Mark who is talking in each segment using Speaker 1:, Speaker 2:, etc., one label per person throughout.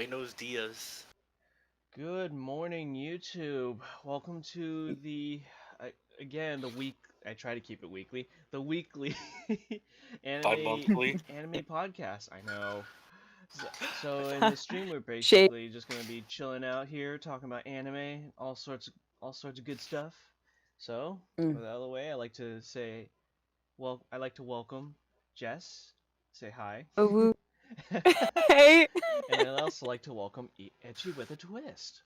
Speaker 1: Buenos dias.
Speaker 2: Good morning, YouTube. Welcome to again the week. I try to keep it weekly. The weekly anime
Speaker 1: Bi-monthly.
Speaker 2: anime podcast. I know. So in this stream, we're
Speaker 3: Shade.
Speaker 2: basically just gonna be chilling out here, talking about anime, all sorts of good stuff. So with that out of the way, I like to welcome Jess. Say hi.
Speaker 3: OWO. Hey.
Speaker 2: And I'd also like to welcome Ecchiwithatwist.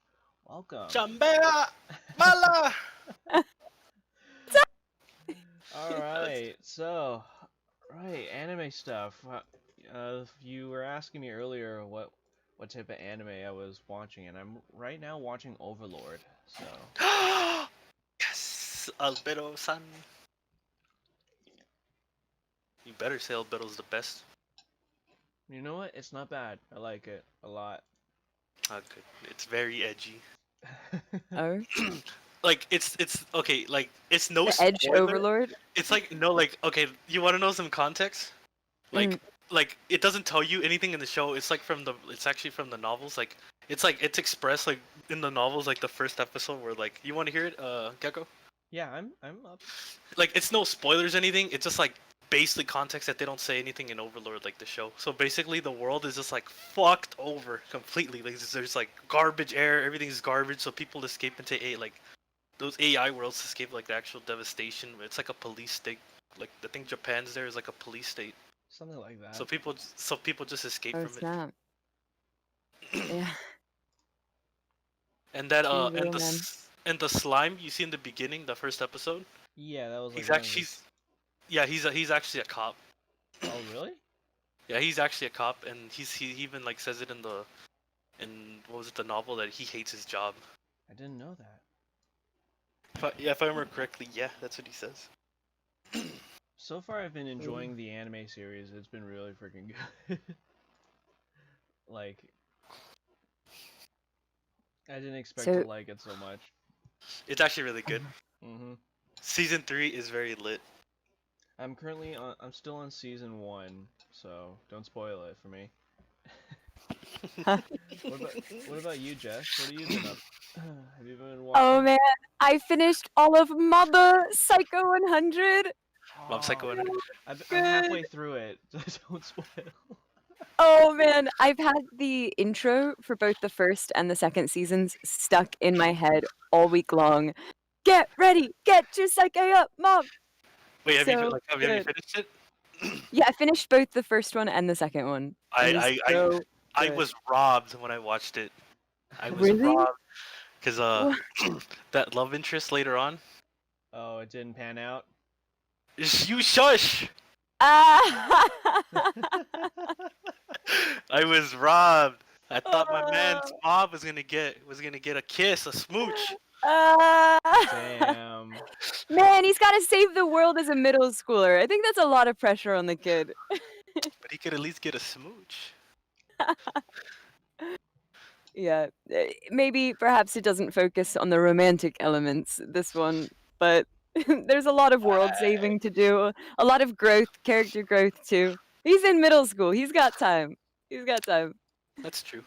Speaker 2: Welcome.
Speaker 1: Chambea! Mala!
Speaker 2: Alright, so, anime stuff. You were asking me earlier what type of anime I was watching, and I'm right now watching Overlord, so.
Speaker 1: Yes! Albedo-san. You better say Albedo's the best.
Speaker 2: You know what? It's not bad. I like it a lot.
Speaker 1: Oh, good. It's very edgy.
Speaker 3: Oh.
Speaker 1: Like, it's okay, like, it's no
Speaker 3: The Edge
Speaker 1: spoiler.
Speaker 3: Overlord.
Speaker 1: It's like, no, like, okay, you want to know some context? Like, it doesn't tell you anything in the show. It's like it's actually from the novels. Like, it's expressed, like, in the novels, like, the first episode where, like, you want to hear it, Gecko?
Speaker 2: Yeah, I'm up.
Speaker 1: Like, it's no spoilers or anything. It's just, like, basically context that they don't say anything in Overlord, like, the show. So, basically, the world is just, like, fucked over completely. Like, there's, like, garbage air. Everything's garbage, so people escape into those AI worlds escape, like, the actual devastation. It's like a police state. Like, I think Japan's there is, like, a police state.
Speaker 2: Something like that.
Speaker 1: So people just escape
Speaker 3: Oh
Speaker 1: from
Speaker 3: snap. Yeah.
Speaker 1: it. And that
Speaker 3: Two real men.
Speaker 1: and the slime you see in the beginning, the first episode.
Speaker 2: Yeah, that was like
Speaker 1: He's
Speaker 2: one of
Speaker 1: actually
Speaker 2: his-
Speaker 1: yeah, he's actually a cop.
Speaker 2: Oh, really?
Speaker 1: Yeah, he's actually a cop, and he even like says it in what was it, the novel, that he hates his job.
Speaker 2: I didn't know that.
Speaker 1: If I remember correctly, yeah, that's what he says.
Speaker 2: So far, I've been enjoying the anime series. It's been really freaking good. Like, I didn't expect to like it so much.
Speaker 1: It's actually really good. Season 3 is very lit.
Speaker 2: I'm still on season 1, so don't spoil it for me. What about you, Jess? What have you been up? Have you been watching?
Speaker 3: Oh man, I finished all of Mob Psycho 100.
Speaker 1: Mob Psycho 100.
Speaker 2: I'm halfway through it. Don't spoil.
Speaker 3: Oh man, I've had the intro for both the first and the second seasons stuck in my head all week long. Get ready, get your psyche up, Mob.
Speaker 1: Wait, have you
Speaker 3: So
Speaker 1: finished it?
Speaker 3: Yeah, I finished both the first one and the second one.
Speaker 1: I was robbed when I watched it. I was
Speaker 3: Really?
Speaker 1: robbed because that love interest later on.
Speaker 2: Oh, it didn't pan out.
Speaker 1: You shush!
Speaker 3: Ah!
Speaker 1: I was robbed. I thought my man's mom was gonna get a kiss, a smooch.
Speaker 2: Damn.
Speaker 3: Man, he's got to save the world as a middle schooler. I think that's a lot of pressure on the kid.
Speaker 1: But he could at least get a smooch.
Speaker 3: Yeah, maybe perhaps it doesn't focus on the romantic elements, this one, but there's a lot of world saving to do, a lot of growth, character growth too. He's in middle school. He's got time.
Speaker 1: That's true.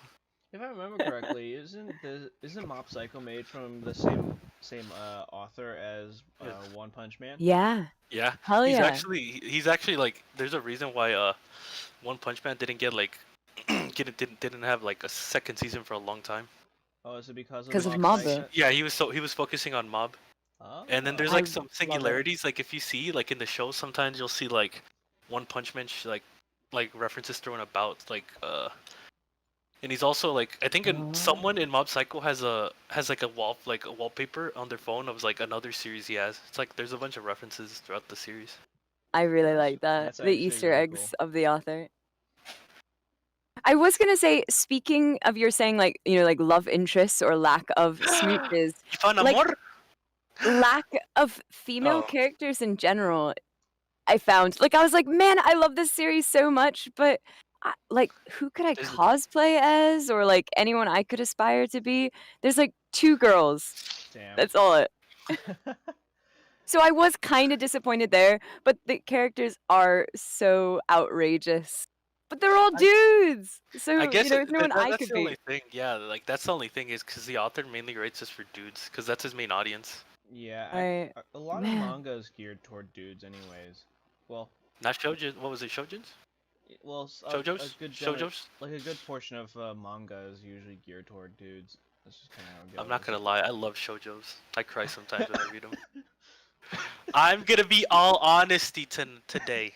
Speaker 2: If I remember correctly, isn't Mob Psycho made from the same author as One Punch Man?
Speaker 3: Yeah.
Speaker 1: Yeah.
Speaker 3: Hell yeah.
Speaker 1: He's actually like, there's a reason why One Punch Man didn't get like didn't have like a second season for a long time.
Speaker 2: Oh, is it because
Speaker 3: of
Speaker 2: Mob?
Speaker 1: Yeah, he was focusing on Mob.
Speaker 2: Oh.
Speaker 1: And then there's like some singularities. Like if you see like in the show, sometimes you'll see like One Punch Man like references thrown about and he's also like, I think someone in Mob Psycho has like a wallpaper on their phone of like another series he has. It's like there's a bunch of references throughout the series.
Speaker 3: I really like that.
Speaker 2: That's
Speaker 3: The Easter
Speaker 2: really
Speaker 3: eggs of the author. I was gonna say, speaking of your saying like, like love interests or lack of smooches, like lack of female characters in general, I found. Like I was like, man, I love this series so much, but like who could I cosplay as, or like anyone I could aspire to be? There's like 2 girls.
Speaker 2: Damn.
Speaker 3: That's all it. So I was kind of disappointed there, but the characters are so outrageous But they're all dudes. So
Speaker 1: I guess
Speaker 3: it's no one I
Speaker 1: that's
Speaker 3: could
Speaker 1: the
Speaker 3: be.
Speaker 1: only thing. Yeah, like that's the only thing is because the author mainly writes this for dudes because that's his main audience.
Speaker 2: Yeah, a lot of
Speaker 3: Man.
Speaker 2: manga is geared toward dudes, anyways. Well,
Speaker 1: Not shoujin. What was it? Shoujins?
Speaker 2: well, a
Speaker 1: Shoujos?
Speaker 2: good
Speaker 1: Shoujos?
Speaker 2: like a good portion of manga is usually geared toward dudes. That's just kind of how it goes.
Speaker 1: I'm not gonna lie. I love shoujos. I cry sometimes when I read them. I'm gonna be all honesty today.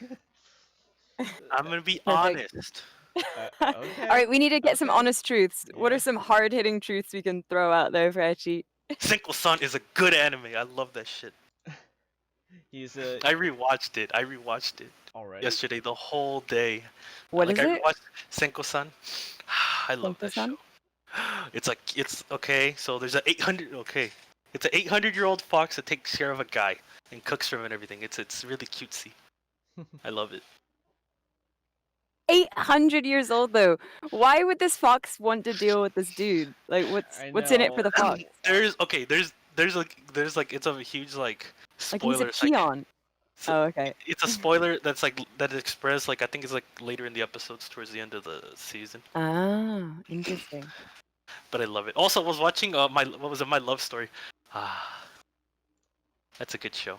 Speaker 1: I'm gonna be
Speaker 3: Perfect.
Speaker 1: honest.
Speaker 2: Okay.
Speaker 3: All right, we need to get some
Speaker 2: Okay.
Speaker 3: honest truths. What
Speaker 2: Yeah.
Speaker 3: are some hard-hitting truths we can throw out there for Ecchi?
Speaker 1: Senko-san is a good anime. I love that shit.
Speaker 2: He's
Speaker 1: I rewatched it
Speaker 2: already.
Speaker 1: yesterday the whole day.
Speaker 3: What
Speaker 1: Like
Speaker 3: is
Speaker 1: I
Speaker 3: it?
Speaker 1: rewatched Senko-san. I love that
Speaker 3: Senko-san?
Speaker 1: show. It's okay. So there's an 800. Okay, it's an 800-year-old fox that takes care of a guy and cooks for him and everything. It's really cutesy. I love it.
Speaker 3: 800 years old though. Why would this fox want to deal with this dude? Like, what's in it for the fox?
Speaker 1: There's like it's a huge like
Speaker 3: Like he's
Speaker 1: spoiler.
Speaker 3: a
Speaker 1: It's like,
Speaker 3: peon. Oh, okay.
Speaker 1: it's a spoiler that's like that expressed like I think it's like later in the episodes towards the end of the season.
Speaker 3: Ah, interesting.
Speaker 1: But I love it. Also, I was watching my love story. Ah, that's a good show.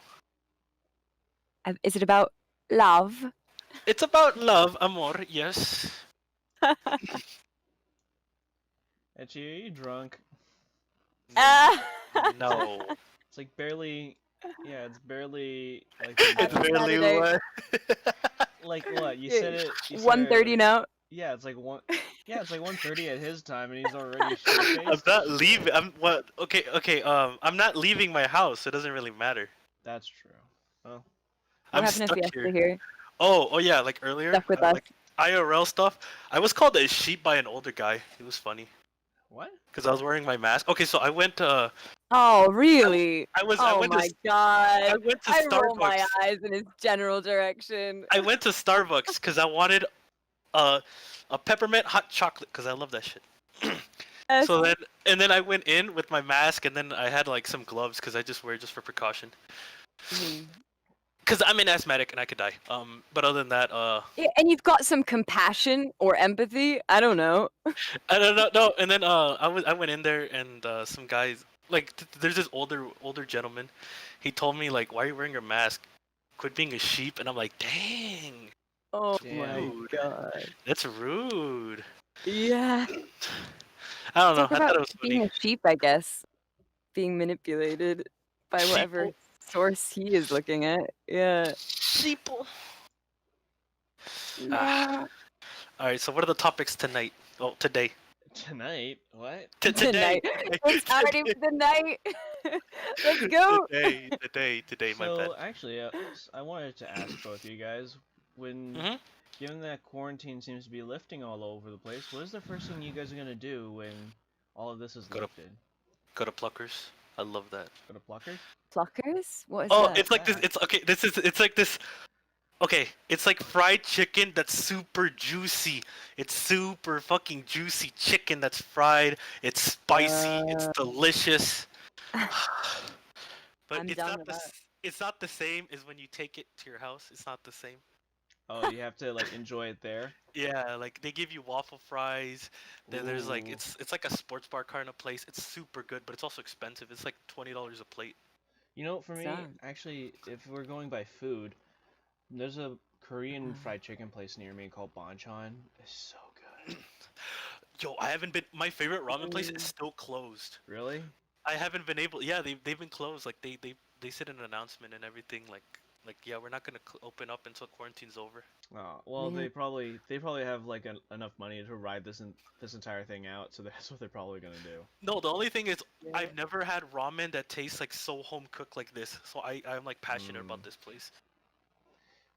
Speaker 3: Is it about love?
Speaker 1: It's about love, amor. Yes.
Speaker 2: Ecchi, are you drunk?
Speaker 3: Ah.
Speaker 1: No.
Speaker 2: It's like barely. Yeah, it's barely like.
Speaker 1: It's barely
Speaker 3: Saturday.
Speaker 1: what?
Speaker 2: Like what? You said it. You said
Speaker 3: 1:30 now.
Speaker 2: Yeah, it's like one. Yeah, it's like 1:30 at his time, and he's already shit-faced.
Speaker 1: I'm not leaving. I'm what? Okay. I'm not leaving my house. It doesn't really matter.
Speaker 2: That's true. Well,
Speaker 3: What
Speaker 1: I'm
Speaker 3: happened
Speaker 1: stuck
Speaker 3: if
Speaker 1: here.
Speaker 3: here?
Speaker 1: Oh yeah. Like earlier.
Speaker 3: Stuck with us.
Speaker 1: Like IRL stuff. I was called a sheep by an older guy. It was funny.
Speaker 2: what?
Speaker 1: Because I was wearing my mask. Okay, so I went to.
Speaker 3: Oh, really?
Speaker 1: I
Speaker 3: Oh
Speaker 1: went
Speaker 3: my
Speaker 1: to.
Speaker 3: god.
Speaker 1: I went to
Speaker 3: I roll
Speaker 1: Starbucks.
Speaker 3: my eyes in his general direction.
Speaker 1: I went to Starbucks because I wanted a peppermint hot chocolate because I love that shit. So then I went in with my mask and then I had like some gloves because I just wear it just for precaution. Because I'm an asthmatic and I could die. But other than that,
Speaker 3: Yeah, and you've got some compassion or empathy. I don't know.
Speaker 1: I don't know. No, and then I went in there and some guys like there's this older gentleman. He told me like, why are you wearing your mask? Quit being a sheep. And I'm like, dang.
Speaker 3: Oh
Speaker 2: Damn.
Speaker 3: my god.
Speaker 1: That's rude.
Speaker 3: Yeah.
Speaker 1: I don't know.
Speaker 3: Talk
Speaker 1: I thought
Speaker 3: about
Speaker 1: it was
Speaker 3: being
Speaker 1: funny.
Speaker 3: a sheep, I guess. Being manipulated by whatever
Speaker 1: Sheeple.
Speaker 3: source he is looking at. Yeah.
Speaker 1: Sheeple.
Speaker 3: Yeah.
Speaker 1: All right. So what are the topics tonight? Oh, today.
Speaker 2: Tonight? What?
Speaker 1: Today.
Speaker 3: It's already the night. Let's go.
Speaker 1: Today. My bad.
Speaker 2: So actually, I wanted to ask both of you guys, when given that quarantine seems to be lifting all over the place, what is the first thing you guys are gonna do when all of this is lifted?
Speaker 1: Go to Pluckers. I love that.
Speaker 2: Go to Pluckers?
Speaker 3: Pluckers? What is
Speaker 1: Oh,
Speaker 3: that?
Speaker 1: it's like this. It's okay. It's like this. Okay, it's like fried chicken that's super juicy. It's super fucking juicy chicken that's fried. It's spicy. It's delicious. But
Speaker 3: I'm
Speaker 1: it's
Speaker 3: down
Speaker 1: not
Speaker 3: with
Speaker 1: the
Speaker 3: that.
Speaker 1: it's not the same as when you take it to your house. It's not the same.
Speaker 2: Oh, you have to like enjoy it there?
Speaker 1: Yeah, like they give you waffle fries. Then there's like
Speaker 2: Ooh.
Speaker 1: it's like a sports bar kind of place. It's super good, but it's also expensive. It's like $20 a plate.
Speaker 2: You know, for me,
Speaker 3: Sound.
Speaker 2: actually, if we're going by food, there's a Korean fried chicken place near me called Bonchon. It's so good.
Speaker 1: Yo, I haven't been. My favorite ramen place is still closed.
Speaker 2: Really?
Speaker 1: I haven't been able. Yeah, they've been closed. Like they said an announcement and everything. Like yeah, we're not gonna open up until quarantine's over.
Speaker 2: Oh, well,
Speaker 3: Man.
Speaker 2: they probably have like enough money to ride this entire thing out, so that's what they're probably gonna do.
Speaker 1: No, the only thing is
Speaker 3: Yeah.
Speaker 1: I've never had ramen that tastes like so home cooked like this. So I'm like passionate about this place.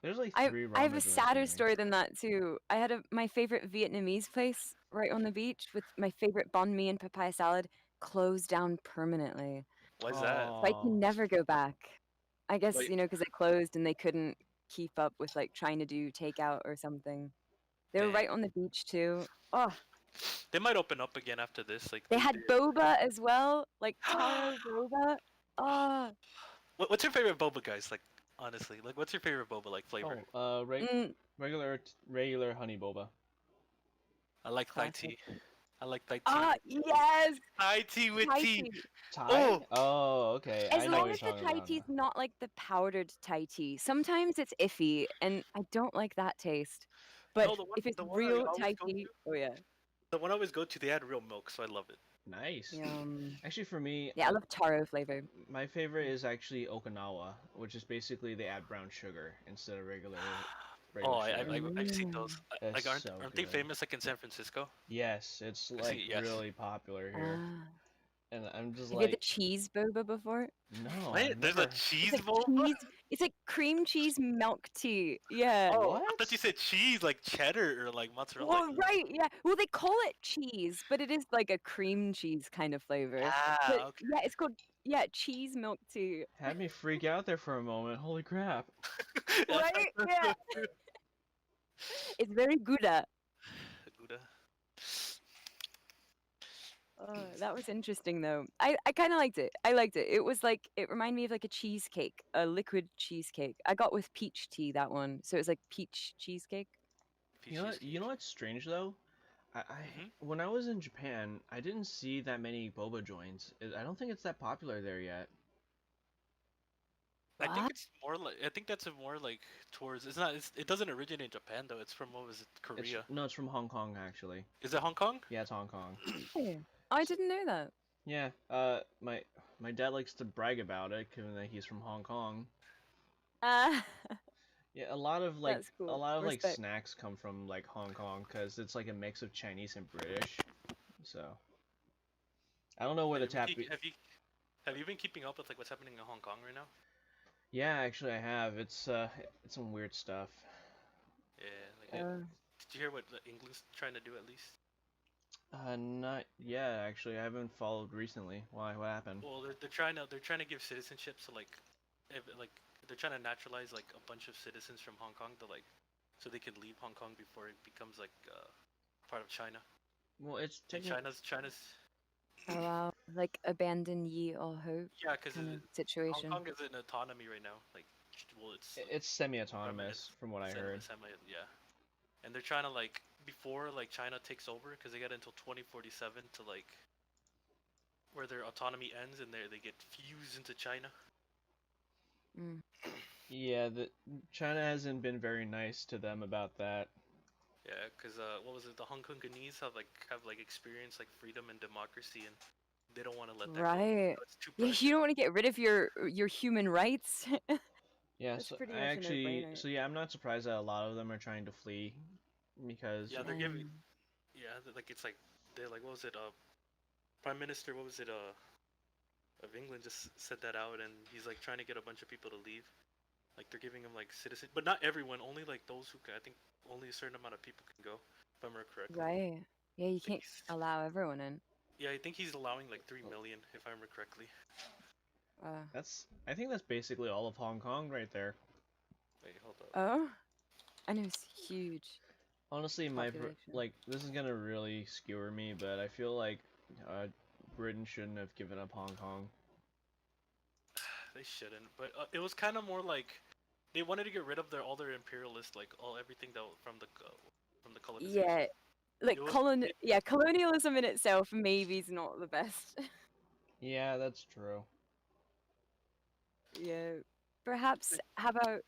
Speaker 2: There's like
Speaker 3: I
Speaker 2: 3
Speaker 3: I have a
Speaker 2: ramens in this
Speaker 3: sadder
Speaker 2: thing.
Speaker 3: story than that too. I had my favorite Vietnamese place right on the beach with my favorite banh mi and papaya salad closed down permanently.
Speaker 1: Why's that?
Speaker 3: So I
Speaker 2: Aw.
Speaker 3: can never go back. I guess,
Speaker 1: Like-
Speaker 3: because it closed and they couldn't keep up with like trying to do takeout or something. They were right
Speaker 1: Dang.
Speaker 3: on the beach too. Oh,
Speaker 1: They might open up again after this. Like
Speaker 3: they had
Speaker 1: did.
Speaker 3: boba as well, like taro boba. Oh,
Speaker 1: What's your favorite boba, guys? Like Honestly, like, what's your favorite boba like flavor?
Speaker 2: Oh,
Speaker 3: Mm,
Speaker 2: regular honey boba.
Speaker 1: I like Thai
Speaker 3: classic.
Speaker 1: tea. I like Thai tea.
Speaker 3: Ah, yes!
Speaker 1: Thai tea with
Speaker 3: Thai
Speaker 1: tea.
Speaker 3: tea.
Speaker 2: Thai?
Speaker 1: Oh,
Speaker 2: Oh, okay.
Speaker 3: As
Speaker 2: I know what
Speaker 3: long
Speaker 2: you're
Speaker 3: as the
Speaker 2: talking
Speaker 3: Thai
Speaker 2: about
Speaker 3: tea's
Speaker 2: now.
Speaker 3: not like the powdered Thai tea. Sometimes it's iffy, and I don't like that taste. But
Speaker 1: no,
Speaker 3: if it's
Speaker 1: the one I
Speaker 3: real
Speaker 1: always
Speaker 3: Thai
Speaker 1: go
Speaker 3: tea,
Speaker 1: to,
Speaker 3: oh yeah.
Speaker 1: the one I always go to, they add real milk, so I love it.
Speaker 2: Nice.
Speaker 3: Yum.
Speaker 2: Actually, for me,
Speaker 3: Yeah, I love taro flavor.
Speaker 2: my favorite is actually Okinawa, which is basically they add brown sugar instead of
Speaker 1: Oh,
Speaker 2: regular sugar.
Speaker 1: I've seen those.
Speaker 3: Mm.
Speaker 2: It's
Speaker 1: Like,
Speaker 2: so
Speaker 1: aren't they
Speaker 2: good.
Speaker 1: famous like in San Francisco?
Speaker 2: Yes, it's
Speaker 1: I've
Speaker 2: like
Speaker 1: seen, yes.
Speaker 2: really popular here,
Speaker 3: Ah.
Speaker 2: and I'm just
Speaker 3: Have you had the
Speaker 2: like,
Speaker 3: cheese boba before?
Speaker 2: no, I've
Speaker 1: Wait, there's a
Speaker 2: never.
Speaker 3: It's
Speaker 1: cheese
Speaker 3: like
Speaker 1: boba?
Speaker 3: cheese. It's like cream cheese milk tea. Yeah.
Speaker 1: Oh, I thought
Speaker 2: What?
Speaker 1: you said cheese, like cheddar or like mozzarella
Speaker 3: Well,
Speaker 1: cheese.
Speaker 3: right, yeah. Well, they call it cheese, but it is like a cream cheese kind of flavor. But
Speaker 1: Ah,
Speaker 3: yeah, it's called cheese milk tea.
Speaker 2: Had me freak out there for a moment. Holy crap!
Speaker 1: okay.
Speaker 3: Right? Yeah. It's very good.
Speaker 1: Gouda.
Speaker 3: That was interesting though. I kind of liked it. I liked it. It was like it reminded me of like a cheesecake, a liquid cheesecake. I got with peach tea that one, so it was like peach cheesecake.
Speaker 2: You
Speaker 1: Peach
Speaker 2: know what? You
Speaker 1: cheesecake.
Speaker 2: know what's strange though?
Speaker 1: Hmm.
Speaker 2: When I was in Japan, I didn't see that many boba joints. I don't think it's that popular there yet.
Speaker 1: I think
Speaker 3: What?
Speaker 1: it's more like I think that's a more like towards. It's not. It doesn't originate in Japan though. It's from what was it?
Speaker 2: It's
Speaker 1: Korea.
Speaker 2: no, it's from Hong Kong actually.
Speaker 1: Is it Hong Kong?
Speaker 2: Yeah, it's Hong Kong.
Speaker 3: Oh, I
Speaker 2: S
Speaker 3: didn't know that.
Speaker 2: yeah, my dad likes to brag about it, given that he's from Hong Kong.
Speaker 3: Uh,
Speaker 2: Yeah,
Speaker 3: that's
Speaker 2: a
Speaker 3: cool.
Speaker 2: lot of like
Speaker 3: Respect.
Speaker 2: snacks come from like Hong Kong because it's like a mix of Chinese and British. So I don't know where the tap.
Speaker 1: Have you been keeping up with like what's happening in Hong Kong right now?
Speaker 2: Yeah, actually I have. It's some weird stuff.
Speaker 1: Yeah. Like,
Speaker 3: Uh,
Speaker 1: did you hear what England's trying to do at least?
Speaker 2: Not yeah. Actually, I haven't followed recently. Why? What happened?
Speaker 1: Well, they're trying to give citizenship to like, like they're trying to naturalize like a bunch of citizens from Hong Kong to like, so they could leave Hong Kong before it becomes like part of China.
Speaker 2: Well, it's
Speaker 1: And
Speaker 2: technically
Speaker 1: China's
Speaker 3: oh wow, like abandon ye all hope
Speaker 1: yeah, because
Speaker 3: kind of
Speaker 1: Hong
Speaker 3: situation.
Speaker 1: Kong is in autonomy right now. Like, well, it's
Speaker 2: it's
Speaker 1: government
Speaker 2: semi-autonomous from what I heard.
Speaker 1: yeah, and they're trying to like before like China takes over because they got until 2047 to like where their autonomy ends and they get fused into China.
Speaker 3: Mm.
Speaker 2: Yeah, the China hasn't been very nice to them about that.
Speaker 1: Yeah, because what was it? The Hong Kongese have like experienced like freedom and democracy, and they don't want to let that go.
Speaker 3: Right.
Speaker 1: It's too
Speaker 3: Yeah,
Speaker 1: precious.
Speaker 3: you don't want to get rid of your human rights.
Speaker 2: Yeah,
Speaker 3: That's
Speaker 2: so
Speaker 3: pretty
Speaker 2: I
Speaker 3: much a
Speaker 2: actually,
Speaker 3: no-brainer.
Speaker 2: so yeah, I'm not surprised that a lot of them are trying to flee because
Speaker 1: Yeah, they're giving.
Speaker 3: Um,
Speaker 1: Yeah, like it's like they're like what was it? Prime Minister, what was it? Of England just said that out, and he's like trying to get a bunch of people to leave. Like they're giving them like citizen, but not everyone. Only like those who can. I think only a certain amount of people can go, if I remember correctly.
Speaker 3: right. Yeah, you
Speaker 1: I think
Speaker 3: can't allow everyone in.
Speaker 1: yeah, I think he's allowing like 3 million, if I remember correctly.
Speaker 3: Uh,
Speaker 2: I think that's basically all of Hong Kong right there.
Speaker 1: Wait, hold up.
Speaker 3: oh, I know it's huge
Speaker 2: Honestly,
Speaker 3: population.
Speaker 2: like this is gonna really skewer me, but I feel like uh, Britain shouldn't have given up Hong Kong.
Speaker 1: They shouldn't, but it was kind of more like they wanted to get rid of all their imperialist, like all everything that from the colonization.
Speaker 3: Yeah, like
Speaker 1: It was
Speaker 3: colonialism in itself maybe is not the best.
Speaker 2: Yeah, that's true.
Speaker 3: Yeah. Perhaps how about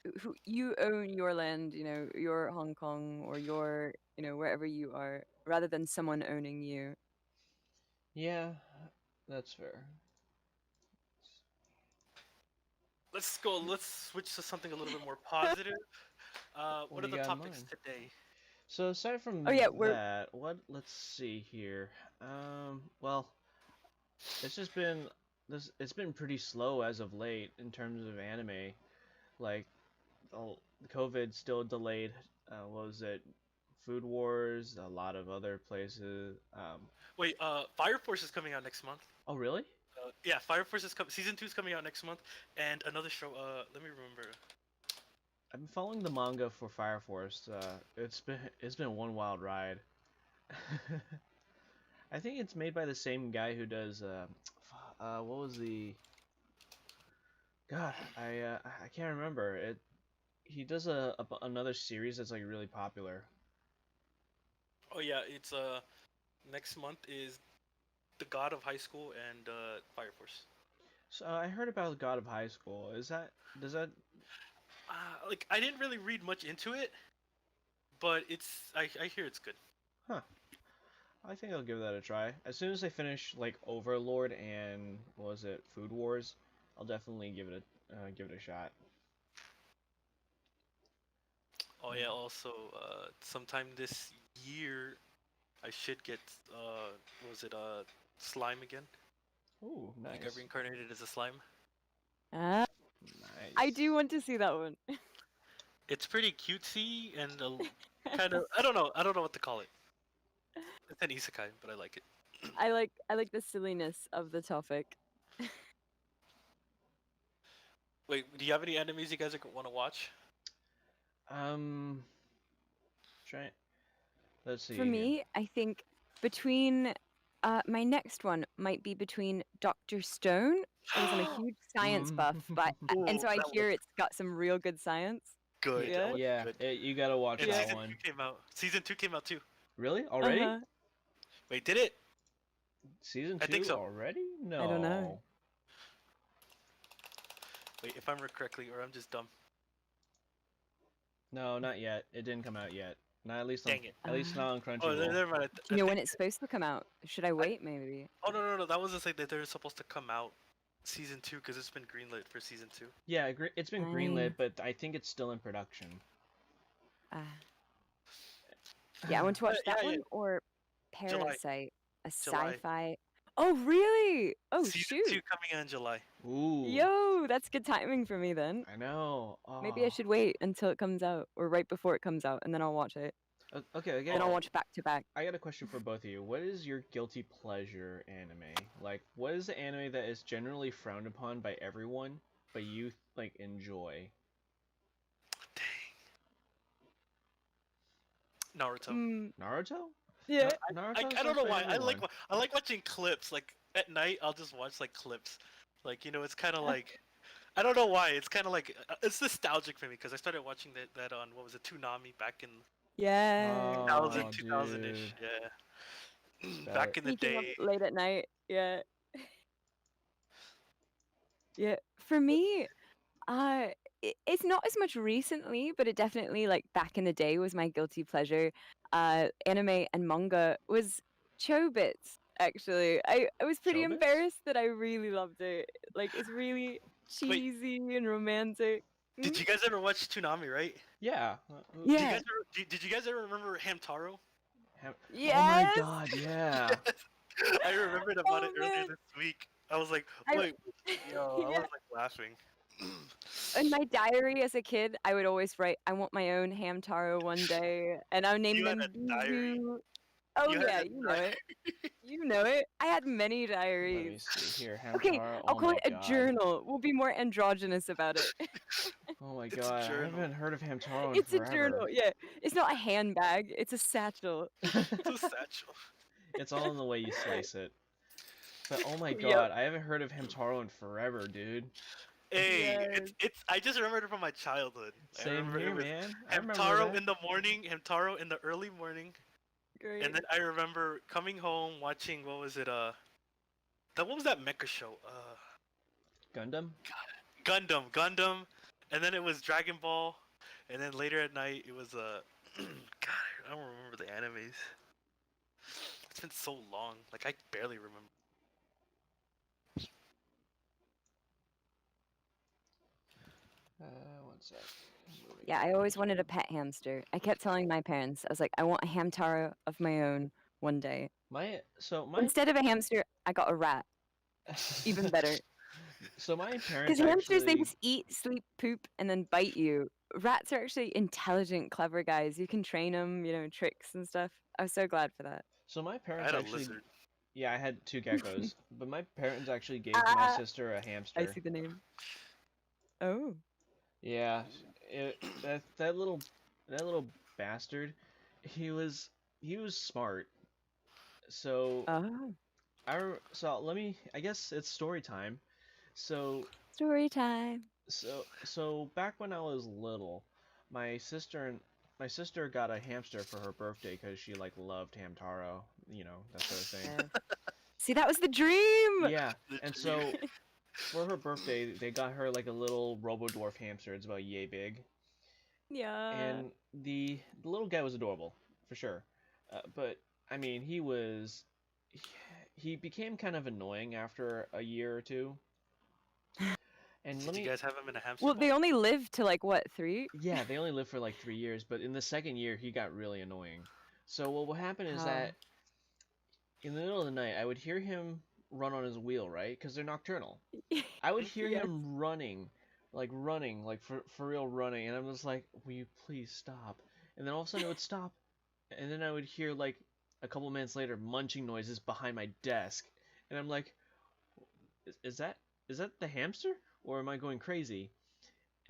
Speaker 3: you own your land, your Hong Kong or your, wherever you are, rather than someone owning you.
Speaker 2: Yeah, that's fair.
Speaker 1: let's go. Let's switch to something a little bit more positive.
Speaker 2: What
Speaker 1: What
Speaker 2: do
Speaker 1: are
Speaker 2: you
Speaker 1: the
Speaker 2: got in
Speaker 1: topics
Speaker 2: mind?
Speaker 1: today?
Speaker 2: So aside from
Speaker 3: Oh yeah, we're
Speaker 2: that, let's see here. Well, it's just been it's been pretty slow as of late in terms of anime. Like, COVID still delayed. What was it? Food Wars, a lot of other places.
Speaker 1: Wait, Fire Force is coming out next month.
Speaker 2: Oh really?
Speaker 1: Yeah, Fire Force is season 2 is coming out next month, and another show. Let me remember.
Speaker 2: I've been following the manga for Fire Force. It's been one wild ride. I think it's made by the same guy who does what was the God, I can't remember it. He does another series that's like really popular.
Speaker 1: Oh yeah, it's next month is the God of High School and Fire Force.
Speaker 2: So I heard about God of High School. Does that?
Speaker 1: Like I didn't really read much into it, but I hear it's good.
Speaker 2: Huh. I think I'll give that a try. As soon as I finish like Overlord and what was it, Food Wars, I'll definitely give it a shot.
Speaker 1: Oh yeah, also sometime this year I should get what was it slime again?
Speaker 2: Ooh,
Speaker 1: I got
Speaker 2: nice.
Speaker 1: reincarnated as a slime.
Speaker 3: I do
Speaker 2: Nice.
Speaker 3: want to see that one.
Speaker 1: It's pretty cutesy and kind of I don't know what to call it. It's an isekai, but I like it.
Speaker 3: I like the silliness of the topic.
Speaker 1: Wait, do you have any enemies you guys want to watch?
Speaker 2: Um, try. Let's
Speaker 3: For
Speaker 2: see here.
Speaker 3: me, I think between my next one might be between Dr. Stone, because I'm a huge science buff, but and
Speaker 1: Ooh,
Speaker 3: so I
Speaker 1: that
Speaker 3: hear
Speaker 1: looks
Speaker 3: it's got some real good science.
Speaker 1: good. That
Speaker 3: Yeah.
Speaker 1: looks
Speaker 2: Yeah,
Speaker 1: good.
Speaker 2: you gotta watch
Speaker 1: And
Speaker 3: Yeah.
Speaker 2: that
Speaker 1: season
Speaker 2: one.
Speaker 1: 2 came out. Season 2 came out too.
Speaker 2: Really? Already?
Speaker 3: Uh-huh.
Speaker 1: Wait, did it?
Speaker 2: Season
Speaker 1: I think
Speaker 2: 2
Speaker 1: so.
Speaker 2: already?
Speaker 3: I don't know.
Speaker 2: No.
Speaker 1: Wait, if I remember correctly, or I'm just dumb.
Speaker 2: No, not yet. It didn't come out yet. Not
Speaker 1: Dang it.
Speaker 2: at least not on
Speaker 1: Oh,
Speaker 2: Crunchyroll.
Speaker 1: never mind.
Speaker 3: Do you know when it's supposed to come out? Should I wait maybe?
Speaker 1: Oh no, that was just like that they're supposed to come out season 2 because it's been greenlit for season 2.
Speaker 2: Yeah, it's been
Speaker 3: Nice.
Speaker 2: greenlit, but I think it's still in production.
Speaker 3: Yeah, I want to watch that
Speaker 1: Yeah.
Speaker 3: one or
Speaker 1: July.
Speaker 3: Parasite, a
Speaker 1: July.
Speaker 3: sci-fi. Oh, really? Oh,
Speaker 1: Season 2
Speaker 3: shoot.
Speaker 1: coming out in July.
Speaker 2: Ooh.
Speaker 3: Yo, that's good timing for me then.
Speaker 2: I know.
Speaker 3: Maybe I
Speaker 2: Oh.
Speaker 3: should wait until it comes out or right before it comes out and then I'll watch it.
Speaker 2: Okay,
Speaker 3: Then I'll watch back to back.
Speaker 2: I got a question for both of you. What is your guilty pleasure anime? Like, what is the anime that is generally frowned upon by everyone, but you like enjoy?
Speaker 1: Dang. Naruto.
Speaker 2: Naruto?
Speaker 3: Yeah.
Speaker 1: I don't know why. I like watching clips. Like at night, I'll just watch like clips. Like it's kind of like I don't know why. It's kind of like it's nostalgic for me because I started watching that on what was it, Toonami back in
Speaker 3: Yeah.
Speaker 1: 2000-ish. Yeah. Back in the
Speaker 3: Sneaking up
Speaker 1: day.
Speaker 3: late at night. Yeah. Yeah. For me, it's not as much recently, but it definitely like back in the day was my guilty pleasure. Anime and manga was Chobits. Actually, I was pretty
Speaker 2: Chobits?
Speaker 3: embarrassed that I really loved it. Like it's really
Speaker 1: Wait.
Speaker 3: cheesy and romantic.
Speaker 1: Did you guys ever watch Toonami? Right?
Speaker 2: Yeah.
Speaker 3: Yeah.
Speaker 1: Did you guys ever remember Hamtaro?
Speaker 3: Yes.
Speaker 2: Oh my god, yeah.
Speaker 1: I remembered about it earlier
Speaker 3: man.
Speaker 1: this week. I was like,
Speaker 3: I
Speaker 1: wait, yo, I was
Speaker 3: Yeah.
Speaker 1: like laughing.
Speaker 3: In my diary as a kid, I would always write, "I want my own Hamtaro one day," and I would name
Speaker 1: You had
Speaker 3: them
Speaker 1: a diary?
Speaker 3: Buzu. Oh
Speaker 1: You had
Speaker 3: yeah,
Speaker 1: a
Speaker 3: you know it. You know it. I had many
Speaker 2: Let me
Speaker 3: diaries.
Speaker 2: see here.
Speaker 3: Okay,
Speaker 2: Hamtaro.
Speaker 3: I'll
Speaker 2: Oh
Speaker 3: call
Speaker 2: my
Speaker 3: it a
Speaker 2: god.
Speaker 3: journal. We'll be more androgynous about it.
Speaker 2: Oh my
Speaker 1: It's a
Speaker 2: god. I
Speaker 1: journal.
Speaker 2: haven't heard of Hamtaro in
Speaker 3: It's a
Speaker 2: forever.
Speaker 3: journal. Yeah, it's not a handbag. It's a satchel.
Speaker 1: It's a satchel.
Speaker 2: It's all in the way you slice it. But oh my
Speaker 3: Yep.
Speaker 2: god, I haven't heard of Hamtaro in forever, dude.
Speaker 1: Hey,
Speaker 3: Yes.
Speaker 1: it's. I just remembered it from my childhood. I
Speaker 2: Same
Speaker 1: remember
Speaker 2: here,
Speaker 1: it was
Speaker 2: man. I remember
Speaker 1: Hamtaro
Speaker 2: that.
Speaker 1: in the morning, Hamtaro in the early morning,
Speaker 3: Great.
Speaker 1: and then I remember coming home watching what was it? What was that mecha show?
Speaker 2: Gundam?
Speaker 1: Gundam, and then it was Dragon Ball, and then later at night it was God, I don't remember the animes. It's been so long, like I barely remember.
Speaker 2: One sec.
Speaker 3: Yeah, I always wanted a pet hamster. I kept telling my parents, I was like, I want a Hamtaro of my own one day.
Speaker 2: My
Speaker 3: Instead of a hamster, I got a rat. Even better.
Speaker 2: So my
Speaker 3: Because
Speaker 2: parents
Speaker 3: hamsters, they
Speaker 2: actually.
Speaker 3: just eat, sleep, poop, and then bite you. Rats are actually intelligent, clever guys. You can train them, tricks and stuff. I was so glad for that.
Speaker 2: So my
Speaker 1: I
Speaker 2: parents
Speaker 1: had a
Speaker 2: actually.
Speaker 1: lizard.
Speaker 2: Yeah, I had 2 geckos, but my parents actually gave my sister a hamster.
Speaker 3: I see the name. Oh.
Speaker 2: Yeah, that little bastard, he was smart. So
Speaker 3: Oh.
Speaker 2: I guess it's story time. So
Speaker 3: Story time.
Speaker 2: So back when I was little, my sister got a hamster for her birthday because she like loved Hamtaro, that sort of thing.
Speaker 3: See, that was the dream.
Speaker 2: Yeah, and so for her birthday, they got her like a little Robo-Dwarf hamster. It's about yay big.
Speaker 3: Yeah.
Speaker 2: And the little guy was adorable, for sure. But I mean, he became kind of annoying after a year or two. And
Speaker 1: Did you guys have him in a hamster
Speaker 3: Well,
Speaker 1: ball?
Speaker 3: they only lived to like what, 3?
Speaker 2: Yeah, they only lived for like 3 years, but in the second year, he got really annoying. So what would happen is that in the middle of the night, I would hear him run on his wheel, right? Because they're nocturnal. I would hear him running, like for real running, and I'm just like, will you please stop? And then all of a sudden it would stop, and then I would hear like a couple minutes later munching noises behind my desk, and I'm like, is that the hamster, or am I going crazy?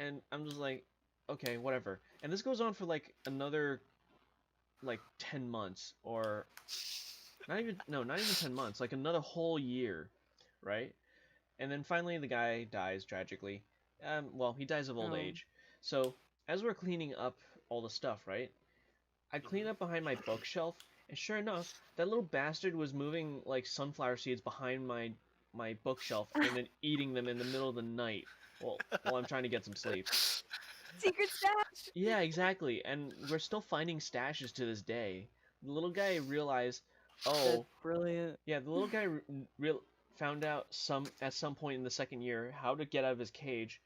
Speaker 2: And I'm just like, okay, whatever. And this goes on for like another like 10 months, or not even 10 months, like another whole year, right? And then finally the guy dies tragically. Well, he dies of old age. So as we're cleaning up all the stuff, right? I clean up behind my bookshelf, and sure enough, that little bastard was moving like sunflower seeds behind my bookshelf and then eating them in the middle of the night while I'm trying to get some sleep.
Speaker 3: Secret stash.
Speaker 2: Yeah, exactly. And we're still finding stashes to this day. The little guy realized,
Speaker 3: That's brilliant.
Speaker 2: yeah, the little guy found out at some point in the second year how to get out of his cage,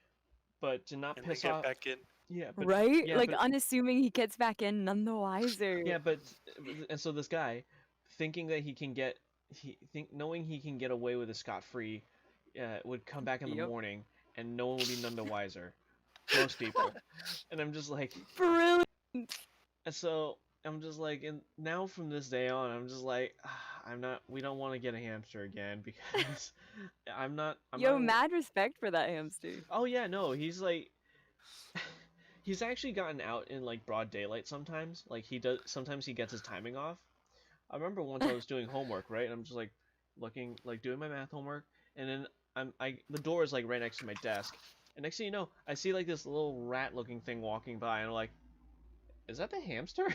Speaker 2: but to not piss off.
Speaker 1: Back in.
Speaker 2: Yeah, but,
Speaker 3: right?
Speaker 2: yeah,
Speaker 3: like
Speaker 2: but,
Speaker 3: unassuming he gets back in, none the wiser.
Speaker 2: Yeah, and so this guy, thinking that knowing he can get away with it scot-free, would come back in the morning, and no one would be none the wiser. Most people. And I'm just like,
Speaker 3: brilliant.
Speaker 2: And so I'm just like, and now from this day on, I'm just like, we don't want to get a hamster again because I'm not.
Speaker 3: Mad respect for that hamster.
Speaker 2: Oh yeah, no, he's like, he's actually gotten out in like broad daylight sometimes. Like sometimes he gets his timing off. I remember once I was doing homework, right? And I'm just like looking, like doing my math homework, and then the door is like right next to my desk, and next thing you know, I see like this little rat-looking thing walking by, and I'm like, is that the hamster?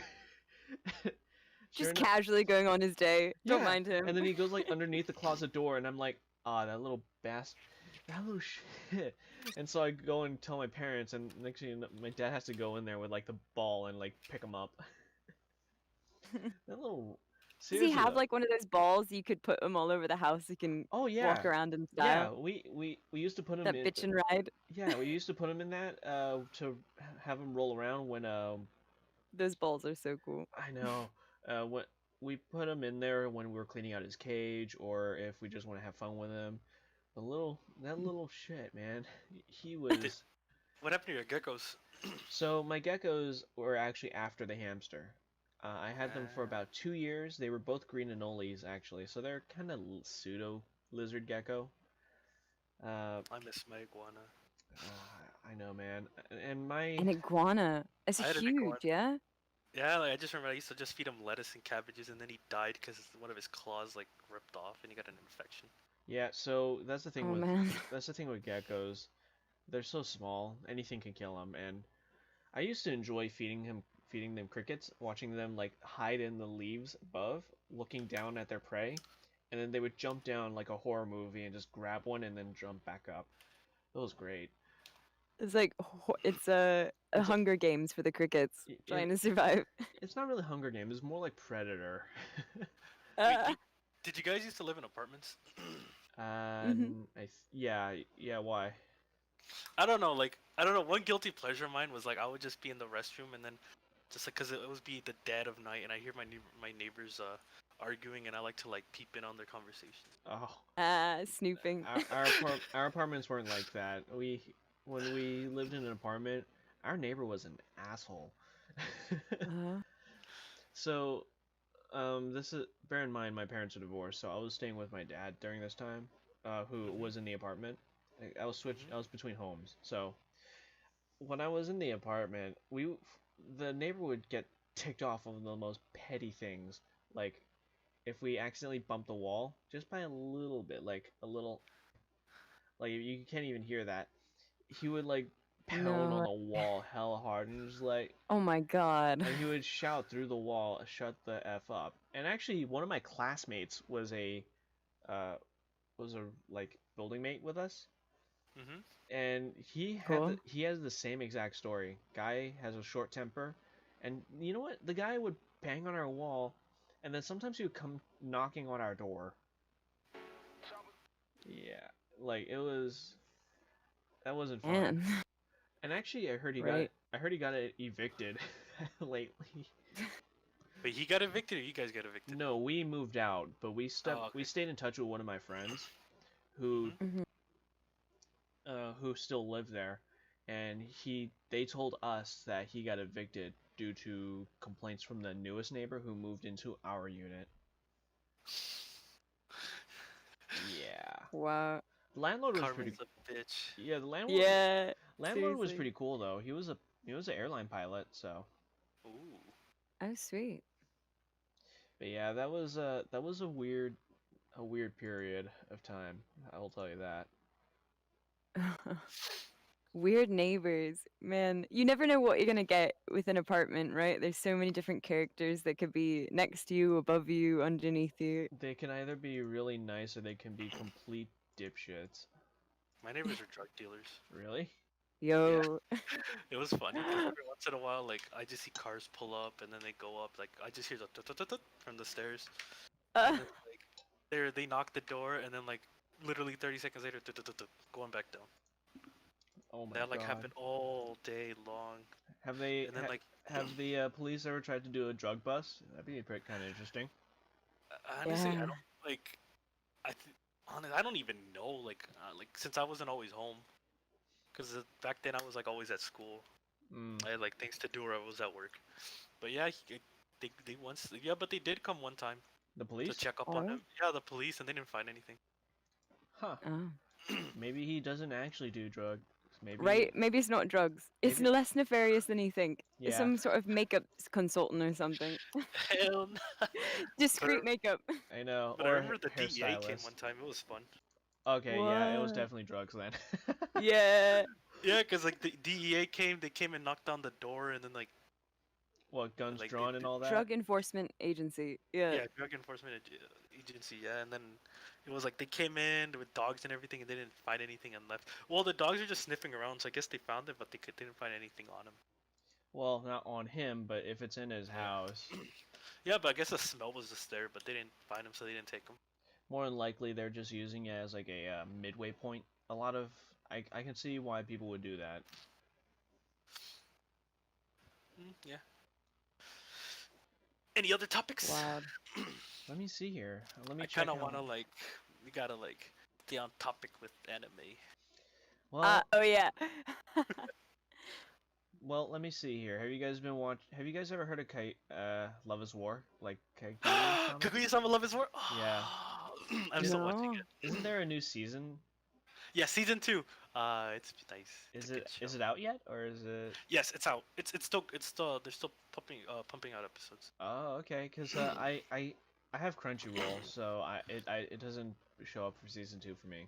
Speaker 3: Just casually going on his day. Don't
Speaker 2: Yeah.
Speaker 3: mind him.
Speaker 2: And then he goes like underneath the closet door, and I'm like, that little bastard, that little shit. And so I go and tell my parents, and next thing you know, my dad has to go in there with like the ball and like pick him up. That little.
Speaker 3: Does he have like one of those balls you could put him all over the house? You can walk around in style.
Speaker 2: Yeah, we used to put him
Speaker 3: that
Speaker 2: in
Speaker 3: bitch and ride.
Speaker 2: Yeah, we used to put him in that to have him roll around when
Speaker 3: Those balls are so cool.
Speaker 2: I know. What we put him in there when we were cleaning out his cage, or if we just want to have fun with him. That little shit, man. He was.
Speaker 1: What happened to your geckos?
Speaker 2: So my geckos were actually after the hamster. I had them for about 2 years. They were both green anoles, actually, so they're kind of pseudo lizard gecko.
Speaker 1: I miss my iguana.
Speaker 2: I know, man. And
Speaker 3: an iguana. It's huge, yeah.
Speaker 1: Yeah, like, I just remember I used to just feed him lettuce and cabbages, and then he died because one of his claws like ripped off, and he got an infection.
Speaker 2: Yeah, so that's the thing that's the thing with geckos. They're so small, anything can kill them, and I used to enjoy feeding them crickets, watching them like hide in the leaves above, looking down at their prey, and then they would jump down like a horror movie and just grab one and then jump back up. It was great.
Speaker 3: It's like it's a Hunger Games for the crickets trying to survive.
Speaker 2: It's not really Hunger Games. It's more like Predator.
Speaker 1: Wait, did you guys used to live in apartments?
Speaker 2: Yeah. Why?
Speaker 1: I don't know. One guilty pleasure of mine was like I would just be in the restroom, and then just like because it would be the dead of night, and I hear my neighbors arguing, and I like to like peep in on their conversations.
Speaker 2: Oh.
Speaker 3: Snooping.
Speaker 2: Our apartments weren't like that. When we lived in an apartment, our neighbor was an asshole. So, bear in mind my parents are divorced, so I was staying with my dad during this time, who was in the apartment. I was between homes. So, when I was in the apartment, the neighbor would get ticked off of the most petty things, like if we accidentally bumped the wall just by a little bit, like a little Like you can't even hear that. He would like pound
Speaker 3: No.
Speaker 2: on the wall hella hard and just like.
Speaker 3: Oh my god.
Speaker 2: And he would shout through the wall, "Shut the f up!" And actually, one of my classmates was a like building mate with us,
Speaker 1: Mhm.
Speaker 2: and he
Speaker 3: Cool.
Speaker 2: has the same exact story. Guy has a short temper, and you know what? The guy would bang on our wall, and then sometimes he would come knocking on our door. Yeah, like that wasn't fun.
Speaker 3: Man.
Speaker 2: And actually, I heard he
Speaker 3: Right.
Speaker 2: got evicted lately.
Speaker 1: Wait, he got evicted or you guys got evicted?
Speaker 2: No, we moved out, but we
Speaker 1: okay.
Speaker 2: stayed in touch with one of my friends who
Speaker 1: Mhm.
Speaker 2: who still lived there, and they told us that he got evicted due to complaints from the newest neighbor who moved into our unit. Yeah.
Speaker 3: Wow.
Speaker 2: The landlord was
Speaker 1: Karma's
Speaker 2: pretty
Speaker 1: a bitch.
Speaker 2: Yeah, the landlord
Speaker 3: Yeah.
Speaker 2: was
Speaker 3: Seriously.
Speaker 2: pretty cool though. He was an airline pilot, so.
Speaker 1: Ooh.
Speaker 3: Oh, sweet.
Speaker 2: But yeah, that was a weird period of time. I will tell you that.
Speaker 3: Weird neighbors. Man, you never know what you're gonna get with an apartment, right? There's so many different characters that could be next to you, above you, underneath you.
Speaker 2: They can either be really nice or they can be complete dipshits.
Speaker 1: My neighbors are drug dealers.
Speaker 2: Really?
Speaker 3: Yo.
Speaker 1: It was funny because every once in a while, like I just see cars pull up and then they go up. Like I just hear the tut tut tut tut from the stairs, and then like they knock the door and then like literally 30 seconds later, tut tut tut tut, going back down.
Speaker 2: Oh my
Speaker 1: That like
Speaker 2: god.
Speaker 1: happened all day long.
Speaker 2: Have they
Speaker 1: And then like
Speaker 2: have the police ever tried to do a drug bust? That'd be kind of interesting.
Speaker 1: honestly, I
Speaker 3: Yeah.
Speaker 1: don't like. I don't even know like since I wasn't always home, because back then I was like always at school.
Speaker 2: Mm.
Speaker 1: I had like things to do or I was at work. But yeah, they once but they did come one time
Speaker 2: The
Speaker 1: to
Speaker 2: police?
Speaker 1: check up on
Speaker 3: Oh.
Speaker 1: him. Yeah, the police, and they didn't find anything.
Speaker 2: Huh.
Speaker 3: Oh.
Speaker 2: Maybe he doesn't actually do drugs. Maybe.
Speaker 3: Right? Maybe it's not drugs. It's
Speaker 2: Maybe-
Speaker 3: less nefarious than you think. It's
Speaker 2: Yeah.
Speaker 3: some sort of makeup consultant or something.
Speaker 1: Hell no.
Speaker 3: Discreet makeup.
Speaker 2: I know.
Speaker 1: But I
Speaker 2: Or
Speaker 1: remember the DEA came
Speaker 2: hairstylist.
Speaker 1: one time. It was fun.
Speaker 2: Okay, yeah, it was
Speaker 3: What?
Speaker 2: definitely drugs then.
Speaker 3: Yeah.
Speaker 1: Yeah, because like the DEA came, they came and knocked on the door, and then like
Speaker 2: What, guns
Speaker 1: like
Speaker 2: drawn and all that?
Speaker 3: Drug Enforcement Agency. Yeah.
Speaker 1: yeah, drug enforcement agency. Yeah, and then it was like they came in with dogs and everything, and they didn't find anything and left. Well, the dogs are just sniffing around, so I guess they found it, but they didn't find anything on him.
Speaker 2: Well, not on him, but if it's in his house.
Speaker 1: Yeah, but I guess the smell was just there, but they didn't find him, so they didn't take him.
Speaker 2: More than likely, they're just using it as like a midway point. A lot of I can see why people would do that.
Speaker 1: Yeah. Any other topics?
Speaker 3: Wow.
Speaker 2: Let me see here. Let me
Speaker 1: I
Speaker 2: check
Speaker 1: kind of
Speaker 2: out.
Speaker 1: want to like, we gotta like stay on topic with anime.
Speaker 2: Well,
Speaker 3: Oh yeah.
Speaker 2: well, let me see here. Have you guys Have you guys ever heard of Love is War? Like Kaguya comic?
Speaker 1: Kaguya-sama Love is War?
Speaker 2: Yeah.
Speaker 1: I'm still watching
Speaker 3: No.
Speaker 1: it.
Speaker 2: Isn't there a new season?
Speaker 1: Yeah, season 2. It's nice. It's
Speaker 2: Is
Speaker 1: a good
Speaker 2: it
Speaker 1: show.
Speaker 2: out yet, or is it?
Speaker 1: Yes, it's out. It's still they're still pumping out episodes.
Speaker 2: Oh, okay. Cause I have Crunchyroll, so it doesn't show up for season 2 for me.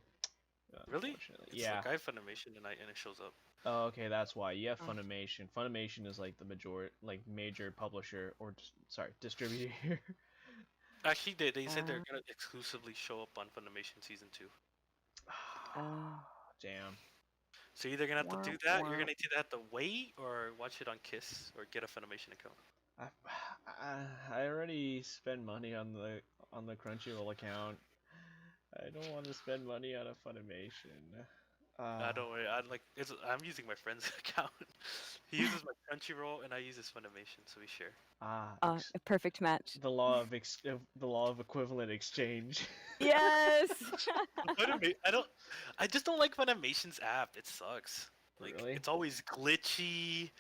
Speaker 1: Really?
Speaker 2: Unfortunately.
Speaker 1: It's
Speaker 2: Yeah.
Speaker 1: like I have Funimation and it shows up.
Speaker 2: Oh, okay, that's why. You have
Speaker 3: Oh.
Speaker 2: Funimation. Funimation is like the major publisher or distributor here.
Speaker 1: Actually, they said they're gonna exclusively show up on Funimation season 2.
Speaker 3: Oh.
Speaker 2: Damn.
Speaker 1: So you're either gonna have to do
Speaker 3: Wah,
Speaker 1: that,
Speaker 3: wah.
Speaker 1: you're gonna either have to wait or watch it on Kiss or get a Funimation account.
Speaker 2: I already spend money on the Crunchyroll account. I don't want to spend money on a Funimation.
Speaker 1: Don't worry. I'm using my friend's account. He uses my Crunchyroll and I use his Funimation, so we share.
Speaker 3: A perfect match.
Speaker 2: The law of equivalent exchange.
Speaker 3: Yes.
Speaker 1: I just don't like Funimation's app. It sucks. Like
Speaker 2: Really?
Speaker 1: it's always glitchy.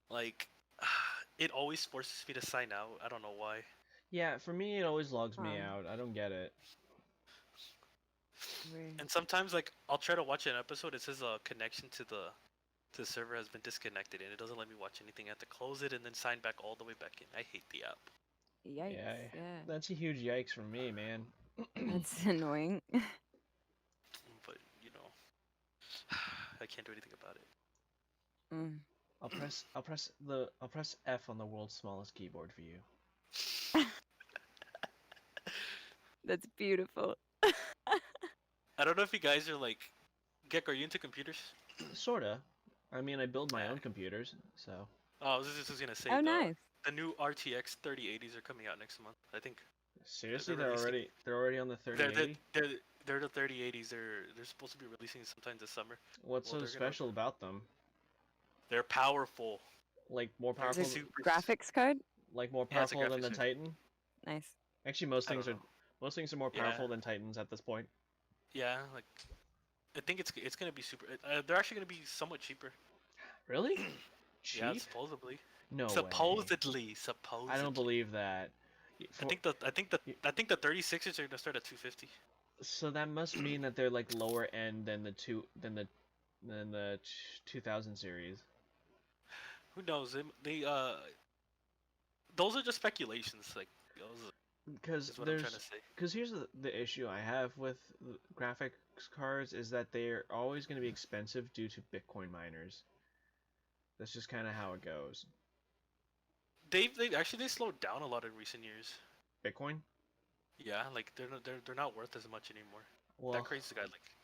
Speaker 1: Like it always forces me to sign out. I don't know why.
Speaker 2: Yeah, for me it always logs me
Speaker 3: Huh.
Speaker 2: out. I don't get it.
Speaker 1: And sometimes like I'll try to watch an episode. It says a connection to the server has been disconnected, and it doesn't let me watch anything. I have to close it and then sign back all the way back in. I hate the app.
Speaker 3: Yikes.
Speaker 2: Yeah,
Speaker 3: Yeah.
Speaker 2: that's a huge yikes for me, man.
Speaker 3: That's annoying.
Speaker 1: But you know, I can't do anything about it.
Speaker 3: Mm.
Speaker 2: I'll press F on the world's smallest keyboard for you.
Speaker 3: That's beautiful.
Speaker 1: I don't know if you guys are like, Gek, are you into computers?
Speaker 2: Sorta. I mean, I build my
Speaker 1: Yeah.
Speaker 2: own computers, so.
Speaker 1: Oh, I was just gonna say
Speaker 3: Oh, nice.
Speaker 1: the new RTX 3080s are coming out next month. I think.
Speaker 2: Seriously,
Speaker 1: They're releasing-
Speaker 2: they're already on the 3080.
Speaker 1: They're the 3080s. They're supposed to be releasing sometime this summer.
Speaker 2: What's so
Speaker 1: they're
Speaker 2: special about them?
Speaker 1: They're powerful.
Speaker 2: Like more
Speaker 1: They're
Speaker 2: powerful,
Speaker 1: super-
Speaker 3: Graphics card?
Speaker 2: like more
Speaker 1: Yeah, it's a
Speaker 2: powerful than the
Speaker 1: graphics card.
Speaker 2: Titan.
Speaker 3: Nice.
Speaker 2: Actually,
Speaker 1: I don't know.
Speaker 2: most things are more
Speaker 1: Yeah.
Speaker 2: powerful than Titans at this point.
Speaker 1: Yeah, like I think it's gonna be super. They're actually gonna be somewhat cheaper.
Speaker 2: Really?
Speaker 1: Yeah,
Speaker 2: Cheap?
Speaker 1: supposedly.
Speaker 2: No way.
Speaker 1: Supposedly.
Speaker 2: I don't believe that.
Speaker 1: I think the 36ers are gonna start at 250.
Speaker 2: So that must mean that they're like lower end than the 2000 series.
Speaker 1: Who knows? Those are just speculations. Like those
Speaker 2: Because
Speaker 1: is what I'm trying to say.
Speaker 2: Because here's the issue I have with graphics cards is that they're always going to be expensive due to Bitcoin miners. That's just kind of how it goes.
Speaker 1: They slowed down a lot in recent years.
Speaker 2: Bitcoin?
Speaker 1: Yeah, like they're not worth as much anymore.
Speaker 2: Well,
Speaker 1: That crazy guy, like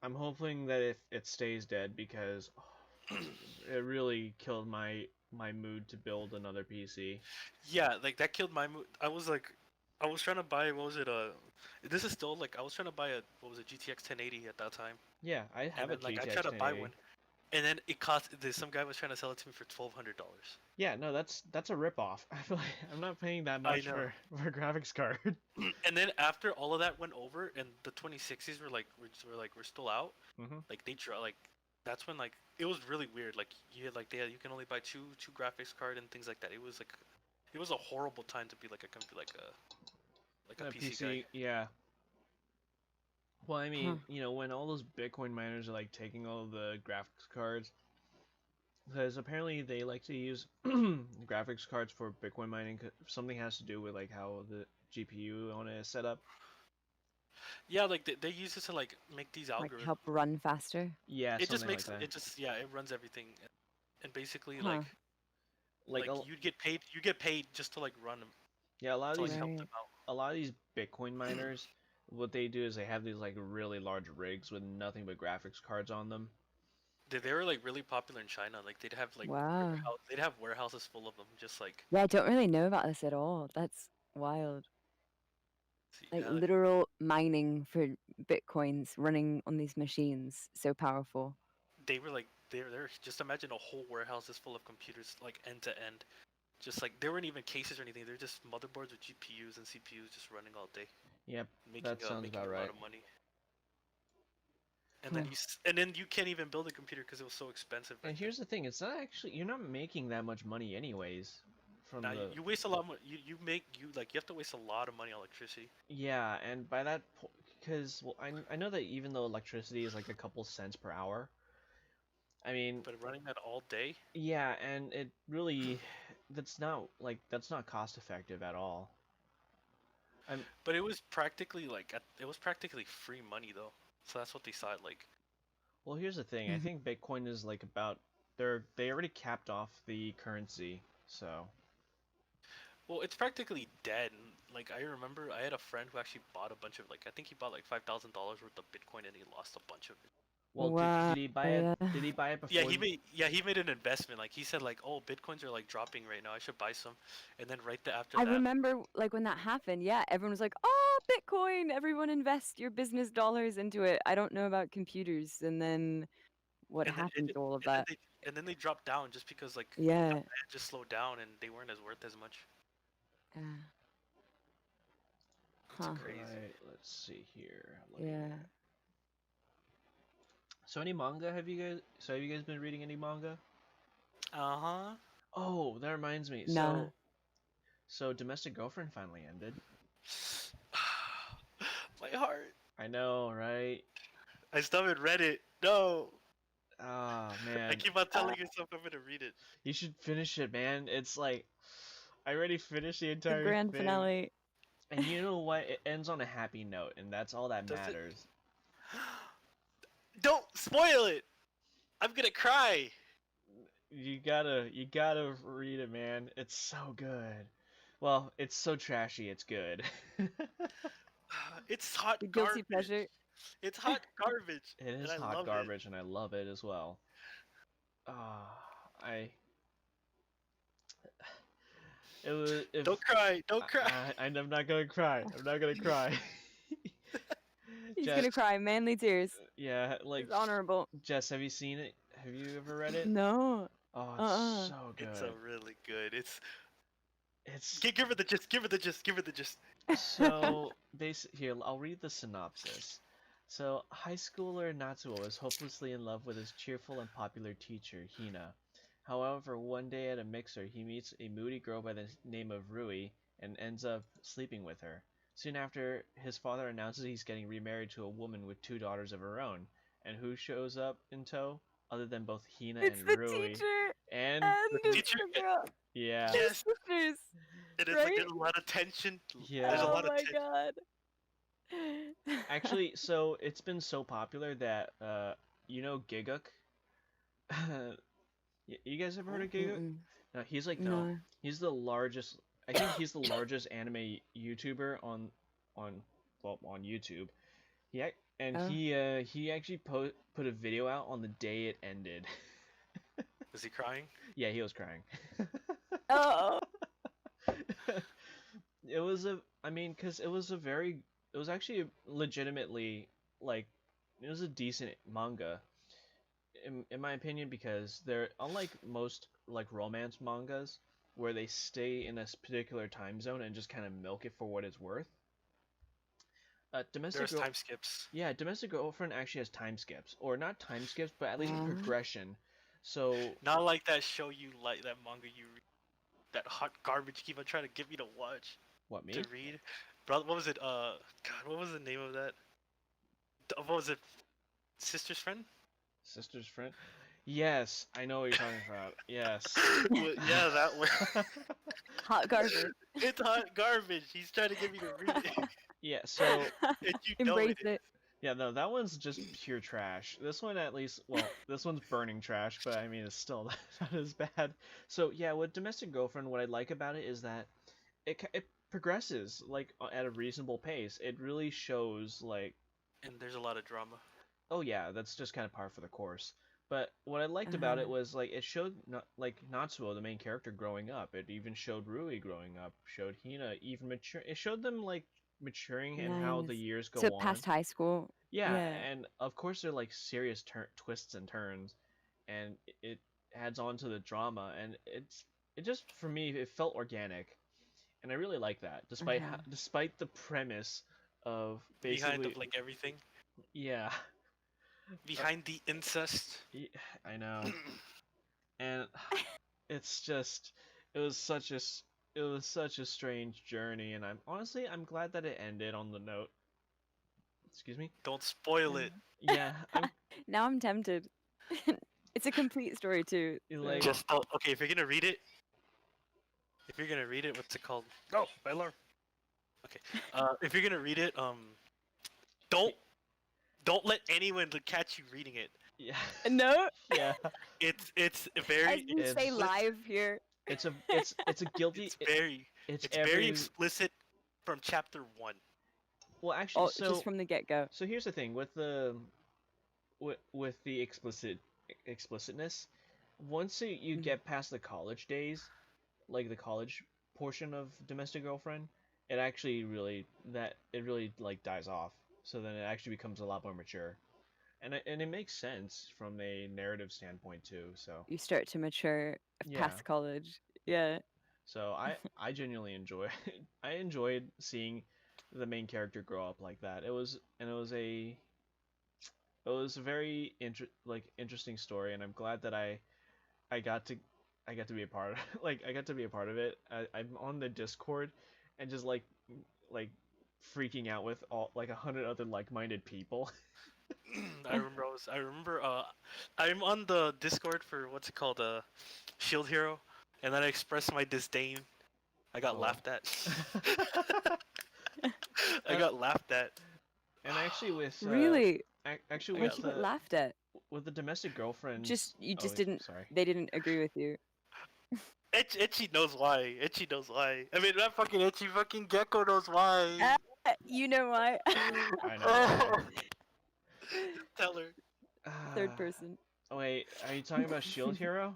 Speaker 2: I'm hoping that if it stays dead because it really killed my mood to build another PC.
Speaker 1: yeah, like that killed my mood. I was trying to buy, what was it? This is still like I was trying to buy a, what was it, GTX 1080 at that time.
Speaker 2: Yeah, I have
Speaker 1: And
Speaker 2: a
Speaker 1: then, like I
Speaker 2: GTX
Speaker 1: tried to buy
Speaker 2: 1080.
Speaker 1: one, and then it cost. Some guy was trying to sell it to me for $1,200.
Speaker 2: Yeah, no, that's a ripoff. I feel like I'm not paying that much for a graphics card.
Speaker 1: And then after all of that went over, and the 2060s were still out, like that's when like it was really weird. Like you had like you can only buy two graphics card and things like that. It was a horrible time to be like a PC guy.
Speaker 2: Yeah. Well, I mean, when all those Bitcoin miners are like taking all the graphics cards, because apparently they like to use graphics cards for Bitcoin mining. Something has to do with like how the GPU on it is set up.
Speaker 1: Yeah, like they use it to like make these algorithms.
Speaker 3: Like help run faster.
Speaker 2: Yeah,
Speaker 1: it just makes
Speaker 2: like that.
Speaker 1: it runs everything, and basically
Speaker 3: Huh.
Speaker 1: like you get paid just to like run them.
Speaker 2: Yeah, a lot of these
Speaker 1: help them out.
Speaker 2: a lot of these Bitcoin miners, what they do is they have these like really large rigs with nothing but graphics cards on them.
Speaker 1: They were like really popular in China. Like they'd have like
Speaker 3: Wow.
Speaker 1: they'd have warehouses full of them, just like.
Speaker 3: Yeah, I don't really know about this at all. That's wild. Like
Speaker 1: yeah,
Speaker 3: literal mining for bitcoins running on these machines, so powerful.
Speaker 1: They were like they're just imagine a whole warehouse is full of computers like end to end. Just like there weren't even cases or anything. They're just motherboards with GPUs and CPUs just running all day.
Speaker 2: Yep,
Speaker 1: making,
Speaker 2: that sounds
Speaker 1: making
Speaker 2: about
Speaker 1: a
Speaker 2: right.
Speaker 1: lot of money. And then you can't even build a computer because it was so expensive.
Speaker 2: And here's the thing: it's not actually you're not making that much money anyways. From
Speaker 1: you waste a lot of money. You have to waste a lot of money on electricity.
Speaker 2: Yeah, and by that because I know that even though electricity is like a couple cents per hour, I mean.
Speaker 1: But running that all day.
Speaker 2: Yeah, and it really that's not cost effective at all.
Speaker 1: But it was practically free money though. So that's what they said like.
Speaker 2: Well, here's the thing. I think Bitcoin is like about they already capped off the currency, so.
Speaker 1: Well, it's practically dead. And, like I remember, I had a friend who actually bought a bunch of I think he bought like $5,000 worth of Bitcoin and he lost a bunch of it.
Speaker 2: Well,
Speaker 3: wow.
Speaker 2: did he buy it? Did he buy it before?
Speaker 1: Yeah, he made an investment. Like he said, like, oh, Bitcoins are like dropping right now. I should buy some. And then after
Speaker 3: I
Speaker 1: that,
Speaker 3: remember like when that happened. Yeah, everyone was like, "Oh, Bitcoin! Everyone invest your business dollars into it." I don't know about computers. And then what happened to all of that?
Speaker 1: And then they dropped down just because like
Speaker 3: yeah,
Speaker 1: it just slowed down and they weren't as worth as much.
Speaker 3: Huh.
Speaker 1: Crazy.
Speaker 2: Right, let's see here.
Speaker 3: Yeah.
Speaker 2: So any manga have you guys been reading any manga?
Speaker 1: Uh-huh.
Speaker 2: Oh, that reminds me.
Speaker 3: Nah.
Speaker 2: So Domestic Girlfriend finally ended.
Speaker 1: My heart.
Speaker 2: I know, right?
Speaker 1: I still haven't read it. No.
Speaker 2: Ah, man.
Speaker 1: I keep on telling yourself I'm gonna read it.
Speaker 2: You should finish it, man. It's like I already finished the entire
Speaker 3: The grand
Speaker 2: thing.
Speaker 3: finale.
Speaker 2: And you know what? It ends on a happy note, and that's all that matters.
Speaker 1: Don't spoil it. I'm gonna cry.
Speaker 2: You gotta read it, man. It's so good. Well, it's so trashy. It's good.
Speaker 1: It's hot
Speaker 3: The guilty pleasure.
Speaker 1: garbage. It's hot garbage.
Speaker 2: It is
Speaker 1: and I
Speaker 2: hot
Speaker 1: love
Speaker 2: garbage, and I love it as well. I it was if
Speaker 1: Don't cry. Don't cry.
Speaker 2: I'm not gonna cry. I'm not gonna cry.
Speaker 3: He's
Speaker 2: Jess,
Speaker 3: gonna cry, manly tears.
Speaker 2: yeah, like
Speaker 3: It's honorable.
Speaker 2: Jess, have you seen it? Have you ever read it?
Speaker 3: No.
Speaker 2: Oh, it's so good.
Speaker 1: It's a really good.
Speaker 2: It's
Speaker 1: Give her the gist. Give her the gist. Give her the gist.
Speaker 2: so here, I'll read the synopsis. So, high schooler Natsuo is hopelessly in love with his cheerful and popular teacher, Hina. However, one day at a mixer, he meets a moody girl by the name of Rui and ends up sleeping with her. Soon after, his father announces he's getting remarried to a woman with 2 daughters of her own. And who shows up in tow? Other than both Hina
Speaker 3: It's
Speaker 2: and
Speaker 3: the
Speaker 2: Rui.
Speaker 3: teacher
Speaker 2: And
Speaker 3: it's
Speaker 1: teacher.
Speaker 3: the girl.
Speaker 2: yeah.
Speaker 3: They're
Speaker 1: Yes.
Speaker 3: sisters.
Speaker 1: It is
Speaker 3: Right?
Speaker 1: like there's a lot of tension.
Speaker 2: Yeah.
Speaker 1: There's a
Speaker 3: Oh
Speaker 1: lot of
Speaker 3: my
Speaker 1: tension.
Speaker 3: god.
Speaker 2: Actually, so it's been so popular that Giguk. You guys ever heard of Giguk?
Speaker 3: Mm-mm.
Speaker 2: No, he's like
Speaker 3: No.
Speaker 2: he's the largest. I think he's the largest anime YouTuber on YouTube. He actually put a video out on the day it ended.
Speaker 1: Is he crying?
Speaker 2: Yeah, he was crying.
Speaker 3: Oh.
Speaker 2: It was because it was actually legitimately like it was a decent manga in my opinion, because they're unlike most like romance mangas where they stay in a particular time zone and just kind of milk it for what it's worth.
Speaker 1: There's time skips.
Speaker 2: Yeah, Domestic Girlfriend actually has time skips, or not time skips, but at least
Speaker 3: Mhm.
Speaker 2: progression. So
Speaker 1: Not like that show you like, that manga you read, that hot garbage you keep on trying to get me to watch,
Speaker 2: what me?
Speaker 1: to read. Bro, what was it? God, what was the name of that? What was it? Sister's Friend?
Speaker 2: Sister's Friend? Yes, I know what you're talking about. Yes.
Speaker 1: Yeah, that one.
Speaker 3: Hot garbage.
Speaker 1: It's hot garbage. He's trying to get me to read it.
Speaker 2: Yeah, so
Speaker 1: And you know
Speaker 3: Embrace
Speaker 1: it.
Speaker 3: it.
Speaker 2: yeah, no, that one's just pure trash. This one at least, well, this one's burning trash, but I mean, it's still not as bad. So yeah, with Domestic Girlfriend, what I like about it is that it progresses like at a reasonable pace. It really shows like,
Speaker 1: And there's a lot of drama.
Speaker 2: oh yeah, that's just kind of par for the course. But what I liked about it was like it showed Natsuo, the main character, growing up. It even showed Rui growing up, showed Hina even mature. It showed them like maturing and how the
Speaker 3: Nice.
Speaker 2: years go
Speaker 3: So
Speaker 2: on.
Speaker 3: past high school.
Speaker 2: Yeah,
Speaker 3: Yeah.
Speaker 2: and of course they're like serious twists and turns, and it adds on to the drama, and it just for me it felt organic, and I really like that, despite the premise of
Speaker 1: Behind
Speaker 2: basically
Speaker 1: of like everything.
Speaker 2: yeah.
Speaker 1: Behind the incest.
Speaker 2: I know, and it's just it was such a strange journey, and I'm glad that it ended on the note. Excuse me.
Speaker 1: Don't spoil it.
Speaker 2: Yeah,
Speaker 3: Now I'm tempted. It's a complete story too.
Speaker 2: Like-
Speaker 1: Just okay. If you're gonna read it, what's it called? Oh, my alarm. Okay. If you're gonna read it, don't let anyone catch you reading it.
Speaker 2: yeah,
Speaker 3: No.
Speaker 2: yeah.
Speaker 1: It's
Speaker 3: As
Speaker 1: very
Speaker 3: you say
Speaker 2: it's-
Speaker 3: live here.
Speaker 2: It's a guilty.
Speaker 1: it's very explicit from chapter 1.
Speaker 2: Well, actually,
Speaker 3: Oh,
Speaker 2: so
Speaker 3: just from the get-go.
Speaker 2: so here's the thing with the explicitness. Once you
Speaker 3: Mhm.
Speaker 2: get past the college days, like the college portion of Domestic Girlfriend, it really like dies off. So then it actually becomes a lot more mature, and it makes sense from a narrative standpoint too. So
Speaker 3: You start to mature
Speaker 2: Yeah.
Speaker 3: past college. Yeah.
Speaker 2: so I genuinely I enjoyed seeing the main character grow up like that. It was a very interesting story, and I'm glad that I got to be a part of I got to be a part of it. I'm on the Discord and just like freaking out with all like 100 other like-minded people.
Speaker 1: I remember I'm on the Discord for what's it called, Shield Hero, and then I expressed my disdain. I got
Speaker 2: Oh.
Speaker 1: laughed at. I got laughed at.
Speaker 2: And actually with
Speaker 3: Really?
Speaker 2: actually
Speaker 3: Why'd you get laughed at?
Speaker 2: with the domestic girlfriends.
Speaker 3: You just
Speaker 2: oh,
Speaker 3: didn't.
Speaker 2: Sorry.
Speaker 3: They didn't agree with you.
Speaker 1: Itchy knows why. Itchy knows why. I mean, that fucking Itchy fucking Gecko knows why.
Speaker 3: You know why?
Speaker 2: I know why.
Speaker 1: Tell her.
Speaker 3: Third person.
Speaker 2: Oh wait, are you talking about Shield Hero?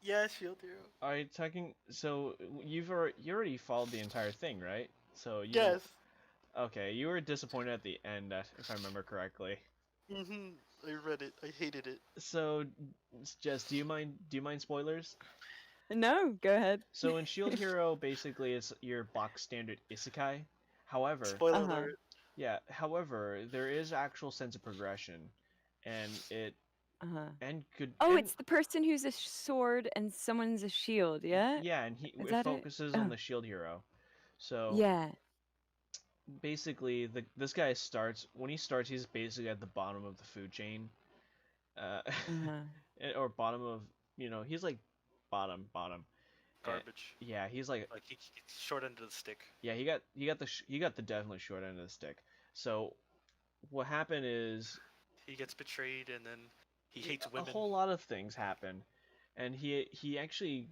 Speaker 1: Yeah, Shield Hero.
Speaker 2: Are you talking? So you already followed the entire thing, right? So you.
Speaker 1: Yes.
Speaker 2: Okay, you were disappointed at the end, if I remember correctly.
Speaker 1: I read it. I hated it.
Speaker 2: So, Jess, do you mind spoilers?
Speaker 3: No, go ahead.
Speaker 2: So in Shield Hero, basically, it's your box standard isekai. However,
Speaker 1: Spoiler alert.
Speaker 2: Yeah. However, there is actual sense of progression, and it and could.
Speaker 3: Oh,
Speaker 2: and,
Speaker 3: it's the person who's a sword and someone's a shield. Yeah.
Speaker 2: Yeah, and
Speaker 3: Is
Speaker 2: it
Speaker 3: that
Speaker 2: focuses on the Shield Hero. So
Speaker 3: yeah.
Speaker 2: basically, this guy starts when he starts. He's basically at the bottom of the food chain, or bottom of he's like bottom.
Speaker 1: Garbage.
Speaker 2: Yeah, he's like
Speaker 1: he's short end of the stick.
Speaker 2: Yeah, he got the definitely short end of the stick. So what happened is
Speaker 1: he gets betrayed, and then he hates women.
Speaker 2: A whole lot of things happen, and he actually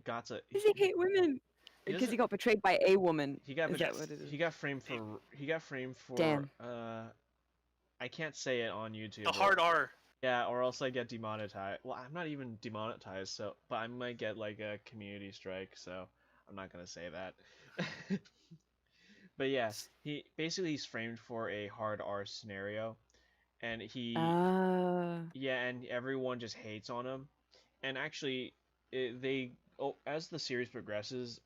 Speaker 2: got to.
Speaker 3: Does he hate women? Because he got betrayed by a woman.
Speaker 2: He got
Speaker 3: He
Speaker 2: got framed for.
Speaker 3: Damn.
Speaker 2: I can't say it on YouTube.
Speaker 1: The hard R.
Speaker 2: Yeah, or else I get demonetized. Well, I'm not even demonetized, but I might get like a community strike, so I'm not gonna say that. But yeah, he's framed for a hard R scenario, and and everyone just hates on him, and actually, as the series progresses,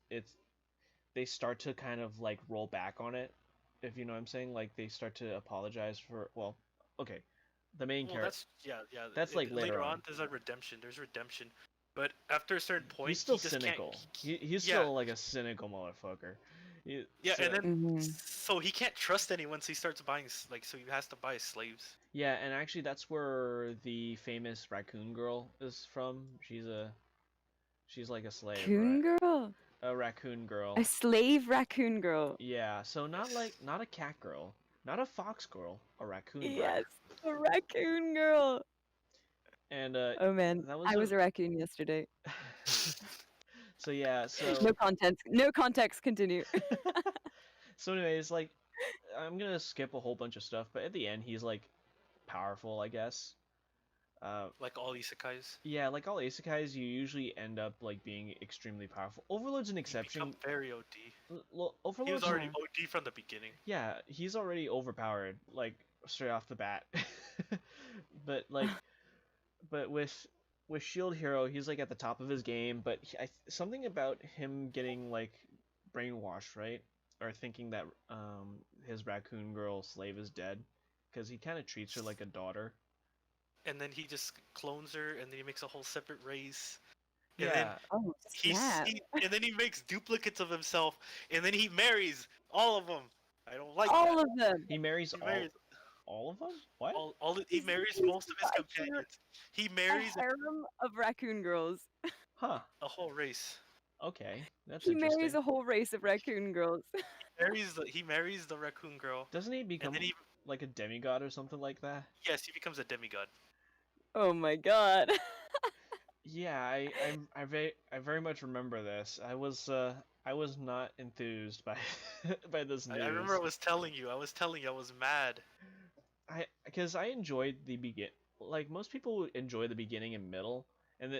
Speaker 2: they start to kind of like roll back on it, if you know what I'm saying. Like they start to apologize for okay. The main character.
Speaker 1: That's
Speaker 2: like later on.
Speaker 1: There's redemption. There's redemption, but after a certain point,
Speaker 2: he's still cynical. He's still like a cynical motherfucker.
Speaker 1: And then so he can't trust anyone, so he starts buying so he has to buy slaves.
Speaker 2: Yeah, and actually that's where the famous raccoon girl is from. She's like a slave.
Speaker 3: Raccoon girl.
Speaker 2: A raccoon girl.
Speaker 3: A slave raccoon girl.
Speaker 2: Yeah, so not a cat girl. Not a fox girl, a raccoon girl.
Speaker 3: Yes, a raccoon girl.
Speaker 2: And
Speaker 3: oh man, I was a raccoon yesterday.
Speaker 2: So yeah,
Speaker 3: no context. Continue.
Speaker 2: So anyways, like I'm gonna skip a whole bunch of stuff, but at the end he's like powerful, I guess.
Speaker 1: Like all isekais.
Speaker 2: Yeah, like all isekais, you usually end up like being extremely powerful. Overlord's an exception.
Speaker 1: You become very OD.
Speaker 2: Overlord's
Speaker 1: he was already OD from the beginning.
Speaker 2: Yeah, he's already overpowered, like straight off the bat. But with Shield Hero, he's like at the top of his game. But something about him getting like brainwashed, right? Or thinking that his raccoon girl slave is dead, because he kind of treats her like a daughter.
Speaker 1: And then he just clones her, and then he makes a whole separate race.
Speaker 2: And
Speaker 1: yeah. And then he makes duplicates of himself, and then he marries all of them. I don't like
Speaker 3: all of them.
Speaker 2: He marries all of them. What?
Speaker 1: He marries most of his companions. He marries
Speaker 3: a harem of raccoon girls.
Speaker 2: Huh.
Speaker 1: A whole race.
Speaker 2: Okay, that's
Speaker 3: interesting. He marries a whole race of raccoon girls.
Speaker 1: He marries the raccoon girl.
Speaker 2: Doesn't he become like a demigod or something like that?
Speaker 1: Yes, he becomes a demigod.
Speaker 3: Oh my god.
Speaker 2: Yeah, I very much remember this. I was not enthused by this news.
Speaker 1: I remember I was telling you I was mad.
Speaker 2: Because I enjoyed the like most people enjoy the beginning and middle, and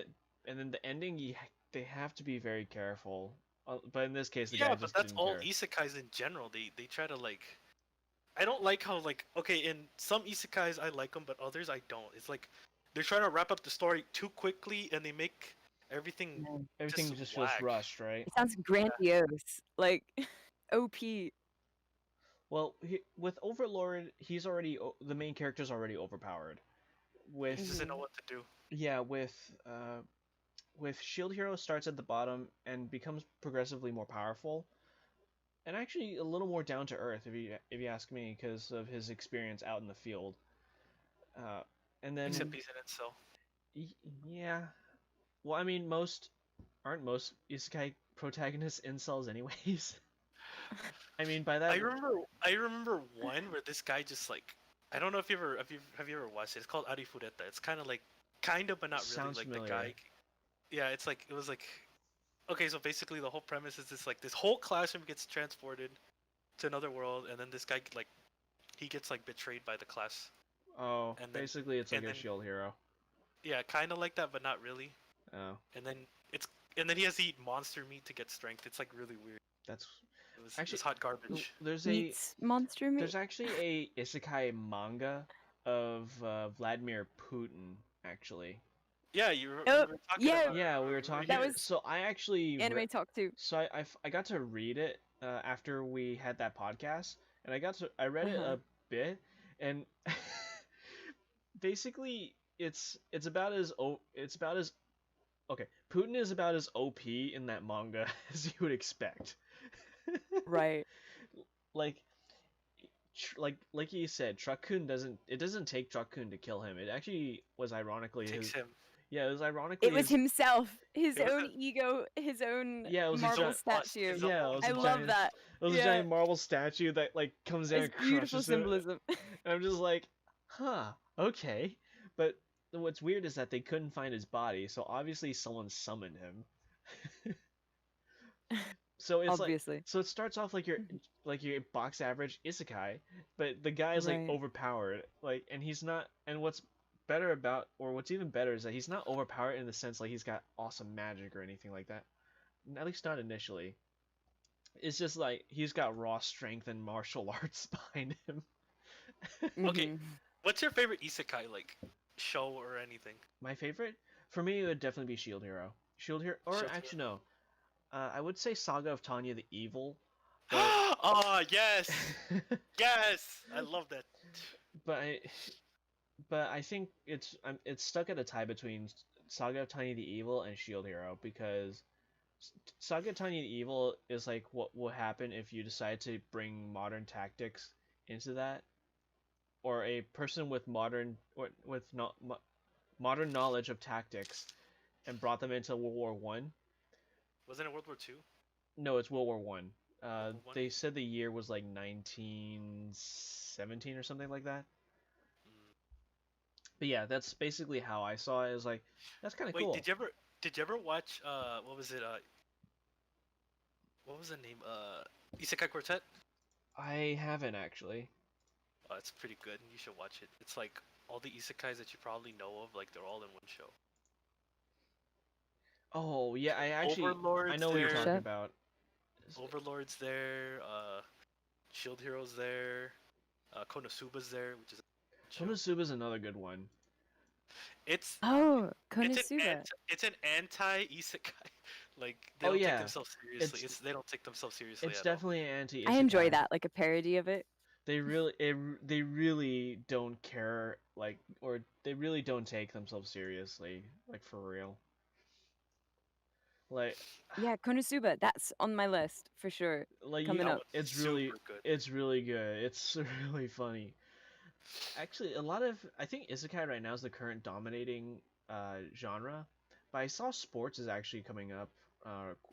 Speaker 2: then the ending they have to be very careful. But in this case, the guy just
Speaker 1: that's all
Speaker 2: care.
Speaker 1: isekais in general. They try to like. I don't like how in some isekais I like them, but others I don't. It's like they're trying to wrap up the story too quickly, and they make everything
Speaker 2: just feels rushed, right?
Speaker 3: It sounds grandiose, like OP.
Speaker 2: Well, with Overlord, the main character's already overpowered. He
Speaker 1: doesn't know what to do.
Speaker 2: Yeah, with Shield Hero starts at the bottom and becomes progressively more powerful, and actually a little more down to earth, if you ask me, because of his experience out in the field. And then
Speaker 1: except he's an incel.
Speaker 2: Yeah. Well, I mean, aren't most isekai protagonists incels anyways? I mean, by that.
Speaker 1: I remember one where this guy just like, I don't know if you ever have you ever watched it. It's called Arifureta. It's kind of but not really
Speaker 2: Sounds
Speaker 1: like
Speaker 2: familiar.
Speaker 1: the guy. Yeah, it was like, okay, so basically the whole premise is this whole classroom gets transported to another world, and then this guy like, he gets like betrayed by the class.
Speaker 2: Oh,
Speaker 1: and
Speaker 2: basically it's like a shield hero.
Speaker 1: Yeah, kind of like that, but not really.
Speaker 2: Oh.
Speaker 1: And then he has to eat monster meat to get strength. It's like really weird.
Speaker 2: That's
Speaker 1: It's hot garbage.
Speaker 3: Eats monster meat.
Speaker 2: There's actually a isekai manga of Vladimir Putin, actually.
Speaker 1: Yeah, we were talking about.
Speaker 2: Yeah, we were talking.
Speaker 3: That was
Speaker 2: so I actually
Speaker 3: anime talk too.
Speaker 2: So I got to read it after we had that podcast, and I read it a bit, and basically it's about as okay. Putin is about as OP in that manga as you would expect.
Speaker 3: Right.
Speaker 2: like you said, Truck-kun doesn't take Truck-kun to kill him. It actually was ironically
Speaker 1: takes him.
Speaker 2: Yeah, it was ironically.
Speaker 3: It was himself, his own ego, his own marble statue.
Speaker 2: Yeah,
Speaker 3: I love that.
Speaker 2: It was a giant marble statue that like comes in and crushes
Speaker 3: beautiful symbolism.
Speaker 2: And I'm just like, huh, okay. But what's weird is that they couldn't find his body, so obviously someone summoned him. So it's
Speaker 3: obviously.
Speaker 2: So it starts off like your box average isekai, but the guy is like overpowered, like, and he's not. And what's even better is that he's not overpowered in the sense like he's got awesome magic or anything like that. At least not initially. It's just like he's got raw strength and martial arts behind him.
Speaker 1: Okay, what's your favorite isekai show or anything?
Speaker 2: My favorite, for me, it would definitely be Shield Hero. Actually no. I would say Saga of Tanya the Evil.
Speaker 1: Oh yes, yes, I love that.
Speaker 2: But I think it's stuck at a tie between Saga of Tanya the Evil and Shield Hero, because Saga of Tanya the Evil is like what will happen if you decide to bring modern tactics into that, or a person with modern knowledge of tactics and brought them into World War One.
Speaker 1: Wasn't it World War II?
Speaker 2: No, it's World War One. They said the year was like 1917 or something like that. But yeah, that's basically how I saw it. It was like, that's kind of cool.
Speaker 1: Wait, did you ever watch what was it? What was the name? Isekai Quartet?
Speaker 2: I haven't actually.
Speaker 1: Oh, it's pretty good. You should watch it. It's like all the isekais that you probably know of, like they're all in one show.
Speaker 2: Oh yeah, I know what you're talking about.
Speaker 1: Overlord's there, Shield Hero's there, Konosuba's there, which is
Speaker 2: Konosuba's another good one.
Speaker 1: It's
Speaker 3: Konosuba.
Speaker 1: It's an anti-isekai. Like they don't take themselves seriously. They don't take themselves seriously.
Speaker 2: It's definitely an anti-isekai.
Speaker 3: I enjoy that, like a parody of it.
Speaker 2: They really don't care, or they really don't take themselves seriously, like for real.
Speaker 3: Yeah, Konosuba, that's on my list for sure. Coming up.
Speaker 2: It's really good. It's really funny. Actually, I think isekai right now is the current dominating genre, but I saw sports is actually coming up.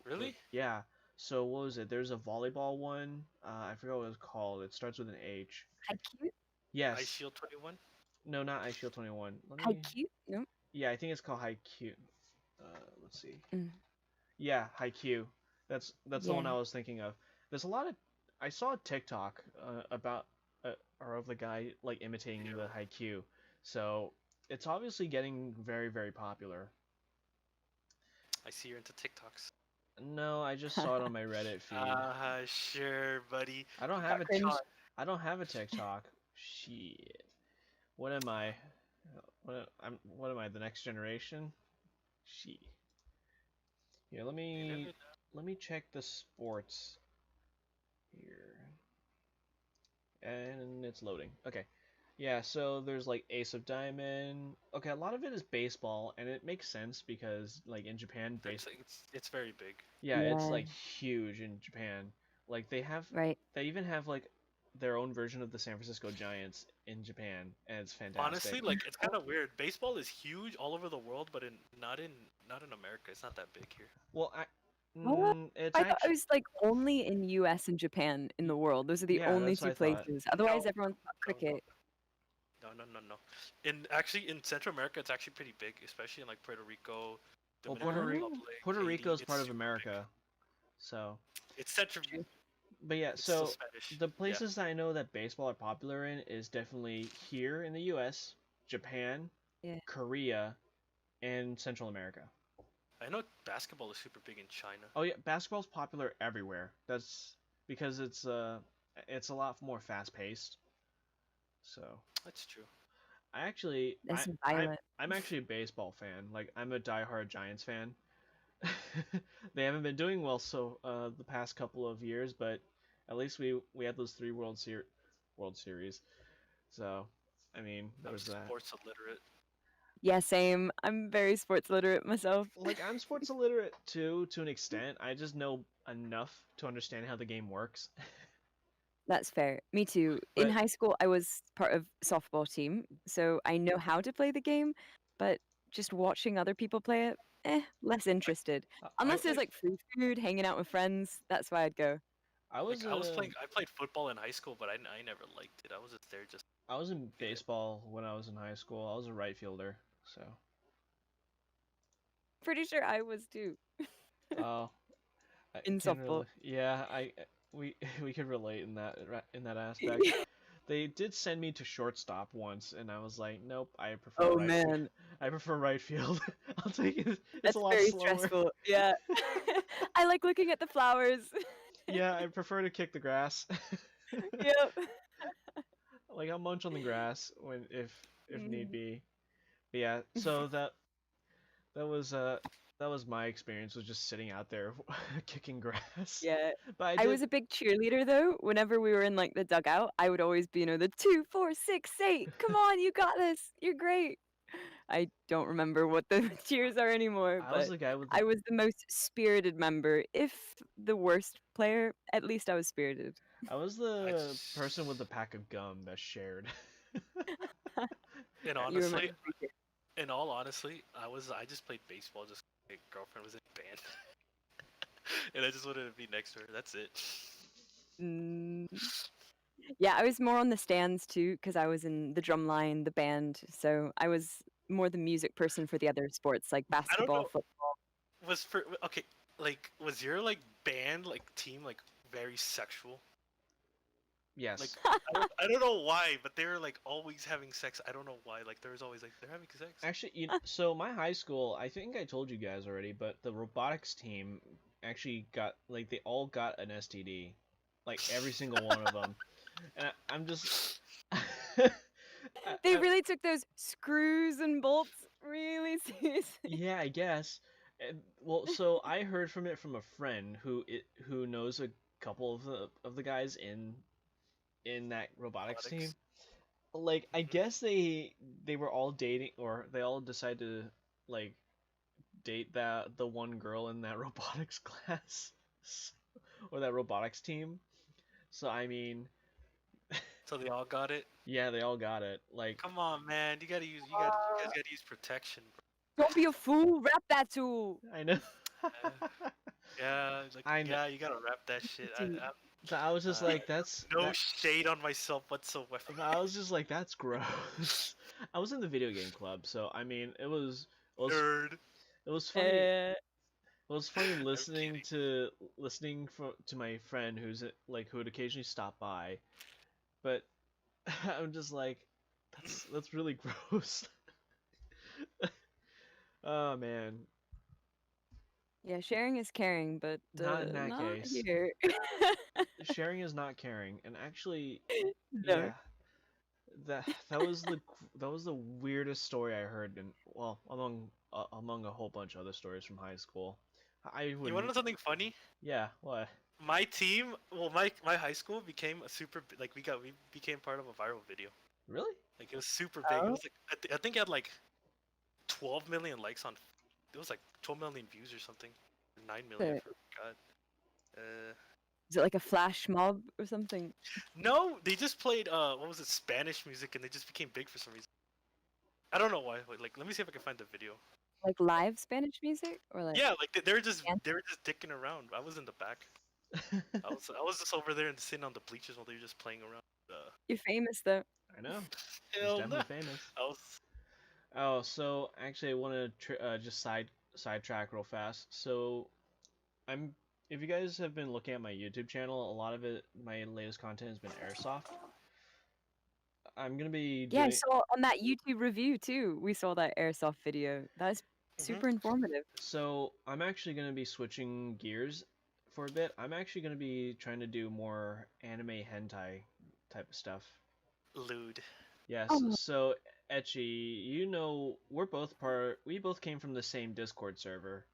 Speaker 1: Really?
Speaker 2: Yeah. So what was it? There's a volleyball one. I forgot what it was called. It starts with an H.
Speaker 3: Haikyuu?
Speaker 2: Yes.
Speaker 1: Ice Shield 21?
Speaker 2: No, not Ice Shield 21.
Speaker 3: Haikyuu? No.
Speaker 2: Yeah, I think it's called Haikyuu. Let's see. Yeah, Haikyuu. That's the one I was thinking of. There's a lot of. I saw a TikTok about or of the guy like imitating the Haikyuu, so it's obviously getting very, very popular.
Speaker 1: I see you're into TikToks.
Speaker 2: No, I just saw it on my Reddit feed.
Speaker 1: Sure, buddy.
Speaker 2: I don't have a TikTok. Shit. What am I? What am I? The next generation? Shit. Yeah, let me check the sports here. And it's loading. Okay. Yeah, so there's like Ace of Diamond. Okay, a lot of it is baseball, and it makes sense because like in Japan,
Speaker 1: it's very big.
Speaker 2: Yeah, it's like huge in Japan. Like they even have like their own version of the San Francisco Giants in Japan, and it's fantastic.
Speaker 1: Honestly, like it's kind of weird. Baseball is huge all over the world, but not in America. It's not that big here.
Speaker 2: Well,
Speaker 3: What?
Speaker 2: It's
Speaker 3: I thought it
Speaker 2: actually
Speaker 3: was like only in US and Japan in the world. Those are the
Speaker 2: yeah,
Speaker 3: only
Speaker 2: that's what
Speaker 3: two
Speaker 2: I thought.
Speaker 3: places. Otherwise,
Speaker 1: No,
Speaker 3: everyone's got
Speaker 1: no, no,
Speaker 3: cricket.
Speaker 1: no. In Central America, it's actually pretty big, especially in like Puerto Rico,
Speaker 2: Well,
Speaker 1: Dominican Republic,
Speaker 2: Puerto Rico
Speaker 1: Haiti.
Speaker 2: is
Speaker 1: It's
Speaker 2: part of
Speaker 1: super big.
Speaker 2: America, so.
Speaker 1: It's Central.
Speaker 2: But yeah,
Speaker 1: It's still
Speaker 2: so
Speaker 1: Spanish.
Speaker 2: the
Speaker 1: Yeah.
Speaker 2: places that I know that baseball are popular in is definitely here in the U.S., Japan,
Speaker 3: Yeah.
Speaker 2: Korea, and Central America.
Speaker 1: I know basketball is super big in China.
Speaker 2: Oh yeah, basketball's popular everywhere. That's because it's a lot more fast paced. So
Speaker 1: That's true.
Speaker 2: I actually
Speaker 3: That's violent.
Speaker 2: I'm actually a baseball fan. Like I'm a diehard Giants fan. They haven't been doing well the past couple of years, but at least we had those three World Series. So, I mean, there
Speaker 1: I'm
Speaker 2: was that.
Speaker 1: sports illiterate.
Speaker 3: Yeah, same. I'm very sports literate myself.
Speaker 2: Like I'm sports illiterate too, to an extent. I just know enough to understand how the game works.
Speaker 3: That's fair. Me too. In
Speaker 2: But
Speaker 3: high school, I was part of softball team, so I know how to play the game, but just watching other people play it, less interested. Unless there's like free food, hanging out with friends, that's why I'd go.
Speaker 2: I was
Speaker 1: I played football in high school, but I never liked it. I was just there just.
Speaker 2: I was in baseball when I was in high school. I was a right fielder, so.
Speaker 3: Pretty sure I was too.
Speaker 2: Oh, I
Speaker 3: In
Speaker 2: can
Speaker 3: softball.
Speaker 2: yeah, we we could relate in that aspect. They did send me to shortstop once, and I was like, nope, I prefer
Speaker 3: Oh
Speaker 2: right field.
Speaker 3: man,
Speaker 2: I prefer right field. I'll take it. It's
Speaker 3: that's
Speaker 2: a lot
Speaker 3: very
Speaker 2: slower.
Speaker 3: stressful. Yeah. I like looking at the flowers.
Speaker 2: Yeah, I prefer to kick the grass.
Speaker 3: Yep.
Speaker 2: Like I'll munch on the grass when if need
Speaker 3: Mhm.
Speaker 2: be. But yeah, so that was that was my experience was just sitting out there kicking grass.
Speaker 3: Yeah.
Speaker 2: But
Speaker 3: I was a big cheerleader though. Whenever we were in like the dugout, I would always be, the 2, 4, 6, 8. Come on, you got this. You're great. I don't remember what the cheers are anymore,
Speaker 2: I was
Speaker 3: but
Speaker 2: the guy with
Speaker 3: I was the most spirited member. If the worst player, at least I was spirited.
Speaker 2: I was the person with the pack of gum that shared.
Speaker 1: And
Speaker 3: You remember?
Speaker 1: honestly, in all honesty, I just played baseball. Just my girlfriend was in a band, and I just wanted to be next to her. That's it.
Speaker 3: Mm. Yeah, I was more on the stands too because I was in the drum line, the band. So I was more the music person for the other sports like
Speaker 1: I don't
Speaker 3: basketball,
Speaker 1: know.
Speaker 3: football.
Speaker 1: Was your like band like team like very sexual?
Speaker 2: Yes.
Speaker 1: Like I don't know why, but they were like always having sex. I don't know why. Like there was always like they're having sex.
Speaker 2: Actually, so my high school, I think I told you guys already, but the robotics team actually got like they all got an STD, like every single one of them, and I'm just.
Speaker 3: They really took those screws and bolts really seriously.
Speaker 2: Yeah, I guess. Well, so I heard from it from a friend who knows a couple of the guys in that robotics team. Like I guess they were all dating or they all decided to like date the one girl in that robotics class or that robotics team. So I mean,
Speaker 1: So they all got it.
Speaker 2: yeah, they all got it. Like
Speaker 1: Come on, man. You guys gotta use protection,
Speaker 3: Don't be a fool. Wrap that tool.
Speaker 2: I know.
Speaker 1: Yeah, like
Speaker 2: I know.
Speaker 1: yeah, you gotta wrap that shit.
Speaker 2: So I was just like, that's
Speaker 1: no shade on myself whatsoever.
Speaker 2: I was just like, that's gross. I was in the video game club, so I mean,
Speaker 1: Nerd.
Speaker 2: it was funny. It was funny listening
Speaker 1: kidding.
Speaker 2: to my friend who's like who would occasionally stop by, but I'm just like, that's really gross. Oh man.
Speaker 3: Yeah, sharing is caring, but
Speaker 2: Not in that
Speaker 3: not
Speaker 2: case.
Speaker 3: here.
Speaker 2: Sharing is not caring, and actually,
Speaker 3: No.
Speaker 2: yeah, that was the weirdest story I heard, and well, among a whole bunch of other stories from high school.
Speaker 1: You want to know something funny?
Speaker 2: Yeah, what?
Speaker 1: My team, well, my high school became a super like we became part of a viral video.
Speaker 2: Really?
Speaker 1: Like it was super big. It was like I think it had like 12 million likes on. It was like 12 million views or something. 9 million. I forgot.
Speaker 3: Is it like a flash mob or something?
Speaker 1: No, they just played what was it, Spanish music, and they just became big for some reason. I don't know why. Like let me see if I can find the video.
Speaker 3: Like live Spanish music or like
Speaker 1: Yeah, like they were just
Speaker 3: dance?
Speaker 1: dicking around. I was in the back. I was just over there and sitting on the bleachers while they were just playing around.
Speaker 3: You're famous though.
Speaker 2: I know. He's
Speaker 1: Hell no.
Speaker 2: definitely famous.
Speaker 1: I was
Speaker 2: Oh, so actually, I want to just sidetrack real fast. So I'm if you guys have been looking at my YouTube channel, a lot of it, my latest content has been airsoft. I'm gonna be
Speaker 3: Yeah, I
Speaker 2: doing.
Speaker 3: saw on that YouTube review too. We saw that airsoft video. That's super informative.
Speaker 2: So I'm actually gonna be switching gears for a bit. I'm actually gonna be trying to do more anime hentai type of stuff.
Speaker 1: lewd.
Speaker 2: Yes.
Speaker 3: Oh.
Speaker 2: So Ecchi, you know, we both came from the same Discord server.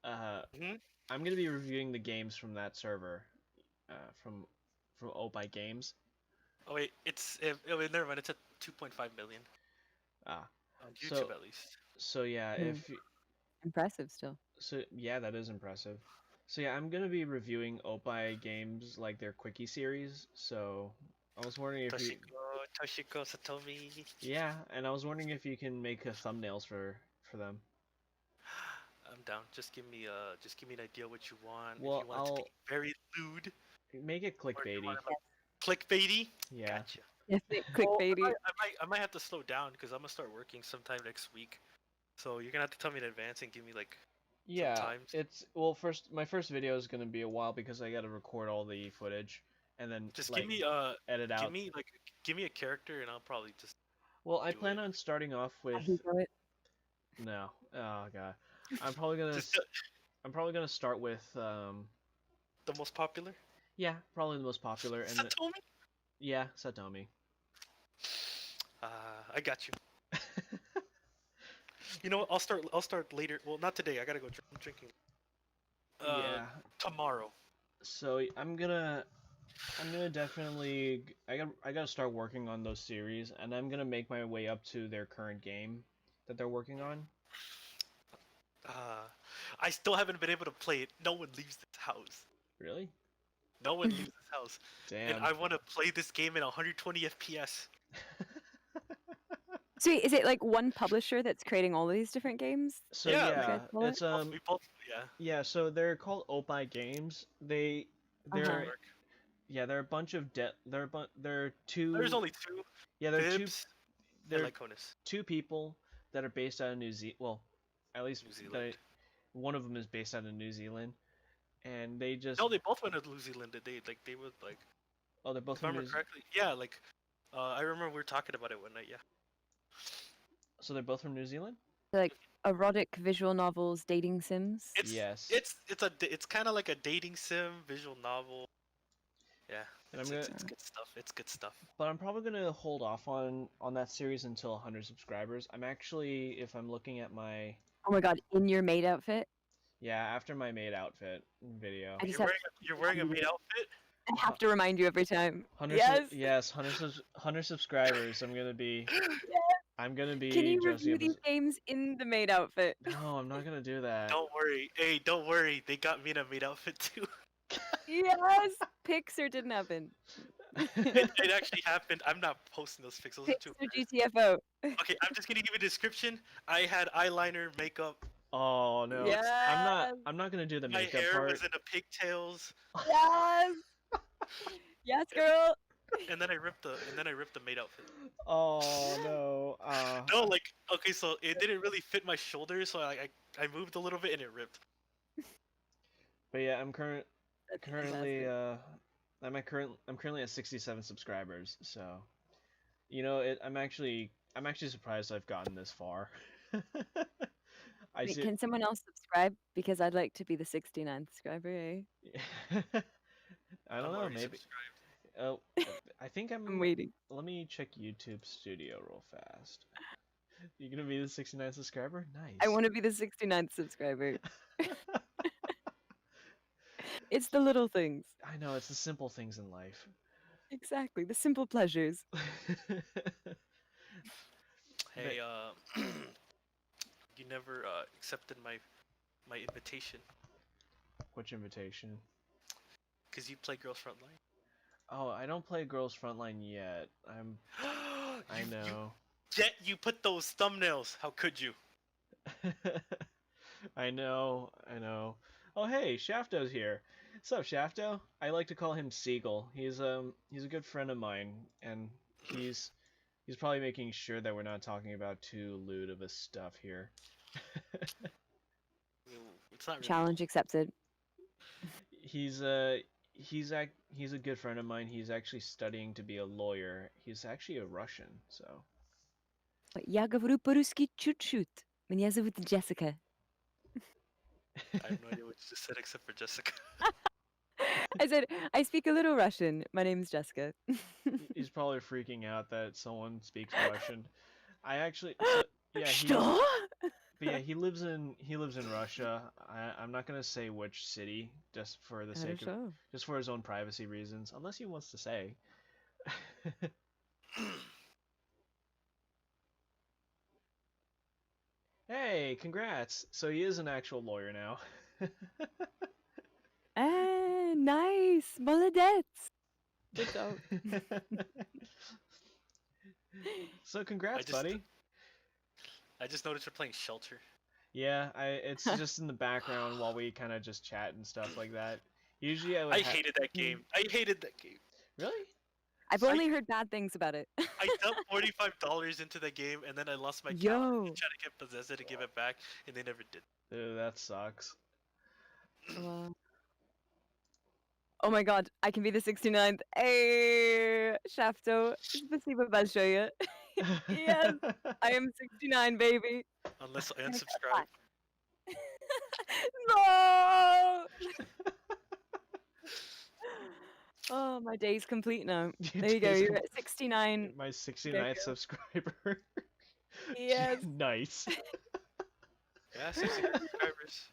Speaker 1: Mhm.
Speaker 2: I'm gonna be reviewing the games from that server, from OWO Games.
Speaker 1: Oh wait, wait, never mind. It's at 2.5 million
Speaker 2: Ah,
Speaker 1: on YouTube at least.
Speaker 2: so yeah,
Speaker 3: Impressive still.
Speaker 2: so yeah, that is impressive. So yeah, I'm gonna be reviewing OWO Games like their quickie series. So I was wondering if you,
Speaker 1: Toshiko Satomi.
Speaker 2: yeah, and I was wondering if you can make thumbnails for them.
Speaker 1: I'm down. Just give me an idea what you want.
Speaker 2: Well,
Speaker 1: if you want it to be very lewd
Speaker 2: make it
Speaker 1: or you
Speaker 2: clickbaity.
Speaker 1: want it like clickbaity.
Speaker 2: Yeah.
Speaker 1: Gotcha.
Speaker 3: Definitely
Speaker 1: Well,
Speaker 3: clickbaity.
Speaker 1: I might have to slow down because I'm gonna start working sometime next week. So you're gonna have to tell me in advance and give me like
Speaker 2: Yeah,
Speaker 1: times.
Speaker 2: my first video is gonna be a while because I gotta record all the footage and then
Speaker 1: just
Speaker 2: like edit out.
Speaker 1: give me a character and I'll probably just
Speaker 2: Well, I
Speaker 1: do
Speaker 2: plan
Speaker 1: it.
Speaker 2: on starting off with no. Oh god. I'm probably gonna
Speaker 1: Just
Speaker 2: I'm probably gonna start with
Speaker 1: the most popular.
Speaker 2: yeah, probably the most popular and
Speaker 1: Satomi.
Speaker 2: yeah, Satomi.
Speaker 1: I got you. You know what? I'll start later. Well, not today. I gotta go. I'm drinking.
Speaker 2: Yeah.
Speaker 1: Tomorrow.
Speaker 2: So I'm gonna definitely I gotta start working on those series and I'm gonna make my way up to their current game that they're working on.
Speaker 1: I still haven't been able to play it. No one leaves this house.
Speaker 2: Really?
Speaker 1: No one leaves this house.
Speaker 2: Damn.
Speaker 1: And I want to play this game in 120 FPS.
Speaker 3: So is it like one publisher that's creating all these different games?
Speaker 2: So
Speaker 1: Yeah,
Speaker 2: it's
Speaker 1: we both
Speaker 2: yeah, so they're called OWO Games. They're yeah, they're a bunch of they're two.
Speaker 1: There's only two.
Speaker 2: Yeah, they're
Speaker 1: Bibs
Speaker 2: two. They're
Speaker 1: and Lyconis.
Speaker 2: two people that are based out of New Zealand. Well, at least
Speaker 1: New Zealand.
Speaker 2: one of them is based out of New Zealand, and they just.
Speaker 1: No, they both went to New Zealand. They were like.
Speaker 2: Oh, they're both
Speaker 1: If I
Speaker 2: from New
Speaker 1: remember
Speaker 2: Zealand.
Speaker 1: correctly, yeah, like, I remember we were talking about it one night. Yeah.
Speaker 2: So they're both from New Zealand.
Speaker 3: Like erotic visual novels, dating sims.
Speaker 2: Yes.
Speaker 1: It's kind of like a dating sim visual novel. Yeah.
Speaker 2: And
Speaker 1: It's good stuff. It's good stuff.
Speaker 2: But I'm probably gonna hold off on that series until 100 subscribers. I'm actually, if I'm looking at my.
Speaker 3: Oh my god, in your maid outfit?
Speaker 2: Yeah, after my maid outfit video.
Speaker 1: You're wearing a maid outfit?
Speaker 3: I have to remind you every time.
Speaker 2: 100 subscribers. I'm gonna be.
Speaker 3: Yes.
Speaker 2: I'm gonna be.
Speaker 3: Can you review these games in the maid outfit?
Speaker 2: No, I'm not gonna do that.
Speaker 1: Don't worry. Hey, don't worry. They got me in a maid outfit too.
Speaker 3: Yes. Pics or didn't happen.
Speaker 1: It actually happened. I'm not posting those pics. Those are
Speaker 3: Pics
Speaker 1: too.
Speaker 3: or GTFO.
Speaker 1: Okay, I'm just gonna give a description. I had eyeliner, makeup.
Speaker 2: Oh no.
Speaker 3: Yes.
Speaker 2: I'm not gonna do the
Speaker 1: My
Speaker 2: makeup
Speaker 1: hair
Speaker 2: part.
Speaker 1: was in a pigtails.
Speaker 3: Yes. Yes, girl.
Speaker 1: And then I ripped the maid outfit.
Speaker 2: Oh no.
Speaker 1: No, like okay, so it didn't really fit my shoulders, so I moved a little bit and it ripped.
Speaker 2: But yeah, I'm currently I'm currently at 67 subscribers, so you know I'm actually surprised I've gotten this far.
Speaker 3: Wait, can someone else subscribe? Because I'd like to be the 69th subscriber, eh?
Speaker 2: I don't know, maybe.
Speaker 1: Subscribed.
Speaker 2: Oh, I think
Speaker 3: I'm waiting.
Speaker 2: Let me check YouTube Studio real fast. You gonna be the 69th subscriber? Nice.
Speaker 3: I want to be the 69th subscriber. It's the little things.
Speaker 2: I know, it's the simple things in life.
Speaker 3: Exactly, the simple pleasures.
Speaker 1: Hey, you never accepted my invitation.
Speaker 2: Which invitation?
Speaker 1: Cause you play Girls Frontline.
Speaker 2: Oh, I don't play Girls Frontline yet. I know.
Speaker 1: Yet you put those thumbnails. How could you?
Speaker 2: I know, I know. Oh hey, Shafto's here. What's up, Shafto? I like to call him Seagull. He's a good friend of mine, and he's probably making sure that we're not talking about too lewd of a stuff here.
Speaker 1: It's not really.
Speaker 3: Challenge accepted.
Speaker 2: He's he's a good friend of mine. He's actually studying to be a lawyer. He's actually a Russian, so.
Speaker 3: Я говорю по-русски чуть-чуть. Меня зовут Jessica.
Speaker 1: I have no idea what you just said except for Jessica.
Speaker 3: I said, I speak a little Russian. My name's Jessica.
Speaker 2: He's probably freaking out that someone speaks Russian. I actually, so, yeah,
Speaker 3: Что?
Speaker 2: but yeah, he lives in Russia. I'm not gonna say which city, just for the sake of, just for his own privacy reasons, unless he wants to say. Hey, congrats! So he is an actual lawyer now.
Speaker 3: Nice. Молодец. Good job.
Speaker 2: So congrats, buddy.
Speaker 1: I just noticed you're playing Shelter.
Speaker 2: Yeah, it's just in the background while we kind of just chat and stuff like that. Usually
Speaker 1: I hated that game. I hated that game.
Speaker 2: Really?
Speaker 3: I've only heard bad things about it.
Speaker 1: I dumped $45 into the game, and then I lost my account. I tried to get possessed to give it back, and they never did.
Speaker 2: Dude, that sucks.
Speaker 3: Oh my god, I can be the 69th. Hey, Shafto. Спасибо большое. Yes, I am 69, baby.
Speaker 1: Unless I unsubscribe.
Speaker 3: No! Oh, my day's complete now. There you go, you're at 69.
Speaker 2: My 69th subscriber.
Speaker 3: Yes.
Speaker 2: Nice.
Speaker 1: Yeah, 69 subscribers.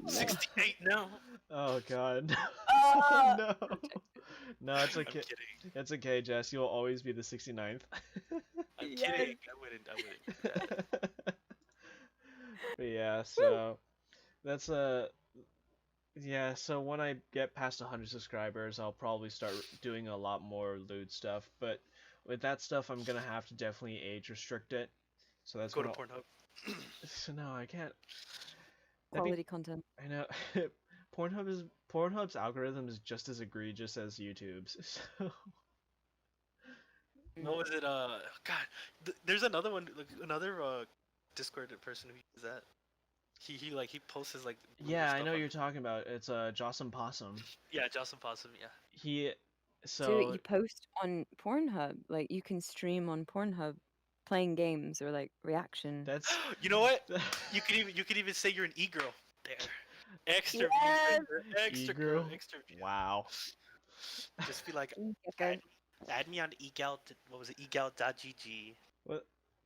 Speaker 1: 68 now.
Speaker 2: Oh god.
Speaker 3: Oh,
Speaker 2: no. No, it's okay.
Speaker 1: I'm kidding.
Speaker 2: It's okay, Jess. You'll always be the 69th.
Speaker 1: I'm kidding. I wouldn't.
Speaker 2: But yeah, so that's yeah, so when I get past 100 subscribers, I'll probably start doing a lot more lewd stuff, but with that stuff, I'm gonna have to definitely age restrict it. So that's
Speaker 1: go to Pornhub.
Speaker 2: So no, I can't.
Speaker 3: quality content.
Speaker 2: I know. Pornhub's algorithm is just as egregious as YouTube's. So.
Speaker 1: What was it? God, there's another one, like, another Discord person who uses that. He posts his like.
Speaker 2: Yeah, I know you're talking about. It's Jossum Possum.
Speaker 1: Yeah, Jossum Possum. Yeah.
Speaker 3: So you post on Pornhub, like you can stream on Pornhub, playing games or like reaction.
Speaker 2: That's.
Speaker 1: You know what? You could even say you're an e-girl. There. Extra.
Speaker 3: Yes!
Speaker 1: Extra girl. Extra.
Speaker 2: Wow.
Speaker 1: Just be like, add me on egal. What was it? Egal.gg.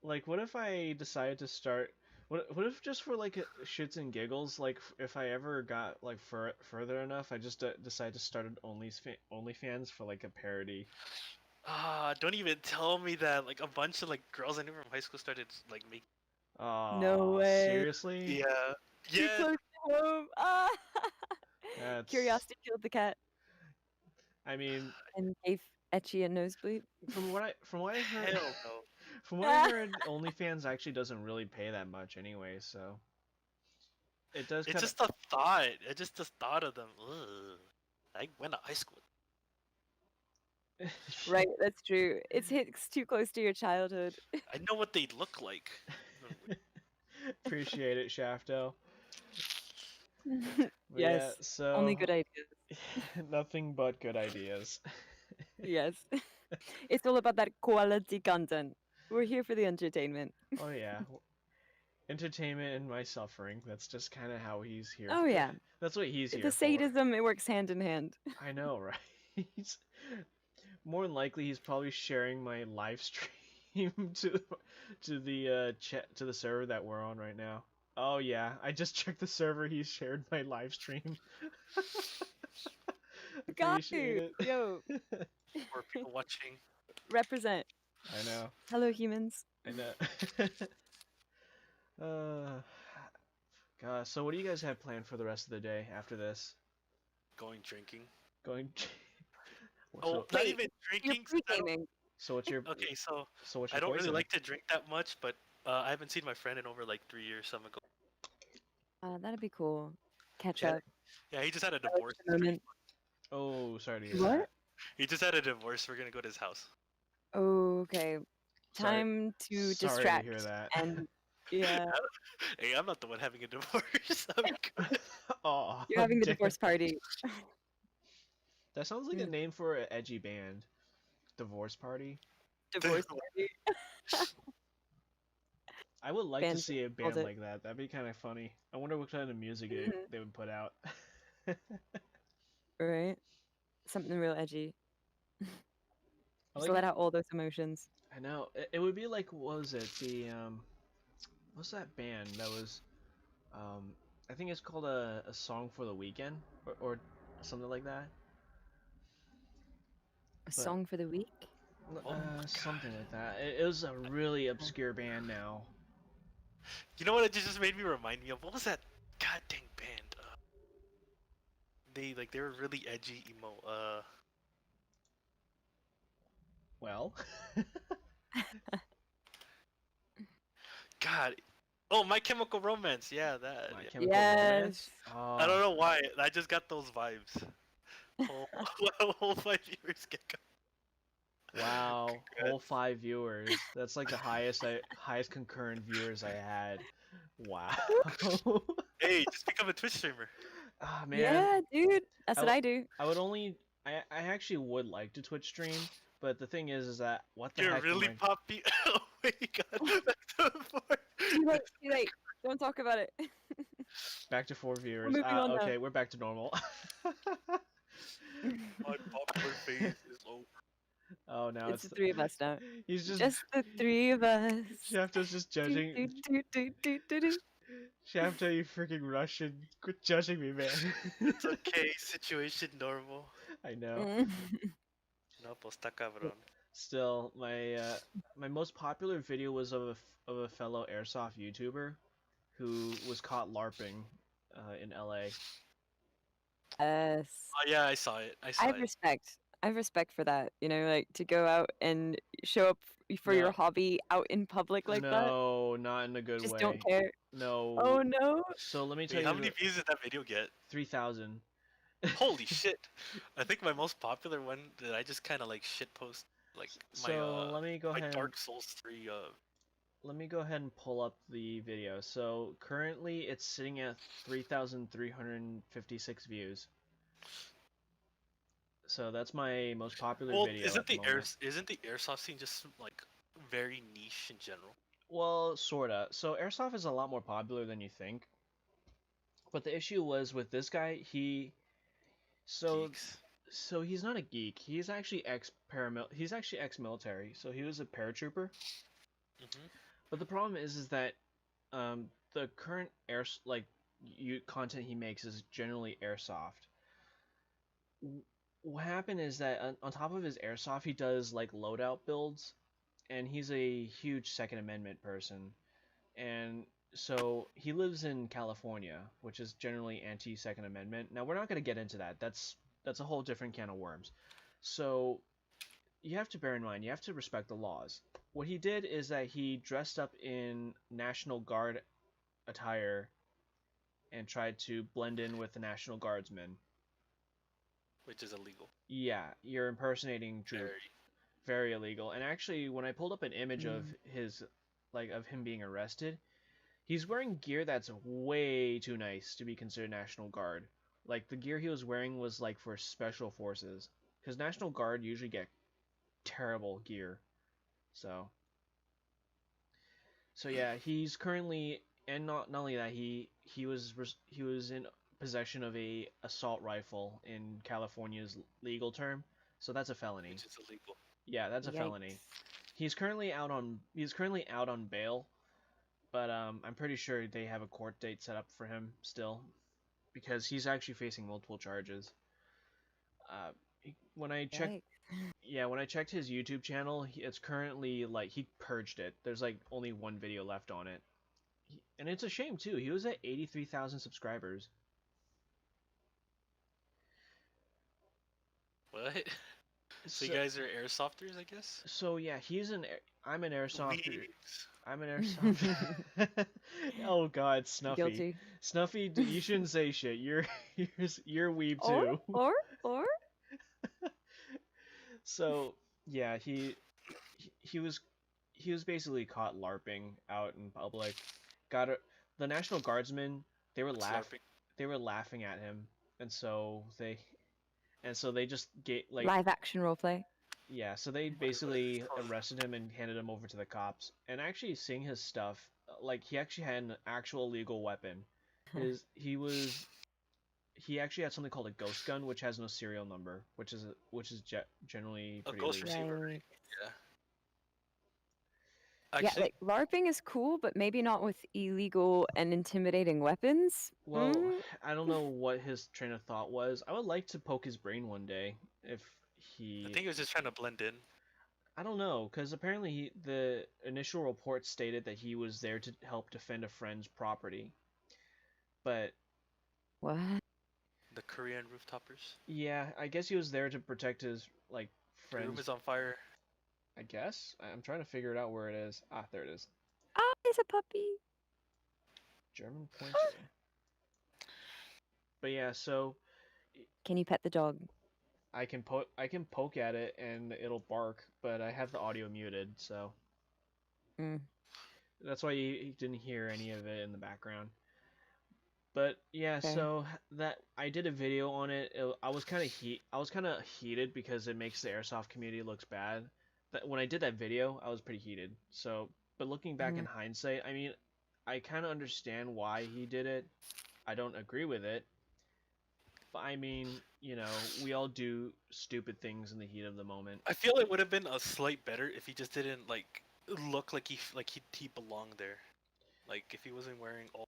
Speaker 2: What if I decided to start? What if just for like shits and giggles, like if I ever got like further enough, I just decide to start an OnlyFans for like a parody.
Speaker 1: Don't even tell me that. Like a bunch of like girls I knew from high school started like making.
Speaker 3: No way.
Speaker 2: Seriously?
Speaker 1: Yeah. Yeah.
Speaker 3: Too close to home. Curiosity killed the cat.
Speaker 2: I mean.
Speaker 3: And gave Ecchi a nosebleed.
Speaker 2: From what I heard.
Speaker 1: Hell no.
Speaker 2: From what I heard, OnlyFans actually doesn't really pay that much anyway, so it does.
Speaker 1: It's just a thought. It's just the thought of them. Ugh. I went to high school.
Speaker 3: Right, that's true. It hits too close to your childhood.
Speaker 1: I know what they look like.
Speaker 2: Appreciate it, Shafto.
Speaker 3: Yes.
Speaker 2: Yeah, so
Speaker 3: only good ideas.
Speaker 2: Nothing but good ideas.
Speaker 3: Yes. It's all about that quality content. We're here for the entertainment.
Speaker 2: Oh yeah. Entertainment and my suffering. That's just kind of how he's here.
Speaker 3: Oh yeah.
Speaker 2: That's what he's here
Speaker 3: for. The sadism, it works hand in hand.
Speaker 2: I know, right? More than likely, he's probably sharing my live stream to the chat, to the server that we're on right now. Oh yeah, I just checked the server. He shared my live stream.
Speaker 3: Got you. Yo.
Speaker 1: More people watching.
Speaker 3: Represent.
Speaker 2: I know.
Speaker 3: Hello, humans.
Speaker 2: I know. God, so what do you guys have planned for the rest of the day after this?
Speaker 1: Going drinking.
Speaker 2: Going.
Speaker 1: Oh, not even drinking.
Speaker 3: You're pre-gaming.
Speaker 2: So what's your
Speaker 1: Okay, so
Speaker 2: what's
Speaker 1: I
Speaker 2: your
Speaker 1: don't really
Speaker 2: poison?
Speaker 1: like to drink that much, but I haven't seen my friend in over like 3 years, so I'm gonna go.
Speaker 3: That'd be cool. Catch
Speaker 1: Yeah,
Speaker 3: up.
Speaker 1: yeah, he just had a
Speaker 3: I like
Speaker 1: divorce.
Speaker 3: the moment.
Speaker 2: Oh, sorry to hear
Speaker 3: What?
Speaker 2: that.
Speaker 1: He just had a divorce. We're gonna go to his house.
Speaker 3: Okay.
Speaker 2: Sorry,
Speaker 3: Time to
Speaker 2: sorry to
Speaker 3: distract
Speaker 2: hear that.
Speaker 3: and yeah,
Speaker 1: Hey, I'm not the one having a divorce. I'm good.
Speaker 2: Oh,
Speaker 3: you're having the
Speaker 2: damn.
Speaker 3: divorce party.
Speaker 2: That sounds like a name for an edgy band. Divorce Party.
Speaker 3: Divorce party.
Speaker 2: I would like to
Speaker 3: Band
Speaker 2: see a
Speaker 3: called
Speaker 2: band
Speaker 3: it.
Speaker 2: like that. That'd be kind of funny. I wonder what kind of music
Speaker 3: Mhm.
Speaker 2: they would put out.
Speaker 3: Right? Something real edgy.
Speaker 2: I
Speaker 3: Just
Speaker 2: like
Speaker 3: let
Speaker 2: it.
Speaker 3: out all those emotions.
Speaker 2: I know. It would be like, what was it? What's that band that was um I think it's called a song for the weekend or something like that.
Speaker 3: A
Speaker 2: But
Speaker 3: song for the week?
Speaker 1: Oh my
Speaker 2: something
Speaker 1: god.
Speaker 2: like that. It was a really obscure band now.
Speaker 1: You know what? It just made me remind me of what was that god dang band? They were really edgy emo.
Speaker 2: Well,
Speaker 1: God. Oh, My Chemical Romance. Yeah, that.
Speaker 2: My
Speaker 1: Yeah.
Speaker 2: Chemical Romance.
Speaker 3: Yes.
Speaker 1: I don't
Speaker 2: Oh,
Speaker 1: know why. I just got those vibes. Whole, whole 5 years get go.
Speaker 2: wow, whole
Speaker 1: Congrats.
Speaker 2: 5 viewers. That's like the highest concurrent viewers I had. Wow.
Speaker 1: Hey, just become a Twitch streamer.
Speaker 2: Ah man,
Speaker 3: Yeah, dude. That's
Speaker 2: I,
Speaker 3: what
Speaker 2: w-
Speaker 3: I do.
Speaker 2: I would only I actually would like to Twitch stream, but the thing is that what the
Speaker 1: You're
Speaker 2: heck am
Speaker 1: really
Speaker 2: I
Speaker 1: poppy. Oh my god. Back to the point.
Speaker 3: Too late, too late. Don't talk about it.
Speaker 2: back to 4
Speaker 3: We're
Speaker 2: viewers.
Speaker 3: moving on now.
Speaker 2: Okay, we're back to normal.
Speaker 1: My popular phase is over.
Speaker 2: Oh, now
Speaker 3: It's
Speaker 2: it's
Speaker 3: the three of us now.
Speaker 2: he's just
Speaker 3: Just the three of us.
Speaker 2: Shafto's just
Speaker 3: Do,
Speaker 2: judging.
Speaker 3: do, do, do, do, do, do.
Speaker 2: Shafto, you freaking Russian. Quit judging me, man.
Speaker 1: It's okay. Situation normal.
Speaker 2: I know.
Speaker 3: Mm.
Speaker 1: No, pues está cabrón.
Speaker 2: Still, my most popular video was of a fellow airsoft YouTuber who was caught LARPing in LA.
Speaker 3: Yes.
Speaker 1: Oh yeah, I saw it. I
Speaker 3: I
Speaker 1: saw
Speaker 3: have
Speaker 1: it.
Speaker 3: respect. I have respect for that. You know, like to go out and show up for your
Speaker 2: No,
Speaker 3: hobby out in public like that.
Speaker 2: no, not in a good
Speaker 3: Just don't
Speaker 2: way.
Speaker 3: care.
Speaker 2: No.
Speaker 3: Oh no.
Speaker 2: So let me tell
Speaker 1: Wait, how
Speaker 2: you
Speaker 1: many
Speaker 2: the
Speaker 1: views did that video get?
Speaker 2: 3,000.
Speaker 1: Holy shit! I think my most popular one that I just kind of like shit post like my
Speaker 2: So let me go
Speaker 1: my
Speaker 2: ahead and
Speaker 1: Dark Souls 3
Speaker 2: pull up the video. So currently it's sitting at 3,356 views. So that's my most popular
Speaker 1: Well,
Speaker 2: video at the moment.
Speaker 1: isn't the airsoft scene just like very niche in general?
Speaker 2: Well, sorta. So airsoft is a lot more popular than you think. But the issue was with this guy, so
Speaker 1: Geeks.
Speaker 2: so he's not a geek. He's actually ex-military. So he was a paratrooper.
Speaker 1: Hmm.
Speaker 2: But the problem is that the current content he makes is generally airsoft. What happened is that on top of his airsoft, he does like loadout builds, and he's a huge Second Amendment person, and so he lives in California, which is generally anti-Second Amendment. Now we're not going to get into that. That's a whole different can of worms. So you have to bear in mind, you have to respect the laws. What he did is that he dressed up in National Guard attire and tried to blend in with the National Guardsmen.
Speaker 1: Which is illegal.
Speaker 2: Yeah, you're impersonating troops.
Speaker 1: Very.
Speaker 2: Very illegal. And actually, when I pulled up an image of
Speaker 3: Mm.
Speaker 2: of him being arrested, he's wearing gear that's way too nice to be considered National Guard. Like the gear he was wearing was like for special forces, because National Guard usually get terrible gear. So, so yeah, he's currently, and not only that, he was in possession of a assault rifle in California's legal term, so that's a felony.
Speaker 1: Which is illegal.
Speaker 2: Yeah, that's a felony.
Speaker 3: Yikes.
Speaker 2: He's currently out on bail, but I'm pretty sure they have a court date set up for him still, because he's actually facing multiple charges. Uh, when I checked,
Speaker 3: Yikes.
Speaker 2: yeah, when I checked his YouTube channel, it's currently like he purged it. There's like only one video left on it, and it's a shame too. He was at 83,000 subscribers.
Speaker 1: What? So you guys are airsofters, I guess?
Speaker 2: So yeah, I'm an airsofter.
Speaker 1: Weebs.
Speaker 2: I'm an airsofter. Oh God, Snuffy.
Speaker 3: Guilty.
Speaker 2: Snuffy, you shouldn't say shit. You're weeb
Speaker 3: Or
Speaker 2: too.
Speaker 3: or
Speaker 2: So yeah, he was he was basically caught LARPing out in public. Got a, the National Guardsmen. They were
Speaker 1: What's
Speaker 2: laugh
Speaker 1: LARPing?
Speaker 2: they were laughing at him, and so they just
Speaker 3: live action roleplay.
Speaker 2: yeah, so they
Speaker 1: What is this
Speaker 2: basically
Speaker 1: called?
Speaker 2: arrested him and handed him over to the cops. And actually seeing his stuff, like he actually had an actual legal weapon. He actually had something called a ghost gun, which has no serial number, which is generally
Speaker 1: A
Speaker 2: pretty
Speaker 1: ghost
Speaker 2: illegal.
Speaker 1: receiver.
Speaker 3: Right.
Speaker 1: Yeah.
Speaker 3: Yeah,
Speaker 1: Actually,
Speaker 3: like LARPing is cool, but maybe not with illegal and intimidating weapons.
Speaker 2: Well,
Speaker 3: Mm,
Speaker 2: I don't know what his train of thought was. I would like to poke his brain one day if
Speaker 1: I
Speaker 2: he.
Speaker 1: think he was just trying to blend in.
Speaker 2: I don't know, because apparently the initial report stated that he was there to help defend a friend's property. But
Speaker 3: what?
Speaker 1: The Korean rooftoppers.
Speaker 2: yeah, I guess he was there to protect his like
Speaker 1: The room
Speaker 2: friends.
Speaker 1: is on fire.
Speaker 2: I guess I'm trying to figure it out where it is. Ah, there it is.
Speaker 3: Oh, it's a puppy.
Speaker 2: German pointer. But yeah, so
Speaker 3: Can you pet the dog?
Speaker 2: I can poke at it and it'll bark, but I have the audio muted, so
Speaker 3: Mm.
Speaker 2: that's why you didn't hear any of it in the background. But yeah,
Speaker 3: Fair.
Speaker 2: so that I did a video on it. I was kind of heated because it makes the airsoft community looks bad. But when I did that video, I was pretty heated. So, but looking back in hindsight, I mean, I kind of understand why he did it. I don't agree with it. But I mean, we all do stupid things in the heat of the moment.
Speaker 1: I feel it would have been a slight better if he just didn't look like he belonged there. Like if he wasn't wearing all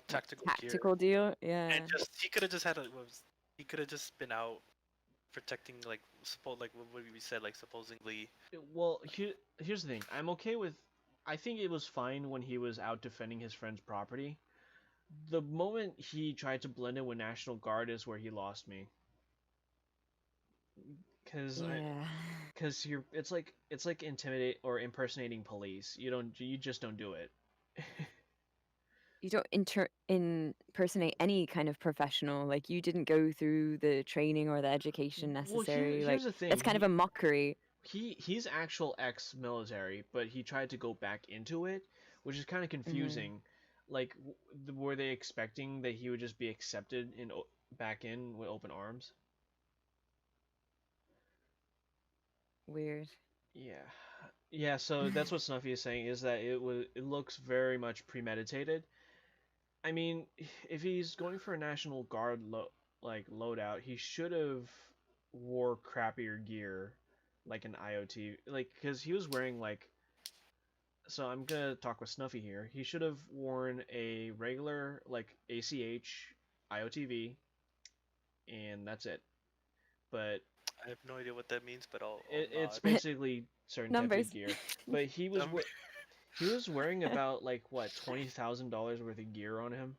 Speaker 1: tactical gear.
Speaker 3: Tactical deal, yeah.
Speaker 1: And he could have just he could have just been out protecting like what we said, like supposedly.
Speaker 2: Well, here's the thing. I'm okay with. I think it was fine when he was out defending his friend's property. The moment he tried to blend in with National Guard is where he lost me. Cause it's like intimidate or impersonating police. You just don't do it.
Speaker 3: You don't impersonate any kind of professional. Like you didn't go through the training or the education necessary.
Speaker 2: Well, here's the thing.
Speaker 3: It's kind of a mockery.
Speaker 2: He's actual ex-military, but he tried to go back into it, which is kind of confusing. Like, were they expecting that he would just be accepted back in with open arms?
Speaker 3: Weird.
Speaker 2: Yeah. So that's what Snuffy is saying, is that it looks very much premeditated. I mean, if he's going for a National Guard loadout, he should have wore crappier gear, like an IoT, because he was wearing So I'm gonna talk with Snuffy here. He should have worn a regular ACH IOTV, and that's it. But
Speaker 1: I have no idea what that means, but
Speaker 2: it's basically certain types of gear. But he was wearing about $20,000 worth of gear on him.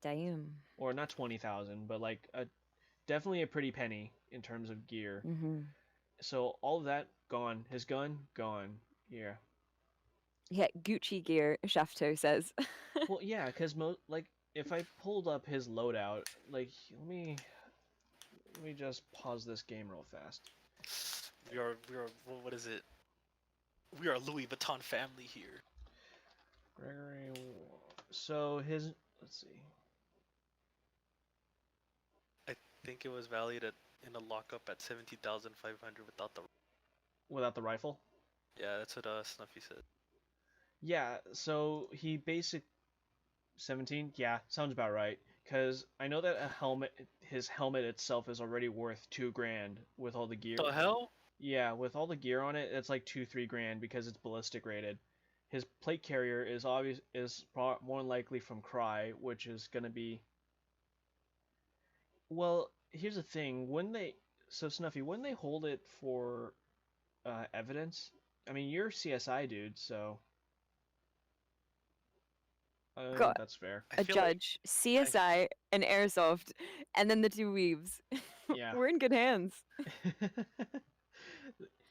Speaker 3: Damn.
Speaker 2: Or not 20,000, but definitely a pretty penny in terms of gear. So all of that gone. His gun gone. Yeah.
Speaker 3: Yeah, Gucci gear, Shafto says.
Speaker 2: Well, yeah, because if I pulled up his loadout, let me just pause this game real fast.
Speaker 1: We are what is it? We are a Louis Vuitton family here.
Speaker 2: Gregory. So let's see.
Speaker 1: I think it was valued in a lockup at 17,500
Speaker 2: without the rifle.
Speaker 1: Yeah, that's what Snuffy said.
Speaker 2: Yeah, so he 17. Yeah, sounds about right. Because I know that his helmet itself is already worth $2,000 with all the gear.
Speaker 1: The hell?
Speaker 2: Yeah, with all the gear on it, it's like $2-3 grand because it's ballistic rated. His plate carrier is more likely from Cry, which is gonna be. Well, here's the thing: Snuffy, when they hold it for evidence, I mean, you're CSI dude, so.
Speaker 3: Got
Speaker 2: that's fair.
Speaker 3: A judge, CSI, and airsoft, and then the two weaves.
Speaker 2: Yeah.
Speaker 3: We're in good hands.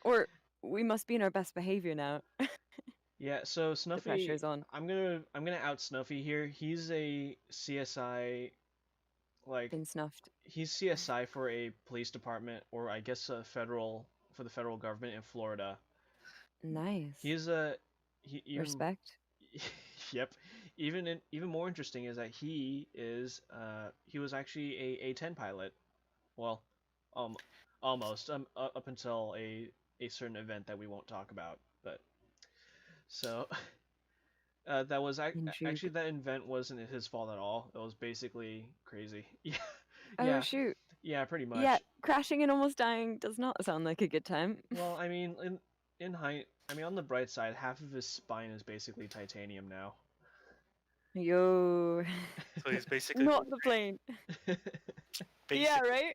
Speaker 3: Or we must be in our best behavior now.
Speaker 2: Yeah, so
Speaker 3: The pressure
Speaker 2: Snuffy,
Speaker 3: is on.
Speaker 2: I'm gonna out Snuffy here. He's a CSI, like
Speaker 3: Been snuffed.
Speaker 2: he's CSI for a police department, or I guess a for the federal government in Florida.
Speaker 3: Nice.
Speaker 2: He's a he even
Speaker 3: Respect.
Speaker 2: yep. Even more interesting is that he was actually a A10 pilot. Well, um, almost up until a certain event that we won't talk about. But so that was
Speaker 3: Intrigue.
Speaker 2: actually that event wasn't his fault at all. It was basically crazy. Yeah,
Speaker 3: Oh
Speaker 2: yeah,
Speaker 3: shoot.
Speaker 2: yeah, pretty
Speaker 3: Yeah,
Speaker 2: much.
Speaker 3: crashing and almost dying does not sound like a good time.
Speaker 2: Well, I mean, I mean, on the bright side, half of his spine is basically titanium now.
Speaker 3: Yo.
Speaker 1: So he's basically
Speaker 3: Not the plane. Yeah, right?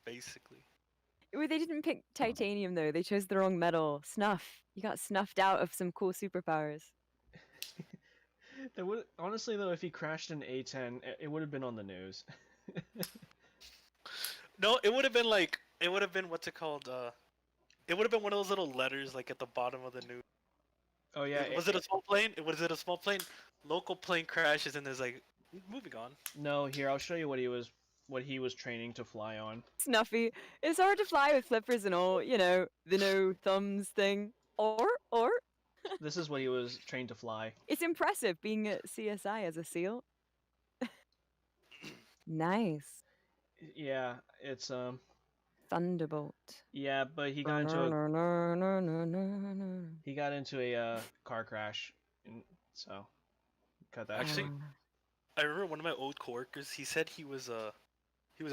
Speaker 1: basically.
Speaker 3: Well, they didn't pick titanium though. They chose the wrong metal. Snuff. You got snuffed out of some cool superpowers.
Speaker 2: That would honestly though, if he crashed an A10, it would have been on the news.
Speaker 1: No, it would have been what's it called? It would have been one of those little letters like at the bottom of the news.
Speaker 2: Oh yeah.
Speaker 1: Was it a small plane? Was it a small plane? Local plane crashes and there's like moving on.
Speaker 2: No, here I'll show you what he was training to fly on.
Speaker 3: Snuffy. It's hard to fly with flippers and all, you know, the no thumbs thing. Or
Speaker 2: This is what he was trained to fly.
Speaker 3: it's impressive being at CSI as a SEAL. Nice.
Speaker 2: Yeah, it's
Speaker 3: Thunderbolt.
Speaker 2: yeah, but he got into a car crash, and so cut that.
Speaker 1: Actually, I remember one of my old coworkers. He said he was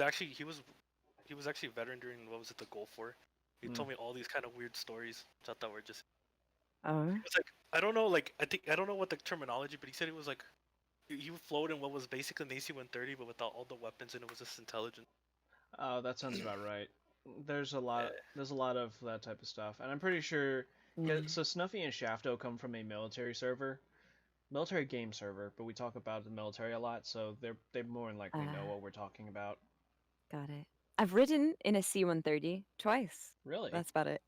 Speaker 1: actually a veteran during what was it, the Gulf War. He told me all these kind of weird stories, which I thought were just. It's like I don't know, like I don't know what the terminology, but he said it was like he would float in what was basically an AC-130, but without all the weapons, and it was just intelligent.
Speaker 2: Oh, that sounds about right. There's a lot of that type of stuff, and I'm pretty sure. Yeah, so Snuffy and Shafto come from a military game server, but we talk about the military a lot, so they more than likely know what we're talking about.
Speaker 3: Got it. I've ridden in a C-130 twice.
Speaker 2: Really?
Speaker 3: That's about it.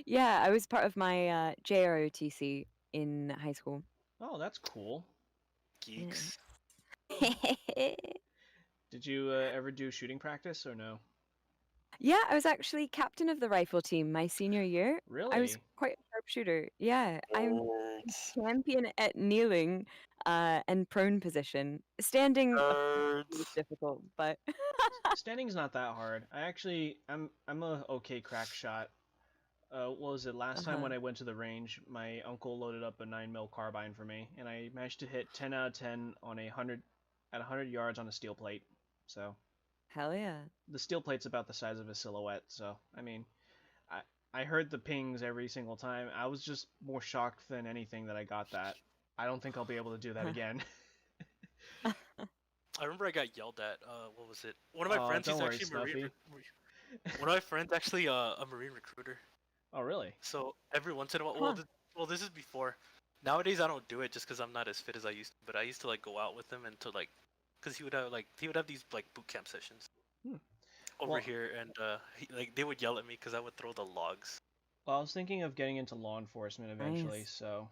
Speaker 3: Yeah, I was part of my JROTC in high school.
Speaker 2: Oh, that's cool.
Speaker 1: Geeks.
Speaker 2: Did you ever do shooting practice or no?
Speaker 3: Yeah, I was actually captain of the rifle team my senior year.
Speaker 2: Really?
Speaker 3: I was quite a sharpshooter. Yeah, I'm champion at kneeling and prone position. Standing is difficult, but
Speaker 2: standing's not that hard. I'm a okay crack shot. What was it last time when I went to the range? My uncle loaded up a 9mm carbine for me, and I managed to hit 10 out of 10 on at 100 yards on a steel plate. So.
Speaker 3: Hell yeah.
Speaker 2: The steel plate's about the size of a silhouette, so I mean, I heard the pings every single time. I was just more shocked than anything that I got that. I don't think I'll be able to do that again.
Speaker 1: I remember I got yelled at. What was it? One of my friends is actually
Speaker 2: Snuffy.
Speaker 1: One of my friends actually a Marine recruiter.
Speaker 2: Oh really?
Speaker 1: So every once in a while, well, this is before. Nowadays I don't do it just because I'm not as fit as I used to. But I used to like go out with him and to like, because he would have these like boot camp sessions over here, and they would yell at me because I would throw the logs.
Speaker 2: Well, I was thinking of getting into law enforcement eventually,
Speaker 3: Nice.
Speaker 2: so.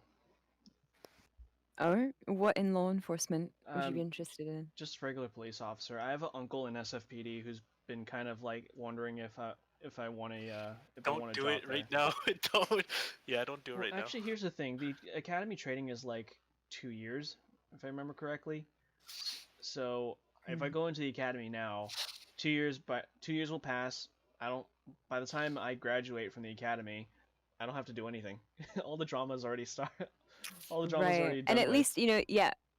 Speaker 3: Oh, what in law enforcement would you be interested in?
Speaker 2: Just regular police officer. I have an uncle in SFPD who's been kind of like wondering if I want to
Speaker 1: don't do it right now. Don't. Yeah, don't do it right now.
Speaker 2: Actually, here's the thing: the academy training is like 2 years, if I remember correctly. So if I go into the academy now, 2 years, but 2 years will pass. By the time I graduate from the academy, I don't have to do anything. All the drama's already started. All the drama's already done.
Speaker 3: And at least,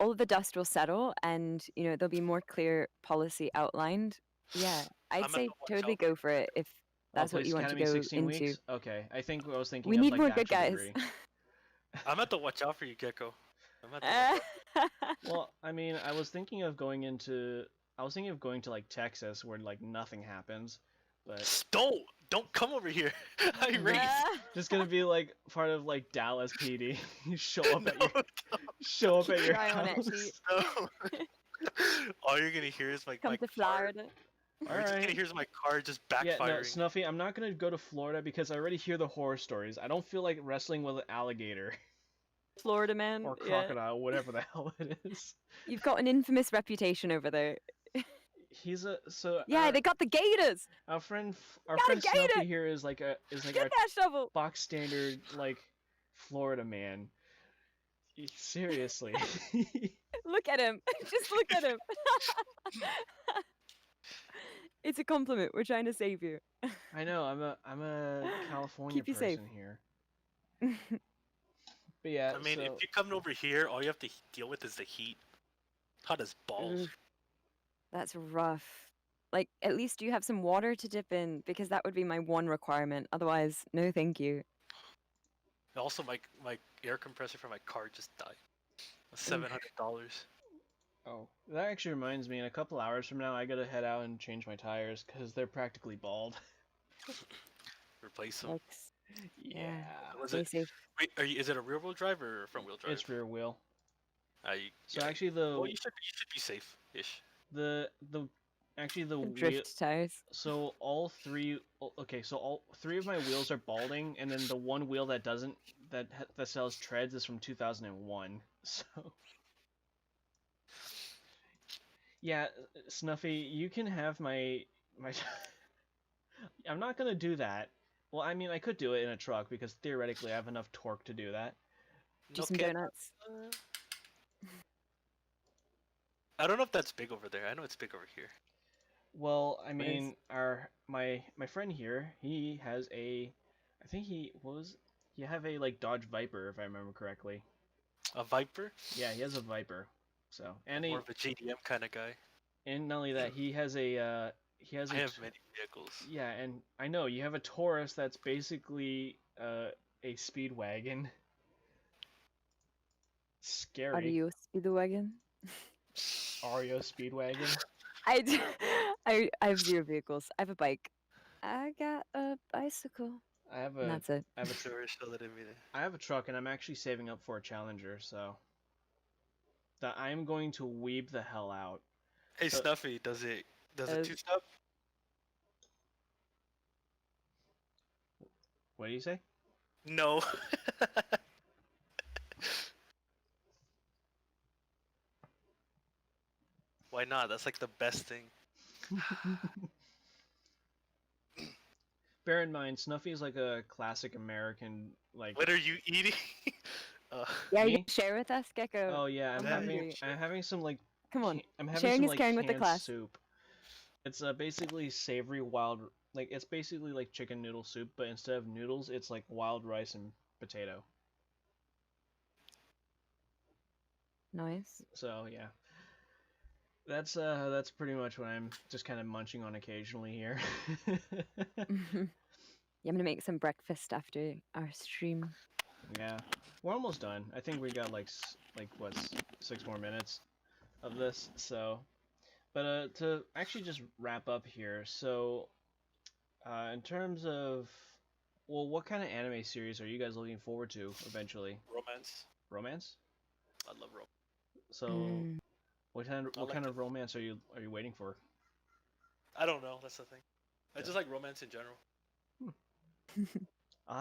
Speaker 3: all of the dust will settle, and there'll be more clear policy outlined. Yeah, I'd say totally go for it if that's what you want to go
Speaker 2: 16
Speaker 3: into.
Speaker 2: Weeks? Okay, I think I was thinking
Speaker 3: we
Speaker 2: of
Speaker 3: need
Speaker 2: like
Speaker 3: more
Speaker 2: the
Speaker 3: good
Speaker 2: actual
Speaker 3: guys.
Speaker 2: degree.
Speaker 1: I'm at the watch out for you, Gecko.
Speaker 2: Well, I mean, I was thinking of going to like Texas where like nothing happens, but
Speaker 1: don't come over here. I race.
Speaker 2: Just gonna be like part of like Dallas PD. You show up at your house.
Speaker 1: No. All you're gonna hear is like
Speaker 3: come to Florida.
Speaker 1: We're just gonna hear my car just backfiring.
Speaker 2: Yeah, no, Snuffy, I'm not gonna go to Florida because I already hear the horror stories. I don't feel like wrestling with an alligator.
Speaker 3: Florida man.
Speaker 2: Or crocodile, whatever the hell it is.
Speaker 3: You've got an infamous reputation over there.
Speaker 2: He's a
Speaker 3: they got the gators.
Speaker 2: Our friend Snuffy here is like
Speaker 3: Get
Speaker 2: our
Speaker 3: that shovel.
Speaker 2: box standard like Florida man. Seriously.
Speaker 3: Look at him. Just look at him. It's a compliment. We're trying to save you.
Speaker 2: I know. I'm a California
Speaker 3: Keep you
Speaker 2: person
Speaker 3: safe.
Speaker 2: here. But yeah,
Speaker 1: I mean, if you're coming over here, all you have to deal with is the heat. Hot as balls.
Speaker 3: That's rough. Like, at least you have some water to dip in, because that would be my one requirement. Otherwise, no thank you.
Speaker 1: Also, my air compressor for my car just died. $700.
Speaker 2: Oh, that actually reminds me. In a couple hours from now, I gotta head out and change my tires because they're practically bald.
Speaker 1: Replace them.
Speaker 2: Yeah.
Speaker 1: Was it? Wait, is it a rear-wheel drive or front-wheel drive?
Speaker 2: It's rear wheel.
Speaker 1: So
Speaker 2: actually,
Speaker 1: well, you should be safe-ish.
Speaker 2: The
Speaker 3: drift tires.
Speaker 2: So all three. Okay, so all three of my wheels are balding, and then the one wheel that doesn't, that sells treads, is from 2001. So. Yeah, Snuffy, you can have my. I'm not gonna do that. Well, I mean, I could do it in a truck because theoretically I have enough torque to do that.
Speaker 3: Just some donuts.
Speaker 2: I
Speaker 1: don't know if that's big over there. I know it's big over here.
Speaker 2: Well, I mean, my friend here, he has a, I think he have a like Dodge Viper if I remember correctly.
Speaker 1: A Viper?
Speaker 2: Yeah, he has a Viper. So
Speaker 1: more of a JDM kind of guy.
Speaker 2: And not only that, he has a I have
Speaker 1: many vehicles.
Speaker 2: Yeah, and I know you have a Taurus that's basically a Speedwagon. Scary.
Speaker 3: Are you a Speedwagon?
Speaker 2: Ario Speedwagon.
Speaker 3: I have 0 vehicles. I have a bike. I got a bicycle. That's it.
Speaker 2: I have a truck, and I'm actually saving up for a Challenger, so that I'm going to weeb the hell out.
Speaker 1: Hey, Snuffy, does it 2-step?
Speaker 2: What do you say?
Speaker 1: No. Why not? That's like the best thing.
Speaker 2: Bear in mind, Snuffy is like a classic American, like.
Speaker 1: What are you eating?
Speaker 3: Yeah, you share with us, Gecko.
Speaker 2: Oh yeah, I'm having some like.
Speaker 3: Come on.
Speaker 2: I'm having
Speaker 3: Sharing
Speaker 2: some
Speaker 3: is
Speaker 2: like
Speaker 3: caring with the
Speaker 2: canned
Speaker 3: class.
Speaker 2: soup. It's basically savory wild, like it's basically like chicken noodle soup, but instead of noodles, it's like wild rice and potato.
Speaker 3: Nice.
Speaker 2: So yeah. That's pretty much what I'm just kind of munching on occasionally here.
Speaker 3: Yeah, I'm gonna make some breakfast after our stream.
Speaker 2: Yeah, we're almost done. I think we got like what, 6 more minutes of this. So, but to actually just wrap up here. So, in terms of, well, what kind of anime series are you guys looking forward to eventually?
Speaker 1: Romance.
Speaker 2: Romance?
Speaker 1: I love romance.
Speaker 2: So. What kind of romance are you waiting for?
Speaker 1: I don't know. That's the thing. I just like romance in general.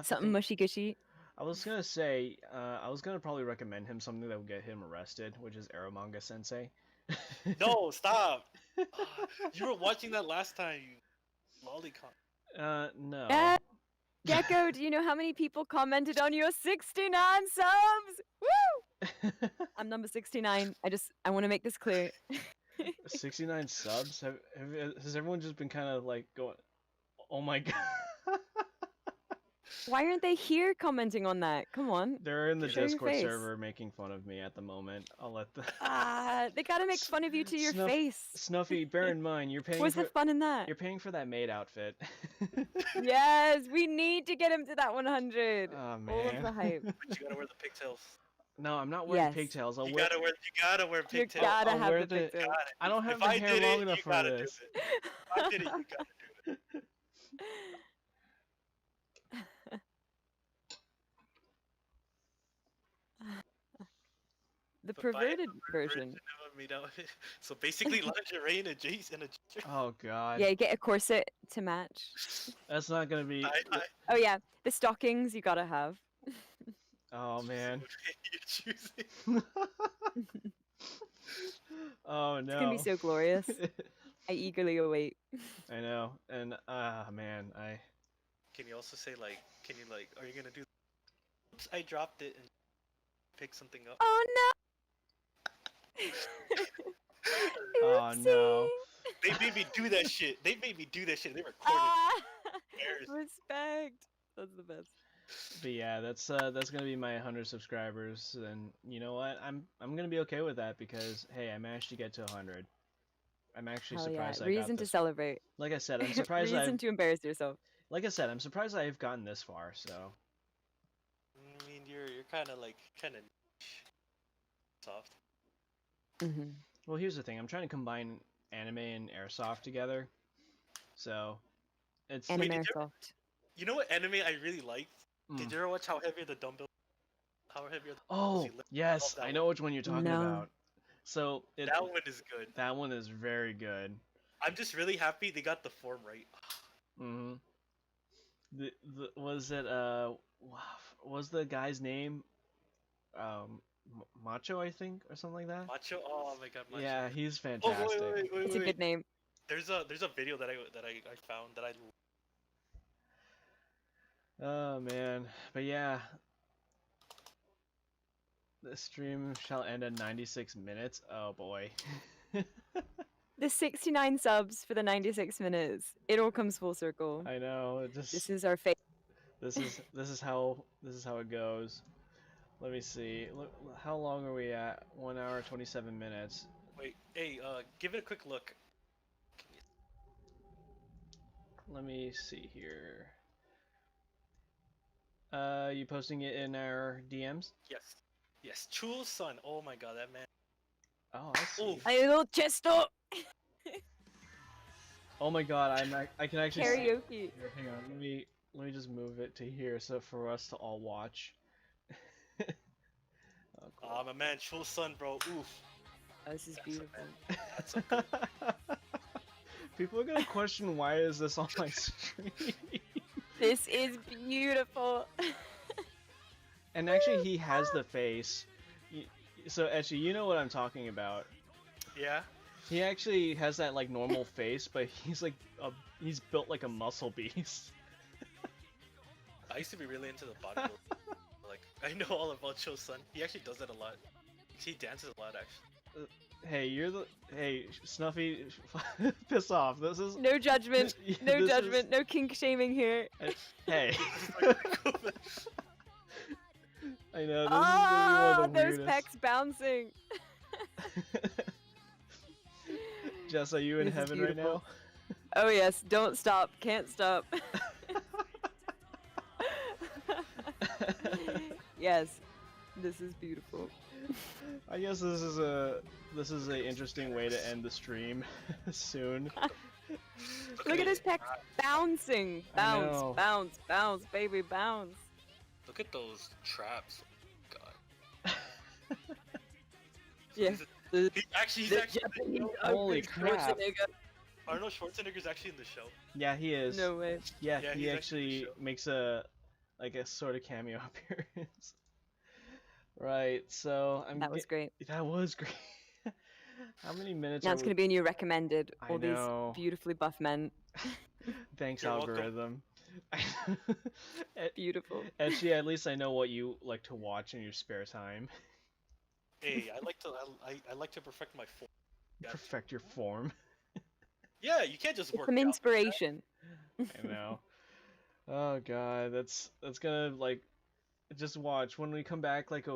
Speaker 3: Something mushy gushy.
Speaker 2: I was gonna say, I was gonna probably recommend him something that would get him arrested, which is Eromanga Sensei.
Speaker 1: No, stop! You were watching that last time, you lolicon.
Speaker 2: No.
Speaker 3: Gecko, do you know how many people commented on your 69 subs? Woo! I'm number 69. I want to make this clear.
Speaker 2: 69 subs? Has everyone just been kind of like going, oh my god?
Speaker 3: Why aren't they here commenting on that? Come on.
Speaker 2: They're in the Discord server making fun of me at the moment. I'll let them.
Speaker 3: They gotta make fun of you to your face.
Speaker 2: Snuffy, bear in mind, you're paying
Speaker 3: What's the fun in that?
Speaker 2: You're paying for that maid outfit.
Speaker 3: Yes, we need to get him to that 100.
Speaker 2: Oh, man.
Speaker 3: All of the hype.
Speaker 1: But you gotta wear the pigtails.
Speaker 2: No, I'm not wearing pigtails.
Speaker 1: You gotta wear pigtails.
Speaker 3: You gotta have the pigtails.
Speaker 2: I don't have the hair long enough for this.
Speaker 1: If I did it, you gotta do it.
Speaker 3: The perverted version.
Speaker 1: Of made out. So basically, lingerie and a Jason and a ginger.
Speaker 2: Oh god.
Speaker 3: Yeah, you get a corset to match.
Speaker 2: That's not gonna be.
Speaker 3: Oh yeah, the stockings you gotta have.
Speaker 2: Oh man.
Speaker 1: You're choosing.
Speaker 2: Oh
Speaker 3: It's gonna be
Speaker 2: no.
Speaker 3: so glorious. I eagerly await.
Speaker 2: I know, and man, I.
Speaker 1: Can you also say like, are you gonna do? Oops, I dropped it and pick something up.
Speaker 3: Oh no!
Speaker 2: Oh no.
Speaker 1: They made me do that shit. They made me do that shit. They recorded.
Speaker 3: Ah,
Speaker 1: Embarrassing.
Speaker 3: respect. That's the best.
Speaker 2: But yeah, that's gonna be my 100 subscribers, and you know what? I'm gonna be okay with that because hey, I managed to get to 100. I'm actually
Speaker 3: Hell yeah!
Speaker 2: surprised I got
Speaker 3: Reason to
Speaker 2: this.
Speaker 3: celebrate.
Speaker 2: Like I said, I'm surprised
Speaker 3: Reason to embarrass yourself.
Speaker 2: Like I said, I'm surprised I've gotten this far. So.
Speaker 1: I mean, you're kind of soft.
Speaker 3: Mm-hmm.
Speaker 2: Well, here's the thing. I'm trying to combine anime and airsoft together. So, it's
Speaker 3: Anime
Speaker 1: Wait,
Speaker 3: airsoft.
Speaker 1: You know what anime I really liked? Did you ever watch How Heavy Are the Dumbbells? How Heavy Are the Dumbbells?
Speaker 2: Oh, yes, I know which one you're talking
Speaker 3: No.
Speaker 2: about. So
Speaker 1: that one is good.
Speaker 2: That one is very good.
Speaker 1: I'm just really happy they got the form right.
Speaker 2: Mm-hmm. Was it was the guy's name Macho, I think, or something like that?
Speaker 1: Macho. Oh my god, Macho.
Speaker 2: Yeah, he's fantastic.
Speaker 1: Oh wait.
Speaker 3: It's a good name.
Speaker 1: There's a video that I found that I.
Speaker 2: Oh man, but yeah. The stream shall end at 96 minutes. Oh boy.
Speaker 3: The 69 subs for the 96 minutes. It all comes full circle.
Speaker 2: I know.
Speaker 3: This is our fate.
Speaker 2: This is how it goes. Let me see. Look, how long are we at? 1 hour 27 minutes.
Speaker 1: Wait, hey, give it a quick look.
Speaker 2: Let me see here. You posting it in our DMs?
Speaker 1: Yes. Yes, Chul's son. Oh my god, that man.
Speaker 2: Oh, I see.
Speaker 3: I little Chesto.
Speaker 2: Oh my god, I can actually
Speaker 3: Karaoke.
Speaker 2: See. Here, hang on, let me just move it to here so for us to all watch. Oh, cool.
Speaker 1: My man, Chul's son, bro. Oof.
Speaker 3: Oh, this is beautiful.
Speaker 1: That's a good.
Speaker 2: People are gonna question why is this on my stream.
Speaker 3: This is beautiful.
Speaker 2: And actually, he has the face. So actually, you know what I'm talking about.
Speaker 1: Yeah.
Speaker 2: He actually has that like normal face, but he's like he's built like a muscle beast.
Speaker 1: I used to be really into the bodybuilding. Like, I know all about Chul's son. He actually does that a lot. He dances a lot, actually.
Speaker 2: Hey, Snuffy, piss off. This is
Speaker 3: No judgment. No
Speaker 2: this
Speaker 3: judgment. No kink shaming here.
Speaker 2: Hey. I know, this
Speaker 3: Oh,
Speaker 2: is gonna be one
Speaker 3: those
Speaker 2: of the
Speaker 3: pecs bouncing.
Speaker 2: Jess, are you in
Speaker 3: This is
Speaker 2: heaven right now?
Speaker 3: beautiful. Oh yes, don't stop, can't stop. Yes, this is beautiful.
Speaker 2: I guess this is a interesting way to end the stream soon.
Speaker 3: Look at his pecs bouncing.
Speaker 2: know.
Speaker 3: Bounce, bounce, bounce, baby, bounce.
Speaker 1: Look at those traps. God.
Speaker 3: Yeah.
Speaker 1: He's actually
Speaker 2: Holy crap.
Speaker 1: Arnold Schwarzenegger's actually in the show.
Speaker 2: Yeah, he is.
Speaker 3: No way.
Speaker 2: Yeah,
Speaker 1: Yeah,
Speaker 2: he
Speaker 1: he's actually in
Speaker 2: actually
Speaker 1: the show.
Speaker 2: makes a sort of cameo appearance. Right, so
Speaker 3: That was great.
Speaker 2: That was great. How many minutes
Speaker 3: Now
Speaker 2: are
Speaker 3: it's gonna be in your recommended.
Speaker 2: I
Speaker 3: All
Speaker 2: know.
Speaker 3: these beautifully buff men.
Speaker 2: Thanks,
Speaker 1: You're welcome.
Speaker 2: algorithm.
Speaker 3: Beautiful.
Speaker 2: Actually, at least I know what you like to watch in your spare time.
Speaker 1: Hey, I like to perfect my form. Gotcha.
Speaker 2: Perfect your form.
Speaker 1: Yeah, you can't just work
Speaker 3: Some
Speaker 1: out.
Speaker 3: inspiration.
Speaker 2: I know. Oh god, that's gonna like just watch when we come back like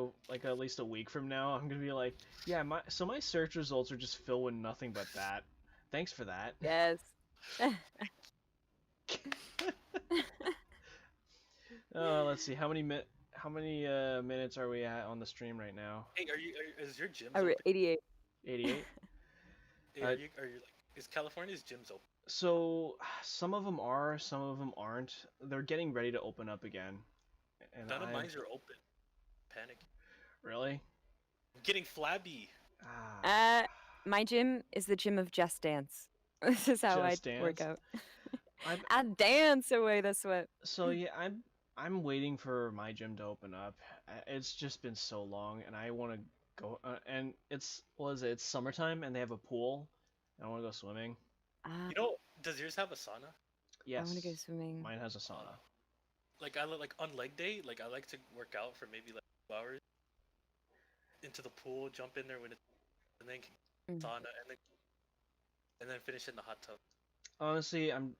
Speaker 2: at least a week from now. I'm gonna be like, yeah, my search results are just filled with nothing but that. Thanks for that.
Speaker 3: Yes.
Speaker 2: Let's see how many minutes are we at on the stream right now?
Speaker 1: Hey, is your gym?
Speaker 3: 88.
Speaker 2: 88.
Speaker 1: Are you like? Is California's gyms open?
Speaker 2: So some of them are, some of them aren't. They're getting ready to open up again. And
Speaker 1: None of mine are open. Panic.
Speaker 2: Really?
Speaker 1: I'm getting flabby.
Speaker 3: My gym is the gym of Just Dance. This is how I work out. I dance away the sweat.
Speaker 2: So yeah, I'm waiting for my gym to open up. It's just been so long, and I want to go. And it's it's summertime, and they have a pool. And I want to go swimming.
Speaker 1: You know, does yours have a sauna?
Speaker 2: Yes.
Speaker 3: I want to go swimming.
Speaker 2: Mine has a sauna.
Speaker 1: Like on leg day, like I like to work out for maybe like 2 hours. Into the pool, jump in there when it's, and then sauna, and then finish in the hot tub.
Speaker 2: Honestly, I'm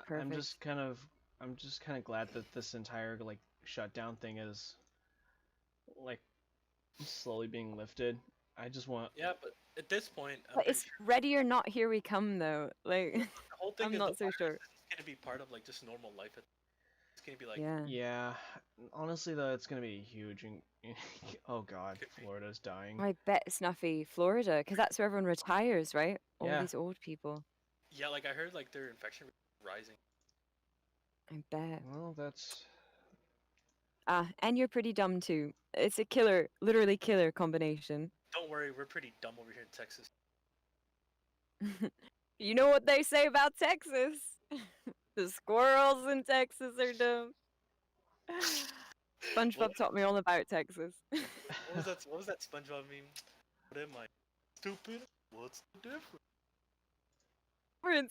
Speaker 3: perfect.
Speaker 2: just kind of glad that this entire like shutdown thing is like slowly being lifted. I just want.
Speaker 1: Yeah, but at this point,
Speaker 3: but it's ready or not, here we come though. Like
Speaker 1: the whole thing
Speaker 3: I'm not so sure.
Speaker 1: It's gonna be part of like just normal life. It's gonna be like
Speaker 2: yeah. Honestly though, it's gonna be huge. And oh god, Florida's dying.
Speaker 3: I bet Snuffy, Florida, because that's where everyone retires, right? All these old people.
Speaker 1: Yeah, like I heard like their infection rate is rising.
Speaker 3: I bet.
Speaker 2: Well, that's.
Speaker 3: And you're pretty dumb too. It's a killer, literally killer combination.
Speaker 1: Don't worry, we're pretty dumb over here in Texas.
Speaker 3: You know what they say about Texas? The squirrels in Texas are dumb. SpongeBob taught me all about Texas.
Speaker 1: What was that SpongeBob meme? What am I? Stupid? What's the difference?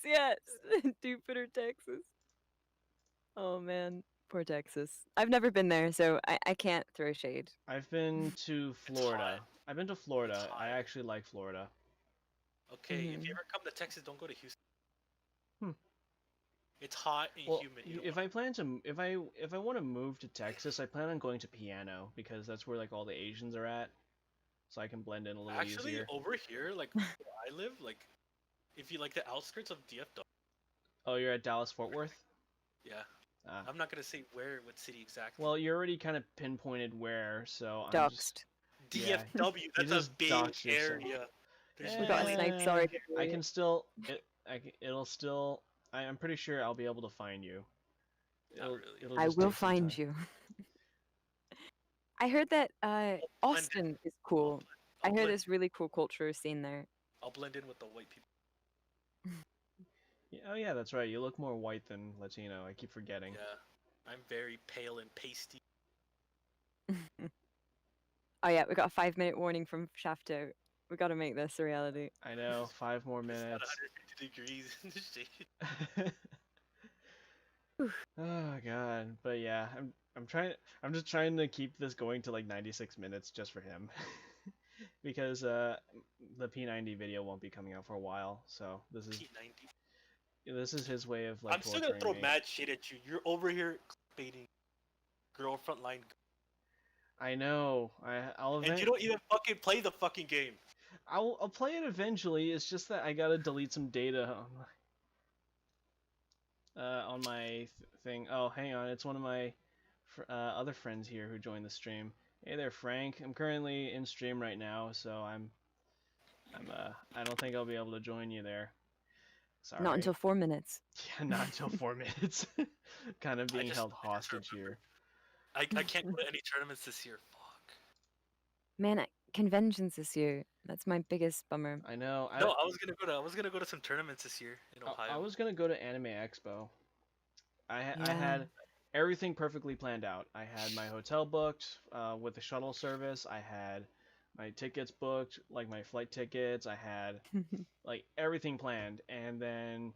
Speaker 3: Yes. Stupider Texas. Oh man, poor Texas. I've never been there, so I can't throw shade.
Speaker 2: I've been to Florida. I've been to Florida. I actually like Florida.
Speaker 1: Okay, if you ever come to Texas, don't go to Houston. It's hot and humid.
Speaker 2: If I want to move to Texas, I plan on going to Piano because that's where like all the Asians are at, so I can blend in a little easier.
Speaker 1: Actually, over here, like where I live, like if you like the outskirts of DFW.
Speaker 2: Oh, you're at Dallas Fort Worth?
Speaker 1: Yeah. I'm not gonna say what city exactly.
Speaker 2: Well, you already kind of pinpointed where, so
Speaker 3: I'm just.
Speaker 1: DFW. That's a big area.
Speaker 3: We got a snipe. Sorry.
Speaker 2: I can still. It'll still. I'm pretty sure I'll be able to find you.
Speaker 3: I will find you. I heard that Austin is cool. I heard there's really cool culture scene there.
Speaker 1: I'll blend in with the white people.
Speaker 2: Oh yeah, that's right. You look more white than Latino. I keep forgetting.
Speaker 1: Yeah, I'm very pale and pasty.
Speaker 3: Oh yeah, we got a 5-minute warning from Shafto. We gotta make this a reality.
Speaker 2: I know, 5 more minutes.
Speaker 1: It's 150 degrees in the shade.
Speaker 2: Oh god, but yeah, I'm just trying to keep this going to like 96 minutes just for him. Because the P90 video won't be coming out for a while, so this is
Speaker 1: P90.
Speaker 2: This is his way of like.
Speaker 1: I'm still gonna throw mad shit at you. You're over here baiting girl frontline.
Speaker 2: I know.
Speaker 1: And you don't even fucking play the fucking game.
Speaker 2: I'll play it eventually. It's just that I gotta delete some data on my thing. Oh, hang on. It's one of my other friends here who joined the stream. Hey there, Frank. I'm currently in stream right now, so I don't think I'll be able to join you there. Sorry.
Speaker 3: Not until 4 minutes.
Speaker 2: Yeah, not until 4 minutes. Kind of being held hostage here.
Speaker 1: I can't go to any tournaments this year. Fuck.
Speaker 3: Man, conventions this year. That's my biggest bummer.
Speaker 2: I know.
Speaker 1: No, I was gonna go to some tournaments this year in Ohio.
Speaker 2: I was gonna go to Anime Expo. I had everything perfectly planned out. I had my hotel booked with the shuttle service. I had my tickets booked, like my flight tickets. I had like everything planned, and then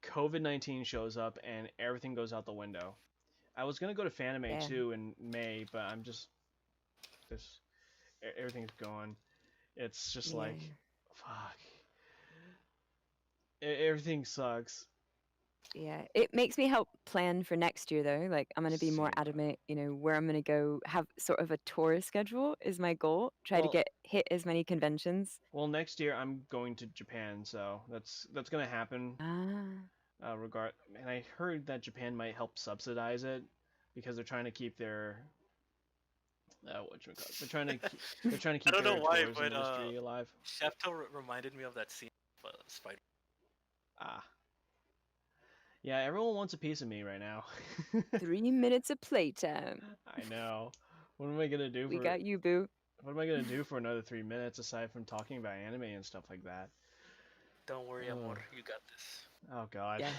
Speaker 2: COVID-19 shows up and everything goes out the window. I was gonna go to Fanime too in May, but I'm just everything's gone. It's just like fuck. Everything sucks.
Speaker 3: Yeah, it makes me help plan for next year though. Like I'm gonna be more adamant, where I'm gonna go. Have sort of a tour schedule is my goal. Try to hit as many conventions.
Speaker 2: Well, next year I'm going to Japan, so that's gonna happen. And I heard that Japan might help subsidize it because they're trying to keep their they're trying to keep
Speaker 1: I don't know why,
Speaker 2: but industry alive.
Speaker 1: Shafto reminded me of that scene of Spider.
Speaker 2: Yeah, everyone wants a piece of me right now.
Speaker 3: 3 minutes of playtime.
Speaker 2: I know. What am I gonna do?
Speaker 3: We got you, boo.
Speaker 2: What am I gonna do for another 3 minutes aside from talking about anime and stuff like that?
Speaker 1: Don't worry, amor. You got this.
Speaker 2: Oh God.
Speaker 3: Yes.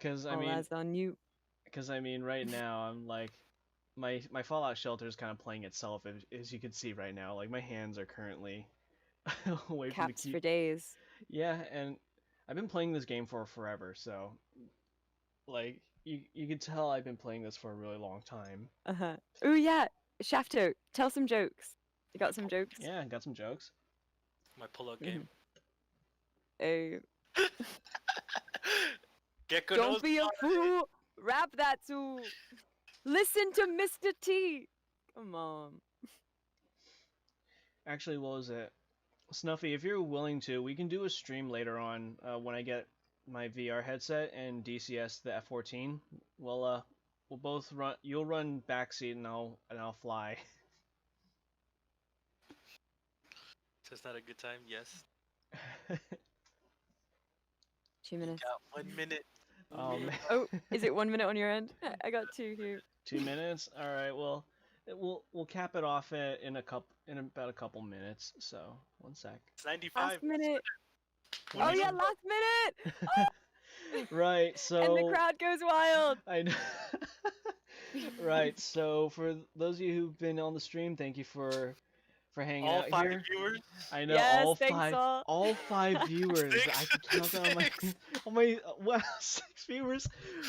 Speaker 2: Cause I
Speaker 3: All
Speaker 2: mean,
Speaker 3: eyes on you.
Speaker 2: right now I'm like, my Fallout shelter is kind of playing itself, as you can see right now. Like my hands are currently away from the
Speaker 3: Caps
Speaker 2: key.
Speaker 3: for days.
Speaker 2: Yeah, and I've been playing this game for forever, so like you can tell I've been playing this for a really long time.
Speaker 3: Oh yeah, Shafto, tell some jokes. You got some jokes?
Speaker 2: Yeah, got some jokes.
Speaker 1: My pull-out game.
Speaker 3: Hey,
Speaker 1: Gecko
Speaker 3: don't
Speaker 1: knows
Speaker 3: be a
Speaker 1: about it.
Speaker 3: fool. Rap that too. Listen to Mr. T. Come on.
Speaker 2: Actually, what was it? Snuffy, if you're willing to, we can do a stream later on when I get my VR headset and DCS the F14. We'll both run. You'll run backseat and I'll fly.
Speaker 1: So it's not a good time. Yes.
Speaker 3: 2 minutes.
Speaker 1: Got 1 minute.
Speaker 2: Oh man.
Speaker 3: Oh, is it 1 minute on your end? I got 2 here.
Speaker 2: 2 minutes. All right. Well, we'll cap it off in about a couple minutes. So 1 sec.
Speaker 1: It's 95.
Speaker 3: Last minute.
Speaker 1: What
Speaker 3: Oh
Speaker 1: do you
Speaker 3: yeah,
Speaker 1: mean?
Speaker 3: last minute.
Speaker 2: Right. So.
Speaker 3: And the crowd goes wild.
Speaker 2: I know. Right. So for those of you who've been on the stream, thank you for hanging
Speaker 1: All
Speaker 2: out
Speaker 1: 5
Speaker 2: here.
Speaker 1: viewers.
Speaker 2: I know
Speaker 3: Yes,
Speaker 2: all
Speaker 3: thanks,
Speaker 2: five,
Speaker 3: all.
Speaker 2: all 5 viewers.
Speaker 1: Six.
Speaker 2: I can count them
Speaker 1: Six.
Speaker 2: on my wow, 6 viewers.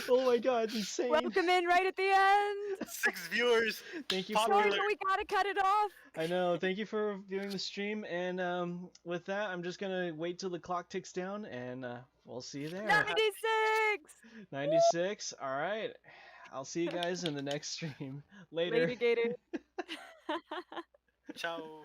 Speaker 2: Oh my God, it's insane.
Speaker 3: Welcome in right at the end.
Speaker 1: 6 viewers.
Speaker 2: Thank you
Speaker 1: Popular.
Speaker 3: Sorry,
Speaker 2: for.
Speaker 3: but we gotta cut it off.
Speaker 2: I know. Thank you for viewing the stream, and with that, I'm just gonna wait till the clock ticks down, and we'll see you there.
Speaker 3: 96.
Speaker 2: 96. All right. I'll see you guys in the next stream. Later.
Speaker 3: Later, Gator.
Speaker 1: Ciao.